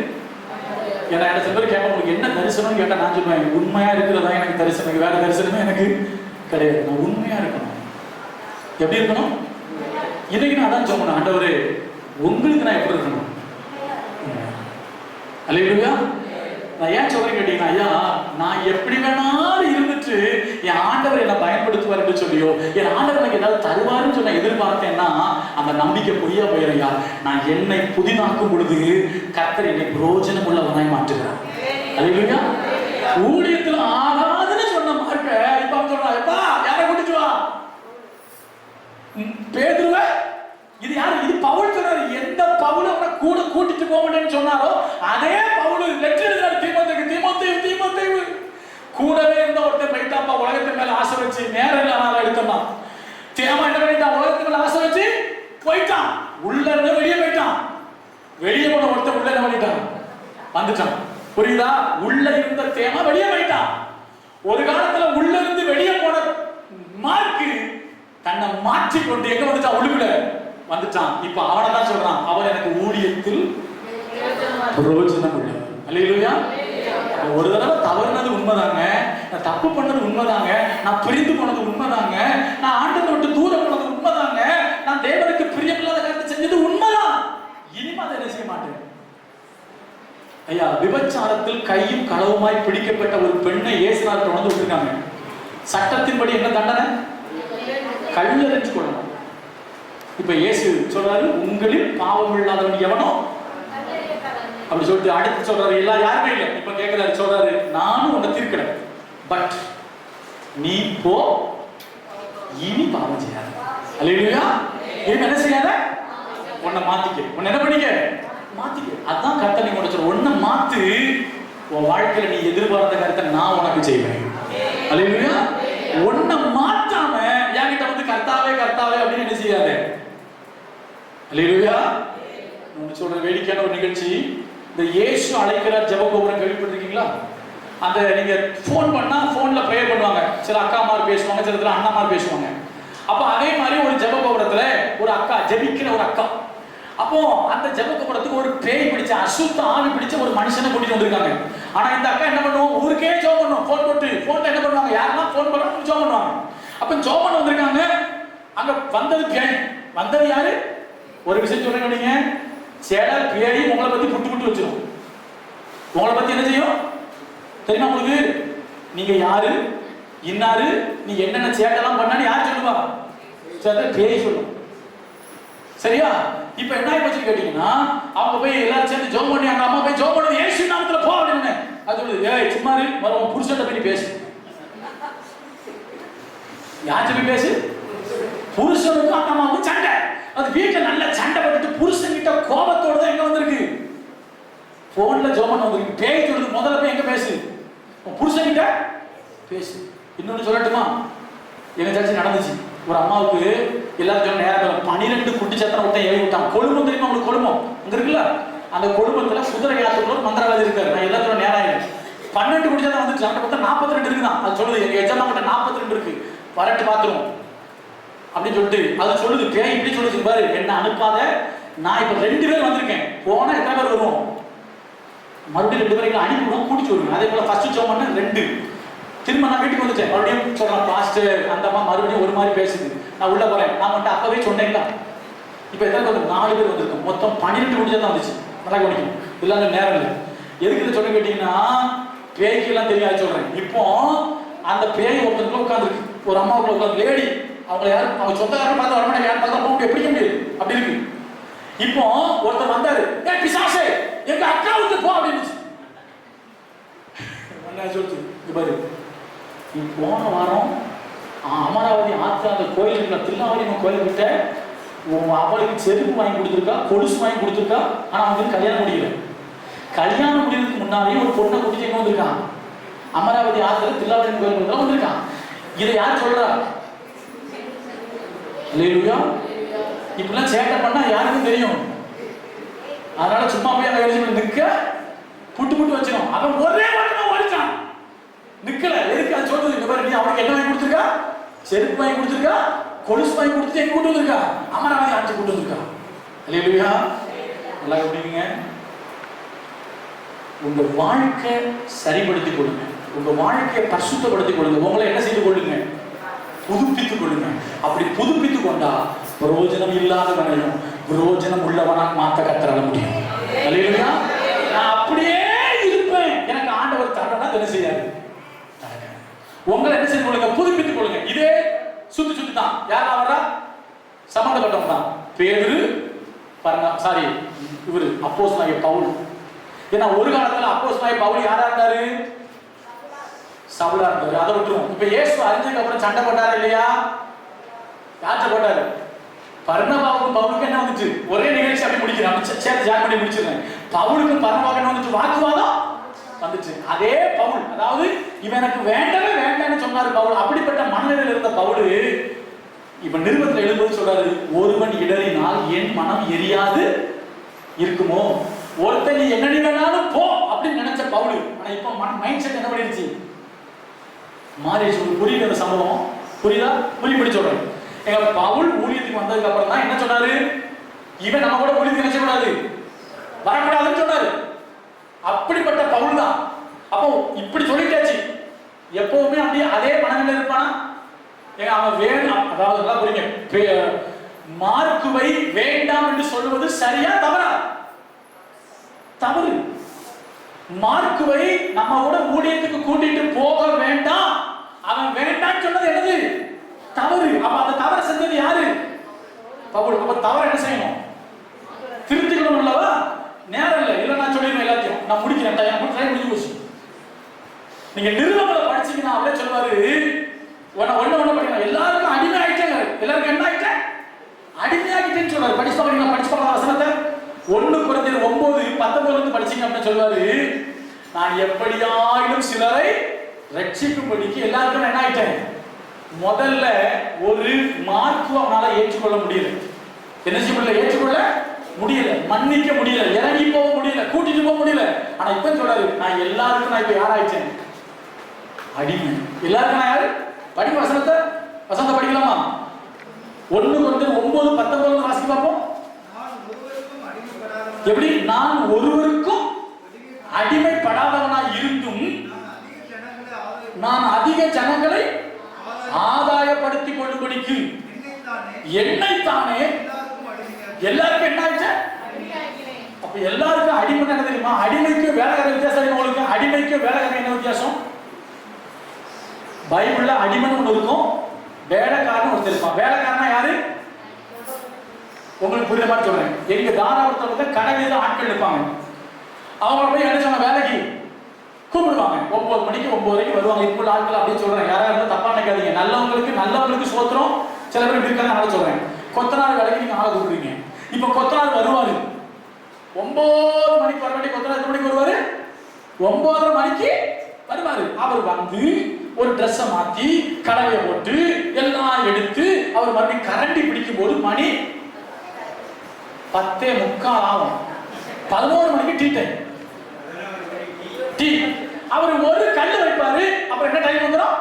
ஏன்னா சில பேர் கேட்க, உங்களுக்கு என்ன தரிசனம்னு கேட்டா நான் சொல்லுவேன், உண்மையா இருக்கிறதா எனக்கு தரிசனம், வேற தரிசனமே எனக்கு கிடையாது. நான் உண்மையா இருக்கணும். எப்படி இருக்கணும்? இன்னைக்கு நான் அதான் சொன்னேன், ஆண்டவரே உங்களுக்கு நான் எப்படி இருக்கணும்? அல்லேலூயா. நான் ஏன் சொல்றேன் கேட்டீங்கன்னா, ஐயா நான் எப்படி வேணாலும் இருந்துட்டு என் ஆண்டவர் என்னை பயன்படுத்துவார்னு சொல்லியோ, என் ஆண்டவர் எனக்கு ஏதாவது தருவாருன்னு சொல்லி எதிர்பார்த்தேன்னா அந்த நம்பிக்கை பொய்யா போயிறையா. நான் என்னை புதிதாக்கும் பொழுது கர்த்தர் என்னை பிரயோஜனம் உள்ளவனாய் மாற்றுகிறார். அல்லேலூயா. ஊழியத்தில் ஆகாதுன்னு சொன்ன மார்க்க இப்ப அவன் சொல்றான், எப்பா யாரை கூட்டிட்டு வா, பேதுருவ. இது யாரு? இது பவுல் சொன்னாரு. எந்த பவுல் அவனை கூட கூட்டிட்டு போக மாட்டேன்னு சொன்னாரோ அதே பவுல் லெட்டர் எழுதுறாரு தீமோத்தேயு. கூடவே இருந்த ஒருத்தர் போயிட்டாப்பா, உலகத்தின் மேல ஆசை வச்சு நேரம் இல்லாம எடுத்தான். தேமா என்ன பண்ணிட்டான்? உலகத்தின் மேல ஆசை வச்சு போயிட்டான். உள்ள இருந்து வெளியே போயிட்டான். வெளியே போன ஒருத்தர் உள்ள என்ன பண்ணிட்டான்? வந்துட்டான். புரியுதா? உள்ள இருந்த தேமா வெளியே போயிட்டான். ஒரு காலத்துல உள்ள இருந்து வெளியே போன மார்க்கு தன்னை மாற்றி கொண்டு எங்க வந்துட்டான்? உள்ளுக்குள்ள வந்துட்டான். இப்ப அவனை தான் சொல்றான், அவன் எனக்கு ஊழியத்தில் பிரயோஜனம் உள்ளவர். அல்லேலூயா. ஒரு தடவை தவறுனது உண்மைதாங்க, நான் தப்பு பண்ணது உண்மைதாங்க, நான் பிரிந்து போனது உண்மைதாங்க, நான் ஆண்டவரை விட்டு தூரம் போனது உண்மைதாங்க, நான் தேவனுக்கு பிரியமில்லாத காரியத்தை செஞ்சது உண்மைதான். இனிமே அதை என்ன செய்ய மாட்டேன். ஐயா, விபச்சாரத்தில் கையும் களவுமாய் பிடிக்கப்பட்ட ஒரு பெண்ணை இயேசுநாதர் உணர்ந்து விட்டுருக்காங்க. சட்டத்தின்படி என்ன தண்டனை? கல்லெறிஞ்சு கொள்ளணும். இப்ப இயேசு சொல்றாரு, உங்களில் பாவம் இல்லாதவன் எவனோ அப்படி சொல்லிட்டு அடுத்து சொல்றாரு, எல்லாம் யாருமே இல்லை. இப்ப கேட்கிறாரு, சொல்றாரு, நானும் உன்னை தீர்க்கிறேன், பட் நீ போ, இனி பாவம் செய்யாத. அல்லேலூயா. இனி என்ன செய்யாத? உன்னை மாத்திக்க. உன்னை என்ன பண்ணிக்க? மாத்திக்க. அதான் கர்த்தர் நீங்க சொல்ற, உன்னை மாத்து, உன் வாழ்க்கையில நீ எதிர்பார்த்த கருத்தை நான் உனக்கு செய்வேன். அல்லேலூயா. உன்னை மாத்தாம என்கிட்ட வந்து கர்த்தாவே கர்த்தாவே அப்படின்னு என்ன செய்யாத. அல்லேலூயா. நான் சொல்ற வேடிக்கையான ஒரு நிகழ்ச்சி, இந்த இயேசு அழைக்கிறார் ஜெப கோபுரம் கேள்விப்பட்டிருக்கீங்களா? அந்த நீங்க போன் பண்ணா போன்ல ப்ரேயர் பண்ணுவாங்க. சில அக்காமார் பேசுவாங்க, சில இடத்துல அண்ணாமார் பேசுவாங்க. அப்ப அதே மாதிரி ஒரு ஜெப கோபுரத்துல ஒரு அக்கா ஜெபிக்கிற ஒரு அக்கா. அப்போ அந்த ஜெப கோபுரத்துக்கு ஒரு பேய் பிடிச்ச அசுத்த ஆவி பிடிச்ச ஒரு மனுஷனை கூட்டிட்டு வந்திருக்காங்க. ஆனா இந்த அக்கா என்ன பண்ணுவோம்? ஊருக்கே ஜெபம் பண்ணுவோம். போன் போட்டு போன்ல என்ன பண்ணுவாங்க? யாரெல்லாம் போன் பண்ணுவாங்க ஜெபம் பண்ணுவாங்க. அப்ப ஜெபம் பண்ண வந்திருக்காங்க. அங்க வந்தது பேய். வந்தது யாரு? ஒரு விஷயம் சொல்றேன், நீங்க சேட பேய் உங்களை பத்தி புட்டு வச்சிரும். உங்களை பத்தி என்ன செய்யும் தெரியுமா உங்களுக்கு? நீங்க யாரு, இன்னாரு, நீ என்னென்ன சேட்டெல்லாம் பண்ணான்னு யார் சொல்லுவா? பேய் சொல்லும். சரியா? இப்ப என்ன ஆயிடுச்சு கேட்டீங்கன்னா, அவங்க போய் எல்லாரும் சேர்ந்து ஜெபம் பண்ணி, அங்க அம்மா போய் ஜெபம் பண்ணி இயேசு நாமத்துல போ அப்படின்னு. அது சொல்லுது, ஏய் சும்மா இரு, மறுபடியும் புருஷன்ட்ட போய் பேசு. யார்கிட்ட போய் பேசு? புருஷனுக்கும் அந்த அம்மாவுக்கும் சண்டை. அது வீட்டுல நல்ல சண்டை போட்டுட்டு புருஷன் கிட்ட கோபத்தோட தான் எங்க வந்திருக்கு? போன்ல ஜெபம் பண்ண வந்திருக்கு. பேய் சொல்லுது, முதல்ல போய் எங்க பேசு? புருஷன் கிட்ட பேசு. இன்னொன்னு சொல்லட்டுமா? எங்க சர்ச்சை நடந்துச்சு. ஒரு அம்மாவுக்கு எல்லாரும் நேரம் 12 குட்டி சத்தனை விட்டா ஏறி விட்டான். கொழும்பம் தெரியுமா உங்களுக்கு? கொழும்பம் அங்க இருக்குல்ல, அந்த கொழும்பத்துல குதிரை யாத்திரை மந்திரவாதி இருக்காரு. நான் எல்லாத்தோட நேரம் ஆயிடும். 12 குட்டி சத்தம் வந்துச்சு. அந்த பக்கம் 42 இருக்குதான். அது சொல்லுது, எங்க எஜமா கிட்ட 42 இருக்கு, வரட்டு பாத்துருவோம் அப்படின்னு சொல்லிட்டு அது சொல்லுது. பேய் இப்படி சொல்லுது, பாரு என்ன அனுப்பாத, நான் இப்ப 2 பேர் வந்திருக்கேன், போனா எத்தனை பேர் வருவோம்? மறுபடியும் 2 பேருக்கு அனுப்பிவிடும், கூட்டிட்டு வருவேன். அதே போல ஃபர்ஸ்ட் ஜெபம் பண்ண 2. திரும்ப நான் வீட்டுக்கு வந்துட்டேன். மறுபடியும் சொல்றேன், பாஸ்டர் அந்த அம்மா மறுபடியும் ஒரு மாதிரி பேசுது, நான் உள்ள போறேன். நான் மட்டும் அப்பவே சொன்னேங்களா? இப்ப எத்தனை பேர்? 4 பேர் வந்திருக்கோம். மொத்தம் 12 குடிச்சா தான் வந்துச்சு. நல்லா கவனிக்கும், இல்லாத நேரம் இல்லை. எதுக்கு இதை சொல்ல கேட்டீங்கன்னா, பேய்க்கு எல்லாம் தெரியாது சொல்றேன். இப்போ அந்த பேய் ஒருத்தருக்குள்ள உட்காந்துருக்கு, ஒரு அம்மாவுக்குள்ள உட்காந்து லேடி. அவங்க யாரும் அவங்க சொந்தக்காரன் பார்த்து வரமாட்டாங்க, யாரும் பார்த்தா போக எப்படி முடியாது, அப்படி இருக்கு. இப்போ ஒருத்தர் வந்தாரு, ஏ பிசாசே எங்க அக்காவுக்கு போ அப்படின்னு சொல்லிச்சு. பாரு, நீ போன வாரம் அமராவதி ஆத்தா அந்த கோயிலுக்கு திருநாவளி கோயில்கிட்ட அவளுக்கு செருப்பு வாங்கி கொடுத்துருக்கா, கொலுசு வாங்கி கொடுத்துருக்கா. ஆனா அவங்களுக்கு கல்யாணம் முடியல. கல்யாணம் முடியறதுக்கு முன்னாடியே ஒரு பொண்ணை குடிச்சு எங்க வந்திருக்கான்? அமராவதி ஆத்துல திருநாவளி கோயில் வந்திருக்கான். இதை யார் சொல்றா? அல்லேலூயா. இப்படிலாம் சேட்டை பண்ணா யாருக்கும் தெரியும். அதனால சும்மா போய் அங்க எழுதி நிக்க புட்டு வச்சிடும். அவன் ஒரே மட்டும் ஓடிச்சான், நிக்கல. எதுக்கு அது சொல்றது? இந்த மாதிரி நீ அவனுக்கு என்ன வாங்கி கொடுத்துருக்கா? செருப்பு வாங்கி கொடுத்துருக்கா, கொலுசு வாங்கி கொடுத்துட்டு எங்க கூட்டு வந்திருக்கா? அமராவதி ஆட்சி கூட்டு வந்திருக்கா. அல்லேலூயா. நல்லா எப்படிங்க? உங்க வாழ்க்கை சரிப்படுத்திக் கொள்ளுங்க, உங்க வாழ்க்கையை பரிசுத்தப்படுத்திக் கொள்ளுங்க, உங்களை என்ன செய்து கொள்ளுங்க? புதுப்பித்துக் கொள்ளுங்க. அப்படி புதுப்பித்துக் கொண்டா பிரயோஜனம் இல்லாதவனையும் பிரயோஜனம் உள்ளவனா மாத்த கத்தரால முடியும். அல்லேலூயா. நான் அப்படியே இருப்பேன், எனக்கு ஆண்டவர் தரனா என்ன செய்யாது. உங்களை என்ன செய்து கொள்ளுங்க, புதுப்பித்துக் கொள்ளுங்க. இதே சுத்தி தான் யாரா வர்றா, சம்பந்தப்பட்டவங்க தான். பேதுரு இவரு அப்போஸ்தலனாகிய பவுல். ஏன்னா ஒரு காலத்துல அப்போஸ்தலனாகிய பவுல் யாரா இருந்தாரு, சவுலா இருந்தாரு. அதை விட்டுரும். இப்ப இயேசு அறிஞ்சதுக்கு அப்புறம் சண்டை போட்டாரு இல்லையா, யார்கிட்ட போட்டாரு, பர்னபாவுக்கும் பவுலுக்கு என்ன வந்துச்சு, ஒரே நிகழ்ச்சி அப்படி முடிக்கிறான், சேர்த்து ஜாயின் பண்ணி முடிச்சிருக்கேன். பவுலுக்கும் பர்னபாவுக்கு வந்துச்சு, வாக்குவாதம் வந்துச்சு. அதே பவுல், அதாவது இவன் எனக்கு வேண்டவே வேண்டான்னு சொன்னாரு பவுல். அப்படிப்பட்ட மனநிலையில் இருந்த பவுல் இப்ப நிருபத்தில் எழுதும்போது சொல்றாரு, ஒருவன் இடறினால் என் மனம் எரியாது இருக்குமோ, ஒருத்தன் நீ என்ன வேணாலும் போ அப்படின்னு நினைச்ச பவுல். ஆனா இப்ப மைண்ட் செட் என்ன பண்ணிருச்சு, மாறிடுச்சு. புரியுது அந்த சம்பவம், புரியுதா? புரியும்படி சொல்றேன். எங்க பவுல் ஊழியத்துக்கு வந்ததுக்கு அப்புறம் தான் என்ன சொன்னாரு, இவன் நம்ம கூட ஊழியத்துக்கு நினைச்சக்கூடாது, வரக்கூடாதுன்னு சொன்னாரு. அப்படிப்பட்ட பவுல் தான். அப்போ இப்படி சொல்லிட்டாச்சு, எப்பவுமே அப்படியே அதே மனநிலை இருப்பானா? ஏங்க அவன் வேண்டாம், அதாவது நல்லா புரியுங்க, மார்க்குவை வேண்டாம் என்று சொல்லுவது சரியா தவறா? தவறு. மார்க்குவை நம்ம கூட ஊழியத்துக்கு கூட்டிட்டு போக வேண்டாம், அவன் வேண்டாம் சொன்னது என்னது, தவறு. அப்ப அந்த தவறை செஞ்சது யாரு, பவுல். அப்ப தவறு என்ன செய்யணும், திருத்திக்கணும் அல்லவா? நேரம் இல்லை, இல்ல நான் சொல்லிடுவேன் எல்லாத்தையும், நான் முடிக்கிறேன், டைம் முடிஞ்சு போச்சு. நீங்க நிறுவனங்களை படிச்சீங்கன்னா அவளே சொல்லுவாரு, ஒண்ணு படிக்கலாம், எல்லாருக்கும் அடிமை ஆயிட்டாங்க, எல்லாருக்கும் என்ன ஆயிட்டேன், அடிமையாகிட்டேன்னு சொல்றாரு. படிச்சு பாருங்க வசனத்தை 1 Corinthians 9:19 படிச்சீங்க அப்படின்னு சொல்லுவாரு, நான் எப்படியாயிலும் சிலரை ரட்சிக்கும்படிக்கு எல்லாருக்கும் என்ன ஆயிட்டேன். முதல்ல ஒரு மார்க்கு அவனால ஏற்றுக்கொள்ள முடியல, என்ன செய்ய முடியல, ஏற்றுக்கொள்ள முடியல, மன்னிக்க முடியல, இறங்கி போக முடியல, கூட்டிட்டு போக முடியல. ஆனா இப்ப சொல்றாரு, நான் எல்லாருக்கும் நான் இப்ப யாராயிட்டேன், அடிமை. எல்லாருக்கும் நான் யாரு, படிக்க வசனத்தை படிக்கலாமா? 1 Corinthians 9:19 வாசிக்க பார்ப்போம். எப்படி, நான் ஒருவருக்கும் அடிமைப்படாதவனாய் இருந்தும் நான் அதிக ஜனங்களை ஆதாயப்படுத்திக் கொள்ளும்படிக்கு என்னைத்தானே எல்லாருக்கும் என்ன ஆயிடுச்சு. அப்ப எல்லாருக்கும் அடிமை என்ன தெரியுமா? அடிமைக்கு வேலைக்கார வித்தியாசம். உங்களுக்கு அடிமைக்கு வேலைக்கார என்ன வித்தியாசம்? பைபிள்ல அடிமைன்னு ஒண்ணு இருக்கும், வேலைக்காரன் ஒருத்தர் இருப்பான். வேலைக்காரனா யாரு, உங்களுக்கு புரியுற மாதிரி சொல்றேன். எங்க தாராபுரத்துல கடையில ஆட்கள் இருப்பாங்க, அவங்கள போய் என்ன சொன்ன வேலைக்கு கூப்பிடுவாங்க. 9 மணிக்கு 9:30 வருவாங்க. இப்போ ஆட்கள் அப்படின்னு சொல்றேன், யாரா இருந்தா தப்பா நினைக்காதீங்க. நல்லவங்களுக்கு சோத்திரம். சில பேர் இருக்காங்க, நான் சொல்றேன். கொத்தனார் வேலைக்கு நீங்க ஆளை கூப்பிடுறீங்க. இப்ப கொத்தனார் வருவாரு 9 மணிக்கு வர வேண்டிய கொத்தனார் எத்தனை மணிக்கு வருவாரு? 9:30 மணிக்கு வருவாரு. அவர் வந்து ஒரு ட்ரெஸ்ஸை மாத்தி கலவையை போட்டு எல்லாம் எடுத்து அவர் மறுபடியும் கரண்டி பிடிக்கும் போது மணி 10:45 ஆகும். 11 மணிக்கு டீ டைம். டீ அவர் ஒரு கல்லு வைப்பாரு. அப்புறம் என்ன டைம் வந்துடும்?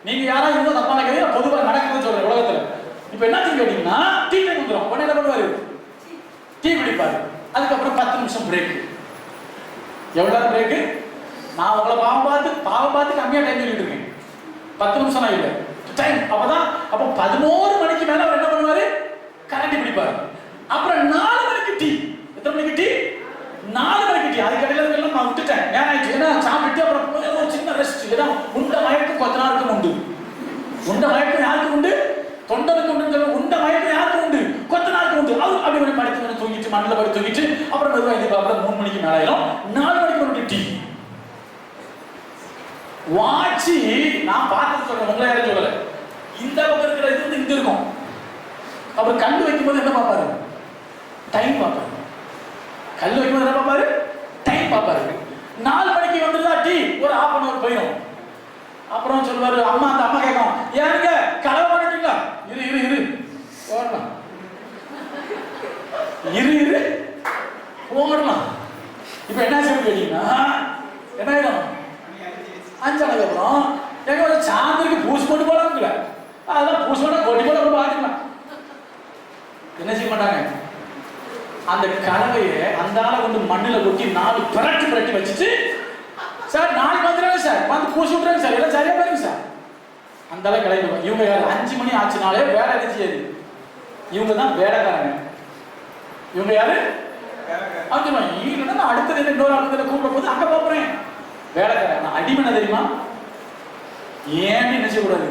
நீங்க யாரா இருந்தா தப்பா நினைக்கிறீங்க, பொதுவாக நடக்குதுன்னு சொல்றேன் உலகத்துல. இப்ப என்ன கேட்டீங்கன்னா டீ டைம் வந்துடும். உடனே என்ன பண்ணுவாரு? டீ குடிப்பாரு. அதுக்கப்புறம் 10 நிமிஷம் பிரேக். எவ்வளவு நேரம் பிரேக்? நான் உங்களை பாவம் பார்த்து கம்மியா டைம் சொல்லிட்டு இருக்கேன். 10 நிமிஷம் இல்லை டைம். அப்ப 11 மணிக்கு மேல அவர் என்ன பண்ணுவாரு? கரண்டி பிடிப்பாரு. அப்புறம் 4 மணிக்கு டீ. எத்தனை மணிக்கு டீ? 4 மணிக்கு டீ. அதுக்கடையில எல்லாம் நான் விட்டுட்டேன். ஏன்னா சாப்பிட்டு அப்புறம் ஒரு சின்ன ரெஸ்ட். ஏன்னா உண்ட மயக்கம் கொத்தனாருக்கும் உண்டு. உண்ட மயக்கம் யாருக்கும் உண்டு? தொண்டனுக்கு உண்டு. உண்ட மயக்கம் யாருக்கும் உண்டு? கொத்தனாருக்கும் உண்டு. அவர் அப்படி படுத்து தூங்கிட்டு மண்ணில் படுத்து தூங்கிட்டு அப்புறம் மெதுவாக அப்புறம் 3 மணிக்கு மேல ஆயிரும். 4 மணிக்கு ஒரு டீ. வாட்சி நான் பார்த்து சொல்றேன், உங்களை யாரும் சொல்லல. இந்த பக்கம் இருக்கிற இது வந்து இங்க இருக்கும். அவர் கல் வைக்கும்போது என்ன பார்ப்பாரு? டைம் பார்ப்பாரு. கல் வைக்கும்போது என்ன பார்ப்பாரு? டைம் பார்ப்பாரு. 4 மணிக்கு வந்துருந்தா டீ ஒரு 1/2 hour போயிடும். அப்புறம் சொல்லுவாரு, அம்மா அந்த அம்மா கேட்கும், ஏங்க கலவை பண்ணிட்டீங்களா? இரு போடலாம், இரு போடலாம். இப்ப என்ன செய்ய கேட்டீங்கன்னா என்ன ஆயிடும்? 5 மணிக்கு அப்புறம் எங்க சாந்திரிக்கு பூசி போட்டு போலாம்ல, அதெல்லாம் பூசி போட கொட்டி போட பார்த்துக்கலாம். என்ன செய்ய மாட்டாங்க? அந்த கலவையை அந்த ஆளை கொண்டு மண்ணில் கொட்டி 4 பிரட்டி வச்சுட்டு, சார் நாளைக்கு வந்துடுறாங்க சார், வந்து பூசி விட்டுறாங்க சார், எல்லாம் சரியா பாருங்க சார். அந்த அளவுக்கு கிளம்பி இவங்க யாரு 5 மணி ஆச்சுனாலே வேலை என்ன செய்யாது, இவங்க தான் வேலைக்காரங்க. இவங்க யாரு? நான் அடுத்தது இன்னொரு அடுத்த கூப்பிட போது அங்க போறேன் வேலைக்காரன். நான் அடிமனை தெரியுமா? ஏன்னு என்ன செய்யக்கூடாது,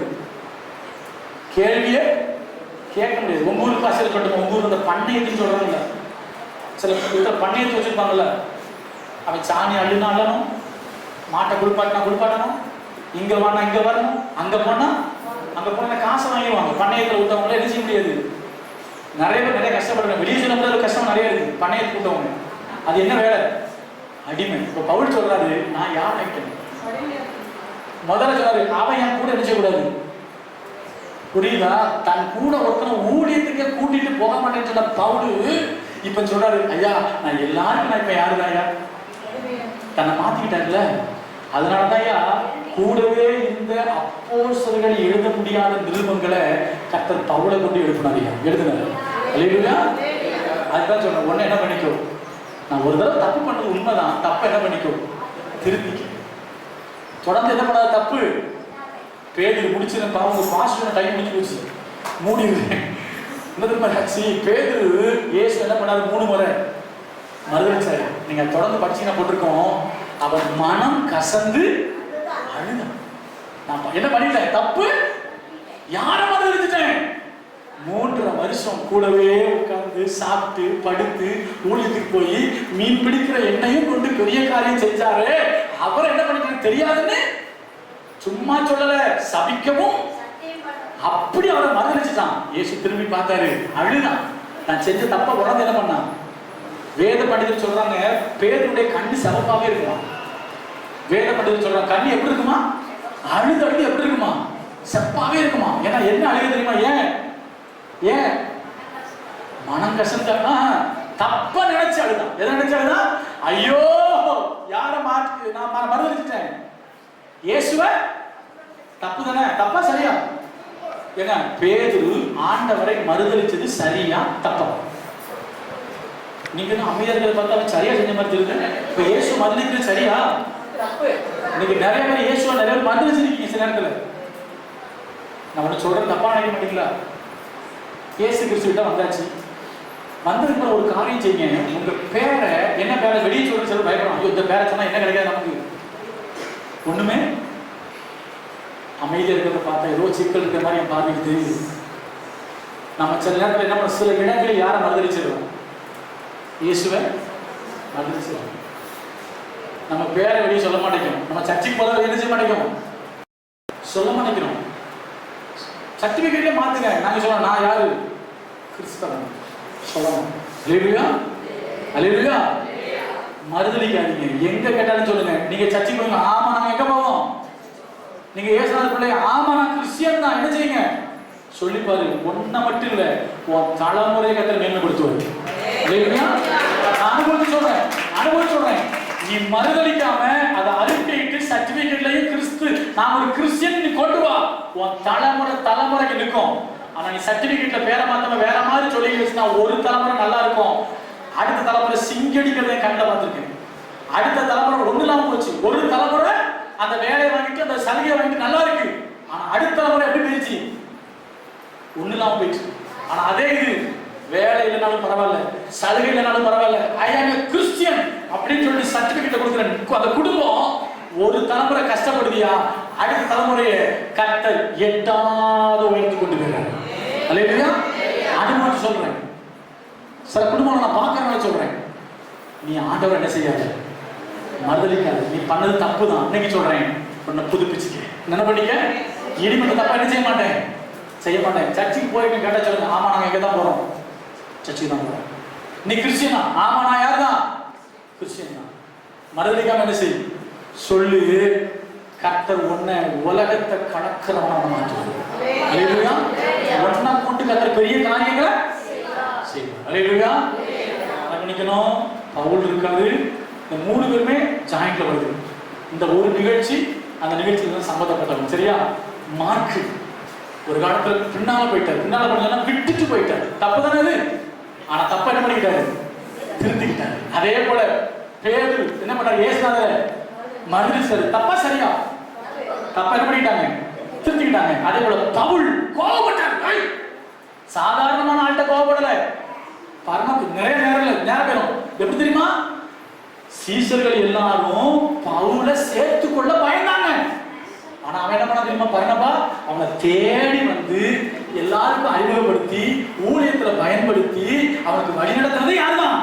கேள்வியே கேட்க முடியாது. உங்க ஊருக்கு பாசல் கட்டுங்க, உங்க ஊர் அந்த பண்ணையத்துன்னு சொல்றாங்கல்ல, சில வீட்டில் பண்ணையத்தை வச்சிருப்பாங்கல்ல, அவன் சாணி அள்ளுனா அள்ளணும், மாட்டை குளிப்பாட்டினா குளிப்பாட்டணும், இங்க வானா இங்க வரணும், அங்க போனா காசை வாங்கிடுவாங்க. பண்ணையத்தில் விட்டவங்கள என்ன செய்ய முடியாது. நிறைய பேர் நிறைய கஷ்டப்படுறாங்க. வெளியே சொல்ல முடியாத கஷ்டம் நிறைய இருக்கு. பண்ணையத்தை விட்டவங்க அது என்ன வேலை? அடிமை. இப்ப பவுல் சொல்றாரு, நான் யார் ஆயிட்டேன். முதல்ல சொல்றாரு, அவன் என் கூட என்ன செய்யக்கூடாது. புரியுதா? தன் கூட ஒருத்தனை ஊழியத்துக்கே கூட்டிட்டு போக மாட்டேன்னு சொன்ன பவுல் இப்ப சொல்றாரு, ஐயா நான் எல்லாருக்கும் நான் இப்ப யாருதான் ஐயா, தன்னை மாத்திக்கிட்டாருல. அதனாலதான் ஐயா கூடவே இந்த அப்போஸ்தலர்கள் எழுத முடியாத நிருபங்களை கர்த்தர் பவுலை கொண்டு எழுப்பினார். ஐயா எழுதினாரு. இல்லையா? அதுதான் சொல்றேன், ஒன்னு என்ன பண்ணிக்கோ, நான் ஒரு தடவை தப்பு பண்ணது உண்மைதான், தப்பு என்ன பண்ணிக்கோ, திருப்பிக்க. தொடர்ந்து என்ன பண்ணாத தப்பு. பேதுரு முடிச்சிருந்த அவங்க பாஸ்டர் டைம் முடிஞ்சு போச்சு, மூடிடுறேன். பேதுரு இயேசு என்ன பண்ணாரு, 3 முறை மறுதலிச்சாரு. நீங்க தொடர்ந்து படிச்சீங்கன்னா போட்டிருக்கோம், அவர் மனம் கசந்து அழுதான். நான் என்ன பண்ணிட்டேன், தப்பு யார மறுதலிச்சிட்டேன். 3.5 வருஷம் கூடவே உட்கார்ந்து சாப்பிட்டு படுத்து ஊழியத்துக்கு போய் மீன் பிடிக்கிற எண்ணெயும் கொண்டு பெரிய காரியம் செஞ்சாரு. அவர் என்ன பண்ணிட்டு தெரியாதுன்னு சும்மா சொல்லல, சபிக்கவும் அப்படி அவரை மறுதலிச்சுட்டான். இயேசு திரும்பி பார்த்தாரு, அழுதான். நான் செஞ்ச தப்ப உடனே என்ன பண்ணான். வேத பண்டிதர் சொல்றாங்க, பேதுருடைய கண்ணு சிவப்பாவே இருக்குமா. வேத பண்டிதர் சொல்றாங்க, கண்ணு எப்படி இருக்குமா, அழுது அழுது எப்படி இருக்குமா, செப்பாவே இருக்குமா. ஏன்னா என்ன அழுக தெரியுமா? ஏன் மனம் கசந்தா தப்ப நினைச்சு அழுதான். எதை நினைச்சு அழுதான்? ஐயோ யார மாற்றி நான் மறுதலிச்சிட்டேன். இயேசுவ தப்பு தானே, தப்பா சரியா? ஏங்க பேதுரு ஆண்டவரை மறுதலிச்சது சரியா தப்பா? நீங்க அமைதியாக பார்த்தா அவன் சரியா செஞ்ச மாதிரி தெரியுது. இப்ப இயேசு மறுதலிக்கிறது சரியா தப்பு? இன்னைக்கு நிறைய பேர் இயேசுவை நிறைய பேர் மறுதலிச்சிருக்கீங்க. சில நேரத்துல நான் ஒண்ணு சொல்றேன், தப்பா நினைக்க மாட்டீங்களா? இயேசு கிறிஸ்துவிட்ட வந்தாச்சு, வந்ததுக்கு ஒரு காரியம் செய்யுங்க. உங்க பேரை என்ன பேரை வெளியே சொல்ற சில பயப்படும். ஐயோ இந்த பேரை சொன்னா என்ன கிடைக்காது நமக்கு. ஒண்ணுமே அமைதியா இருக்கிறத பார்த்தா ஏதோ சிக்கல் இருக்கிற மாதிரி என் பார்வைக்கு தெரியுது. நம்ம சில நேரத்தில் என்ன பண்ண, சில இடங்களில் யாரை மறுதலிச்சிருவோம், இயேசுவை மறுதலிச்சிருவோம். நம்ம பேரை வெளியே சொல்ல மாட்டேங்கிறோம். நம்ம சர்ச்சைக்கு போத என்ன செய்ய மாட்டேங்கிறோம், சொல்ல மாட்டேங்கிறோம். சர்டிபிகேட்ல மாத்துங்க. நாங்க சொல்லணும், நான் யாரு, கிறிஸ்தவன் சொல்லணும். அல்லேலூயா, அல்லேலூயா. மறுதலிக்காதீங்க. எங்க கேட்டாலும் சொல்லுங்க. நீங்க சர்ச்சைக்கு போங்க, ஆமா நாங்க எங்க போவோம், நீங்க ஏசுநாத பிள்ளை, ஆமா நான் கிறிஸ்டியன் தான், என்ன செய்யுங்க சொல்லி பாரு. ஒன்ன மட்டும் இல்ல, உன் தலைமுறை கத்தர் மேன்மைப்படுத்துவாரு. அல்லேலூயா. அனுபவிச்சு சொல்றேன், அனுபவிச்சு சொல்றேன். நீ மறுதலிக்காம அதை அறிக்கையிட்டு சர்டிபிகேட்லயும் கிறிஸ்து நான் ஒரு கிறிஸ்டியன் நீ கொண்டு வா, உன் தலைமுறைக்கு நிற்கும். ஆனா நீ சர்டிபிகேட்ல பேரை மாத்தாம வேற மாதிரி சொல்லி வச்சுனா ஒரு தலைமுறை நல்லா இருக்கும், அடுத்த தலைமுறை சிங்கடிக்கிறதை கண்ட பார்த்துருக்கேன். அடுத்த தலைமுறை ஒண்ணு இல்லாம போச்சு. ஒரு தலைமுறை அந்த வேலையை வாங்கிட்டு அந்த சலுகையை வாங்கிட்டு நல்லா இருக்கு, ஆனா அடுத்த தலைமுறை எப்படி போயிடுச்சு, ஒண்ணு இல்லாம போயிடுச்சு. ஆனா அதே இது வேலை இல்லைனாலும் பரவாயில்ல, சலுகை இல்லைனாலும் பரவாயில்ல, ஐ ஆம் எ கிறிஸ்டியன் அப்படின்னு சொல்லி சர்டிபிகேட் கொடுக்குற அந்த குடும்பம் ஒரு தலைமுறை கஷ்டப்படுதியா, அடுத்த தலைமுறையை கர்த்தர் எட்டாவது உயர்த்தி கொண்டு போகிறார். அல்லேலூயா. அனுபவிச்சு சொல்றேன். சில குடும்பம் நான் பார்க்கறனால சொல்றேன், நீ ஆண்டவர் என்ன செய்யாத, மறுதலிக்காது. நீ பண்ணது தப்பு தான். இன்னைக்கு சொல்றேன், உன்னை புதுப்பிச்சுக்க. என்ன பண்ணிக்க, இனிமேல் தப்பா என்ன செய்ய மாட்டேன், செய்ய மாட்டேன். சர்ச்சுக்கு போய் கேட்டா சொல்லுங்க, ஆமா நாங்க எங்க தான் போறோம், சர்ச்சுக்கு தான் போறோம். நீ கிறிஸ்டியனா? ஆமா நான் யார் தான், கிறிஸ்டியன் தான். மறுதலிக்காம என்ன செய் சொல்லு. கர்த்தர் உன்னை உலகத்தை கணக்கிறவன மாற்றுவார். அல்லேலூயா. உன்னை கொண்டு கர்த்தர் பெரிய காரியங்களை செய்வார். அல்லேலூயா. கவனிக்கணும், பவுல் இருக்காரு, இந்த 3 பேருமே ஜாயிண்ட்ல வருது. இந்த ஒரு நிகழ்ச்சி அந்த நிகழ்ச்சியில சம்பந்தப்பட்டவங்க. சரியா? மார்க்கு ஒரு காலத்துல பின்னால போயிட்டார். பின்னால போனா விட்டுட்டு போயிட்டார். தப்பு தானே அது. ஆனா தப்ப என்ன பண்ணிக்கிட்டாரு, திருத்திக்கிட்டாரு. அதே போல பேதுரு என்ன பண்ணாரு, இயேசுநாதரை மறுதலிச்சாரு. தப்பா சரியா? தப்பா என்ன பண்ணிட்டாங்க, திருத்திக்கிட்டாங்க. அதே போல பவுல் கோபப்பட்டார். சாதாரணமான ஆள்கிட்ட கோபப்படல. பரமக்கு நிறைய நேரம் பெறும். எப்படி தெரியுமா? சீசர்கள் எல்லாரும் பவுலை சேர்த்துக்கொள்ள பயந்தாங்க. ஆனா அவன் என்ன பண்ண தெரியுமா? பர்னபா அவனை தேடி வந்து எல்லாருக்கும் அறிமுகப்படுத்தி ஊழியத்துல பயன்படுத்தி அவனுக்கு வழி நடத்துறது யாருதான்?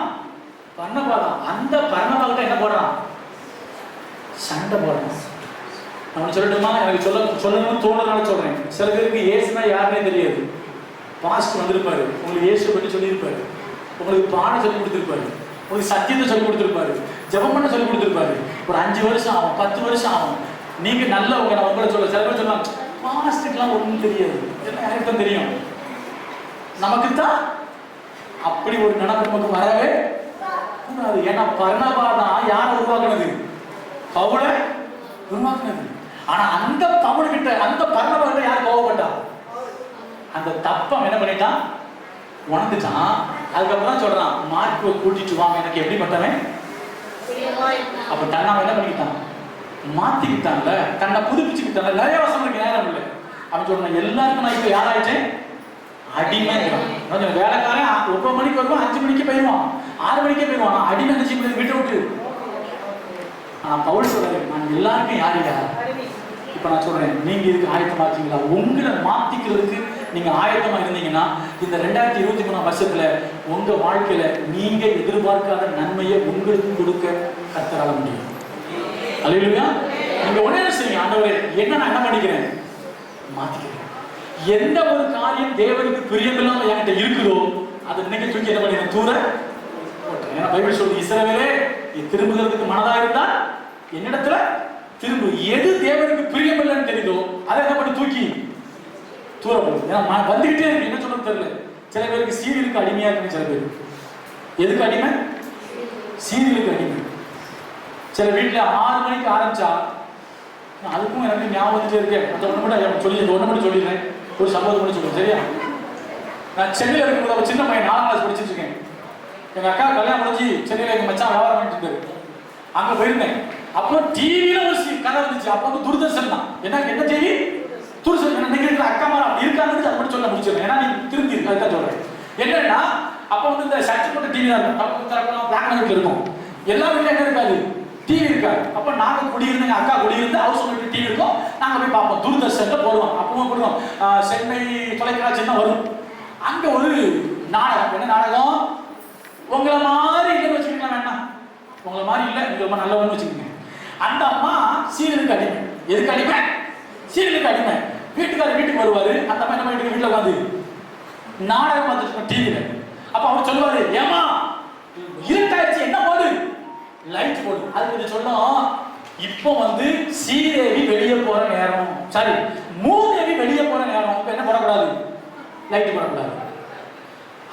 பர்னபா தான். அந்த பர்னபாவுக்கு என்ன போடுறான்? சண்டை போடுறான். அவன் சொல்லட்டுமா? எனக்கு சொல்லணும்னு தோணுறதுனால சொல்றேன். சில பேருக்கு இயேசுனா யாருன்னே தெரியாது. பாஸ்ட் வந்திருப்பாரு, உங்களுக்கு இயேசு பற்றி சொல்லியிருப்பாரு, உங்களுக்கு பாடம் சொல்லி கொடுத்துருப்பாரு, உங்களுக்கு சத்தியத்தை சொல்லி கொடுத்துருப்பாரு, ஜெபம் பண்ண சொல்லி கொடுத்துருப்பாரு. ஒரு 5 வருஷம் ஆகும், 10 வருஷம் ஆகும். நீங்க நல்லவங்க. நான் உங்களை சொல்ல சில பேர் சொல்லலாம், பாஸ்டுக்கெல்லாம் ஒன்றும் தெரியாது, எல்லாம் யாருக்கும் தெரியும். நமக்கு தான் அப்படி ஒரு நினைப்பு நமக்கு வரவே கூடாது. ஏன்னா பர்னபா தான் யாரை உருவாக்குனது? பவுலை உருவாக்குனது. ஆனா அந்த பவுல் கிட்ட, அந்த பர்னபா கிட்ட யார் கோவப்பட்டா? அந்த தப்பம் என்ன பண்ணிட்டான்? உணர்ந்துட்டான். அதுக்கப்புறம் சொல்றான், மார்க்குவை கூட்டிட்டு வாங்க, எனக்கு எப்படி பட்டவன். அப்ப தன்னை என்ன பண்ணிக்கிட்டான்? மாத்திக்கிட்டான்ல, தன்னை புதுப்பிச்சுக்கிட்டான். நிறைய வசனம் இருக்கு, நேரம் இல்லை. அவன் சொல்றான், எல்லாருக்கும் நான் இப்ப யாராயிட்டேன்? அடிமைங்கிறான். வேலைக்காரன் 9 மணிக்கு வருவான், 5 மணிக்கு போயிடுவான், 6 மணிக்கே போயிடுவான். அடிமை நினைச்சு விட்டு விட்டு. ஆனா பவுல் சொல்றாரு, நான் எல்லாருக்கும் யாருங்க? இப்ப நான் சொல்றேன், நீங்க இதுக்கு ஆயத்தமாக்கீங்களா? உங்களை மாத்திக்கிறதுக்கு நீங்க ஆயத்தமா இருந்தீங்கன்னா இந்த 2023 வருஷத்துல உங்க வாழ்க்கையில நீங்க எதிர்பார்க்காத நன்மையை உங்களுக்கு கொடுக்க கர்த்தரால முடியும். அல்லேலூயா. நீங்க உடனே செய்யுங்க, ஆண்டவரே என்ன நான் என்ன பண்ணிக்கிறேன்? மாத்திக்கிறேன். எந்த ஒரு காரியம் தேவனுக்கு பிரியமில்லாம என்கிட்ட இருக்குதோ அதை நினைக்க தூக்கி என்ன பண்ணிக்கிறேன்? தூர போட்டேன். ஏன்னா பைபிள் சொல்லுது, இஸ்ரவேலே நீ திரும்புகிறதுக்கு மனதா இருந்தா என்னிடத்துல திரும்ப. எது தேவனுக்கு பிரியமில்லைன்னு தெரியுதோ அதை என்ன பண்ணி தூக்கி தூர போகுது. ஏன்னா வந்துகிட்டே இருக்கு, என்ன சொல்றது தெரியல. சில பேருக்கு சீரியலுக்கு அடிமையா இருக்கு. சில பேர் எதுக்கு அடிமை? சீரியலுக்கு அடிமை. சில வீட்டுல 6 மணிக்கு ஆரம்பிச்சா, அதுக்கும் எனக்கு ஞாபகம் வந்துட்டே இருக்கேன். அந்த ஒண்ணு மட்டும் சொல்லிடுறேன். ஒரு சம்பவம் மட்டும் சொல்லுவேன், சரியா? நான் சென்னையில இருக்கும்போது சின்ன பையன் 4ஆம் கிளாஸ் படிச்சுட்டு இருக்கேன். எங்க அக்கா கல்யாணம் முடிஞ்சு சென்னையில எங்க மச்சான் வியாபாரம் பண்ணிட்டு இருக்காரு. அங்க போயிருந்தேன். அப்போ டிவியில ஒரு கதை வந்துச்சு. அப்போ வந்து தூர்தர்ஷன் தான். என்ன டிவி? தூர்தர்ஷன். நினைக்கிற அக்கா மாதிரி அப்படி இருக்கான்னு அதை மட்டும் சொல்ல முடிச்சிருக்கேன். ஏன்னா நீ திரும்பி அதுதான் சொல்றேன். என்னன்னா அப்போ வந்து இந்த சர்ச் போட்ட டிவி தான் இருக்கும், பிளாக் அண்ட் ஒயிட்ல இருக்கும். எல்லா வீட்லயும் என்ன இருக்காது? டிவி இருக்காது. அப்போ நாங்க குடியிருந்தேங்க, அக்கா குடியிருந்து ஹவுஸ் ஓனர் டிவி இருக்கும். நாங்க போய் பார்ப்போம். தூர்தர்ஷன்ல போடுவோம். அப்பவும் போடுவோம். சென்னை தொலைக்காட்சி வரும். அங்க ஒரு நாடகம். என்ன நாடகம்? உங்களை மாதிரி இல்லைன்னு வச்சுக்கலாம். வேண்டாம், உங்களை மாதிரி இல்லை, நீங்க ரொம்ப நல்லவன்னு வச்சுக்கோங்க. அந்த அம்மா சீரியலுக்கு அடிமை. எதுக்கு அடிமை? சீரியலுக்கு அடிமை. வீட்டுக்கு வருவாரு. அந்த அம்மா என்ன பண்ணிட்டு வீட்டுல உட்காந்து நாடகம் பார்த்துட்டு டிவியில. அப்ப அவர் சொல்லுவாரு, ஏமா இருட்டாயிடுச்சு, என்ன போடு? லைட் போடு. அது கொஞ்சம் சொல்லும். இப்போ வந்து சீதேவி வெளியே போற நேரம், சாரி மூதேவி வெளியே போற நேரம். இப்ப என்ன போடக்கூடாது? லைட் போடக்கூடாது.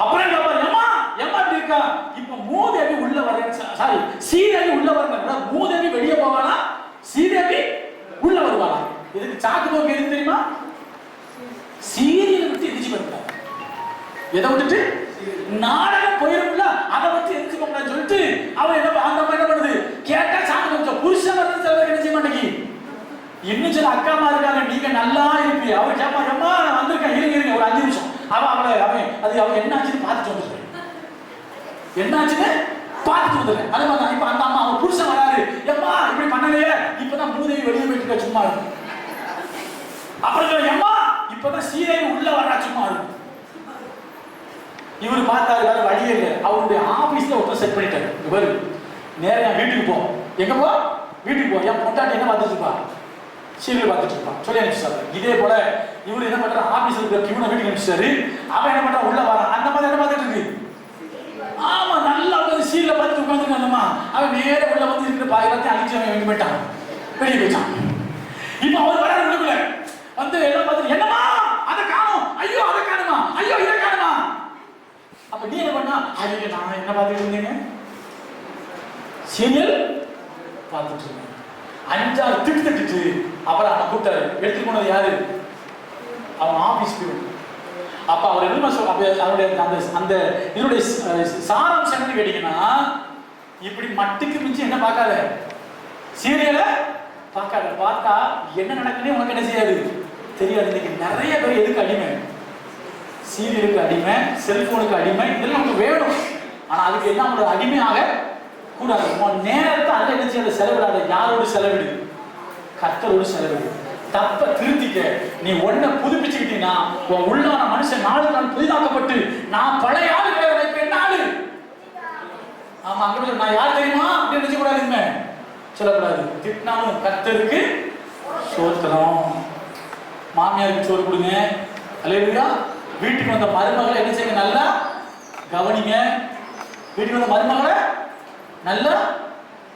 அப்புறம் ஏமா இப்படி இருக்கா? இப்ப மூதேவி உள்ள வர, சாரி சீதேவி உள்ள வர, மூதேவி வெளியே போவாளா, சீதேவி உள்ள வருவாளா? இதுக்கு சாக்கு போக்கு எது தெரியுமா? சீரியல் விட்டு எதிர்ச்சி பண்ண. எதை விட்டுட்டு? நாடகம் போயிரும்ல, அதை வச்சு எதிர்ச்சி பண்ண சொல்லிட்டு அவன் என்ன, அந்த அம்மா என்ன பண்ணுது? கேட்டா சாக்கு போக்கு. புருஷன் வந்து சில பேர் என்ன செய்ய மாட்டேங்கி. இன்னும் சில அக்காமா இருக்காங்க, நீங்க நல்லா இருப்பீங்க. அவர் கேப்பா, அம்மா நான் வந்திருக்கேன், இருங்க ஒரு 5 நிமிஷம். அவன் என்னாச்சுன்னு பார்த்துட்டு வந்துருக்கேன். என்னாச்சுன்னு பார்த்துட்டு வந்துருக்கேன். அது மாதிரி இப்ப அந்த அம்மா அவன் புருஷன் வராரு, எம்மா இப்படி பண்ணலையே, இப்பதான் மூதேவி வெளியே போயிட்டு இருக்க, சும்மா இருக்கும். அப்புறம் எம்மா இப்பதான் சீதை உள்ள வர்றா, சும்மா இருக்கும். இவரு பார்த்தாரு, வேற வழியே இல்லை. அவருடைய ஆபீஸ்ல ஒருத்தர் செட் பண்ணிட்டாரு. இங்க பாரு, நேரா வீட்டுக்கு போ. எங்க போ? வீட்டுக்கு போ. என் பொண்டாட்டி என்ன பார்த்துட்டு இருப்பா? சீரியல் பார்த்துட்டு இருப்பான். சொல்லி அனுப்பிச்சாரு. இதே போல இவரு என்ன பண்றாரு? ஆபீஸ்ல இருக்கிற பியூனை வீட்டுக்கு அனுப்பிச்சாரு. அவன் என்ன பண்றான்? உள்ள வரான். அந்த மாதிரி என்ன பார்த்துட்டு இருக்கு? ஆமா, நல்லா உட்காந்து சீரியல பார்த்துட்டு உட்காந்துருக்காங்கம்மா. அவன் நேர உள்ள வந்து இருக்கிற பாயத்தை அழிச்சு அவன் வெளியே போயிட்டான். வெளியே போயிட்டான். இப்ப அவர் வராரு உள்ளுக்குள்ள வந்து எல்லாம் பார்த்துட்டு, என்னமா அதை காணும், ஐயோ அதை காணுமா, ஐயோ இதை காணுமா. அப்ப நீ என்ன பண்ணா? ஐயோ நான் என்ன பார்த்துட்டு இருந்தீங்க? சீரியல் பார்த்துட்டு இருந்தேன். 5-6 திட்டு. அப்புறம் அவனை கூப்பிட்டாரு. எடுத்துட்டு போனது யாரு? அவன் ஆபீஸ் பியூன். அப்ப அவர் என்ன சொல்ல, அவருடைய அந்த இதனுடைய சாராம்சம் என்னன்னு கேட்டீங்கன்னா, இப்படி மட்டுக்கு மிஞ்சி என்ன பார்க்காத, சீரியல பார்க்காத. பார்த்தா என்ன நடக்குன்னு உனக்கு என்ன செய்யாது தெரியாது. இன்னைக்கு நிறைய பேர் எதுக்கு அடிமை? சீரியலுக்கு அடிமை, செல்போனுக்கு அடிமை, இதெல்லாம் நமக்கு வேணும். ஆனா அதுக்கு என்ன ஒரு அடிமையாக கூடாது. உன் நேரத்தை அதை என்ன செய்ய செலவிடாத. யாரோடு செலவிடு? கர்த்தரோடு செலவிடு. தப்ப திருத்திக்க. நீ ஒன்ன புதுப்பிச்சுக்கிட்டீங்கன்னா உன் உள்ளான மனுஷன் நாளுக்கு நாள் புதிதாக்கப்பட்டு நான் பழைய ஆளுகளை வைப்பேன் நாளு. ஆமா, அங்க நான் யார் தெரியுமா அப்படின்னு நினைச்ச கூடாதுங்க, சொல்லக்கூடாது. திட்டினாலும் கர்த்தருக்கு சோத்திரம். மாமியாருக்கு சோறு கொடுங்க, அல்லேலூயா. வீட்டுக்கு வந்த மருமகளை என்ன செய்யுங்க, நல்லா கவனிங்க. வீட்டுக்கு வந்த மருமகளை நல்லா,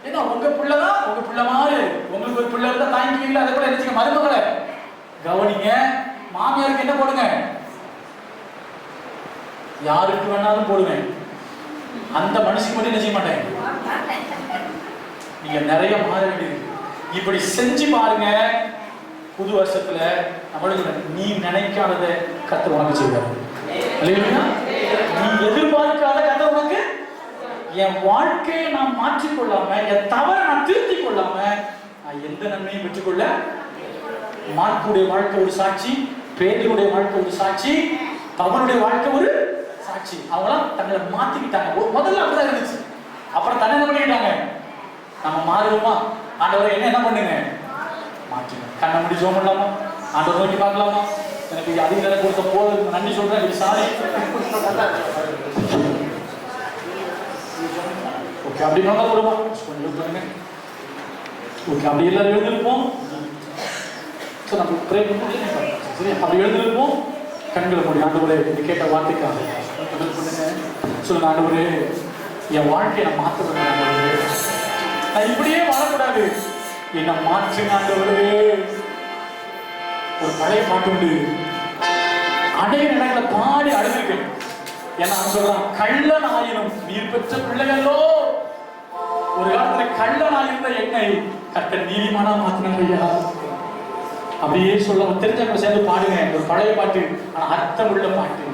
ஏன்னா உங்க பிள்ளைதான், உங்க பிள்ளை மாதிரி உங்களுக்கு ஒரு பிள்ளை இருந்தா தாங்கிக்குவீங்களா, அதே போல என்ன செய்யுங்க, மருமகளை கவனிங்க. மாமியாருக்கு என்ன போடுங்க, யாருக்கு வேணாலும் போடுவேன், அந்த மனுஷன் மட்டும் என்ன செய்ய மாட்டேன். நீங்க நிறைய மாற வேண்டியது. இப்படி செஞ்சு பாருங்க. புது வருஷத்துல நம்மளுக்கு நீ நினைக்காதத கர்த்தர் உனக்கு செய்வார். இல்லையா? நீ எதிர்பார்க்காத கர்த்தர் உனக்கு. என் வாழ்க்கையை நான் மாற்றிக்கொள்ளாம, என் தவறை நான் திருத்திக் கொள்ளாம நான் எந்த நன்மையும் பெற்றுக்கொள்ள. மார்க்குடைய வாழ்க்கை ஒரு சாட்சி, பேதுருடைய வாழ்க்கை ஒரு சாட்சி, பவுலுடைய வாழ்க்கை ஒரு சாட்சி. அவங்களாம் தங்களை மாத்திக்கிட்டாங்க. முதல்ல அப்படிதான் இருந்துச்சு. அப்புறம் தன்னை என்ன பண்ணிக்கிட்டாங்க, நம்ம மாறுவோமா, ஆண்டவரை என்ன பண்ணுங்க, மாற்றுங்க. கண்ணை முடி ஜெபம் பண்ணலாமா, ஆண்டவரை நோக்கி பார்க்கலாமா, எனக்கு அதிக நேரம் கொடுத்த போது நன்றி சொல்றேன், இது சாரி. ஓகே, அப்படி நல்லா போடுமா, கொஞ்சம் பண்ணுங்க. ஓகே, அப்படி எல்லாரும் எழுந்திருப்போம். நம்ம ப்ரே பண்ணி சரி, அப்படி எழுந்திருப்போம். கண்களை மூடி ஆண்டவரே இது கேட்ட வார்த்தைக்காக பண்ணுங்க. சொல்லுங்க, ஆண்டவரே என் வாழ்க்கையை நான் மாற்ற வேண்டும், நான் இப்படியே வாழக்கூடாது, என்ன மாற்றுங்க ஆண்டவரே. ஒரு பழைய பாட்டு உண்டு, அநேக நிலைகளை பாடி அழுதுருக்கேன். ஏன்னா சொல்றான், கள்ளன் ஆயினும் நீர் பெற்ற பிள்ளைகளோ. ஒரு காலத்துல கள்ளன் ஆயிருந்த என்னை கர்த்தர் நீதிமானா மாத்தினாங்க ஐயா. அப்படியே சொல்ல தெரிஞ்சவங்க சேர்ந்து பாடுங்க. ஒரு பழைய பாட்டு, ஆனா அர்த்தம் உள்ள பாட்டு.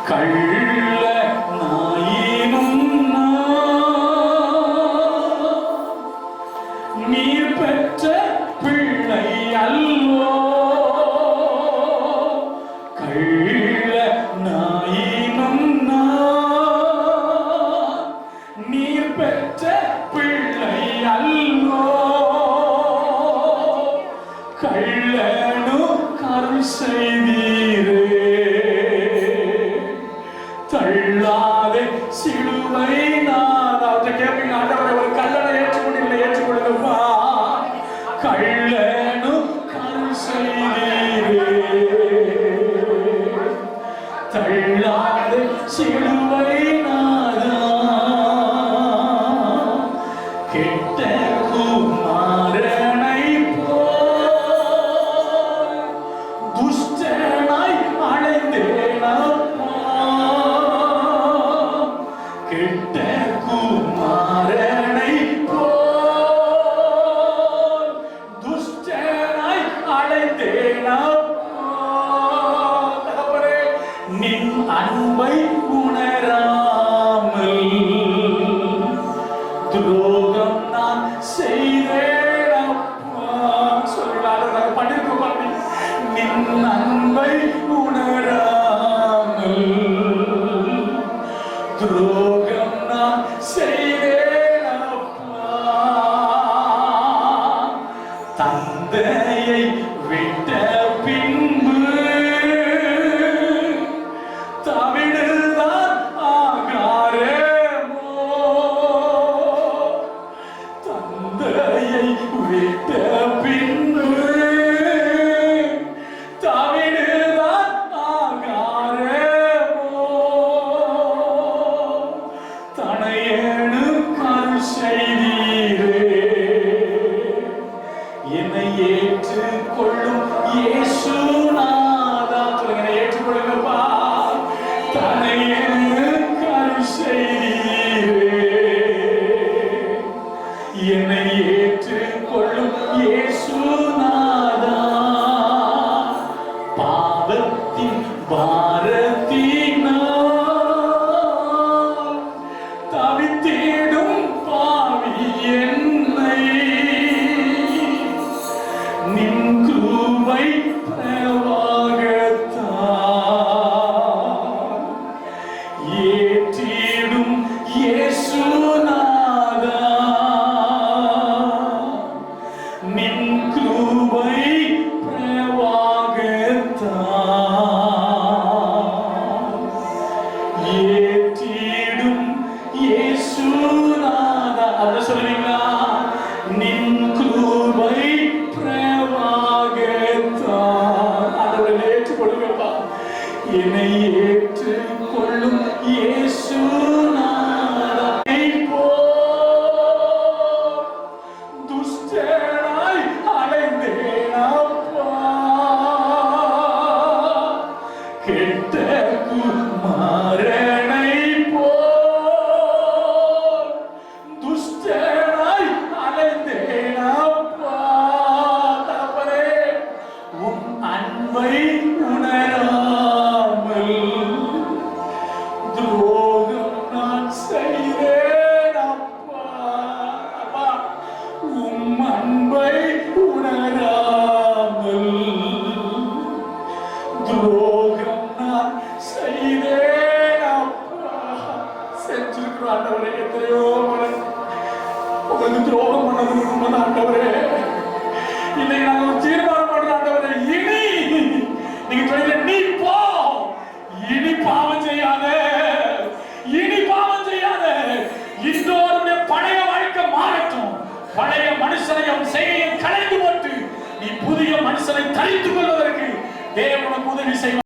கள்ள நாயினும் நீர் பெற்ற பிள்ளை அல்லோ. கள்ள நாயினும் நீர் பெற்ற பிள்ளை அல்லோ. கள்ளனு கருள் செய்தீரே, தள்ளாதே சிலுவை நாதா. கேட்பீங்க, ஆண்டவரே ஒரு கல்லனை ஏற்றுக்கொண்டு ஏற்றுக்கொள்ளுங்கப்பா. கள்ளனு கருள் செய்தீரே, தள்ளாதே சிலுவை நாதா. கெட்ட குமாரனை துஷ்டனாய் அழைந்தேனப்பா. கெட்ட குமாரனை துஷ்டனாய் அழைந்தேனப்பா. தகப்பனே, நின் அன்பை உணராமல் துரோகம் நான் செய்தேனப்பா. சொல்றாங்க, பண்ணிருக்கோம். நின் அன்பை உணராமல் துரோகம் நான் செய்தேனப்பா. தந்தையை விட்ட பின்பு தவிடுதான் ஆகாரமோ. தந்தையை விட்ட பின்பு தவிடுதான் ஆகாரமோ. தனையேனு கருள் செய்தீரே, என்னை ஏற்றுக்கொள்ளும் இயேசுநாதா. சொல்லுங்க, என்னை ஏற்றுக்கொள்ளுங்கப்பா. தனையேனு கருள் செய்தீரே, என்னை ஏற்றுக்கொள்ளும் இயேசுநாதா. பாவத்தின் பாரத்தினால் தவித்திடும் பாவி என்னை நின் கிருபை என்னை ஏற்றுக்கொள்ளும் இயேசுநாதனை போல் துஷ்டனாய் அலைந்தேனப்பா. கெட்ட குமாரனை போல் துஷ்டனாய் அலைந்தேனப்பா. தகப்பனே, உம் அன்பை உணராமல் துரோகம் நான் செய்தேன் அப்பா. அப்பா, உம் அன்பை உணராமல் துரோகம் நான் செய்தேன் அப்பா. செஞ்சிருக்கிற ஆண்டவரே, எத்தனையோ முறை உங்களுக்கு துரோகம் பண்ணது உண்மைதான் ஆண்டவரே. இன்னைக்கு நாங்க ஒரு தீர்மானம் பண்றோம் ஆண்டவரே, இனி நீங்க சொல்லுங்க, நீ போ, இனி பாவம் செய்யாத, இனி பாவம் செய்யாத. இன்னொருடைய பழைய வாழ்க்கை மாறட்டும். பழைய மனுஷனை அவன் செய்கையை கலைந்து போட்டு நீ புதிய மனுஷனை தரித்துக் கொள்வதற்கு தேவன் உனக்கு உதவி செய்வார்.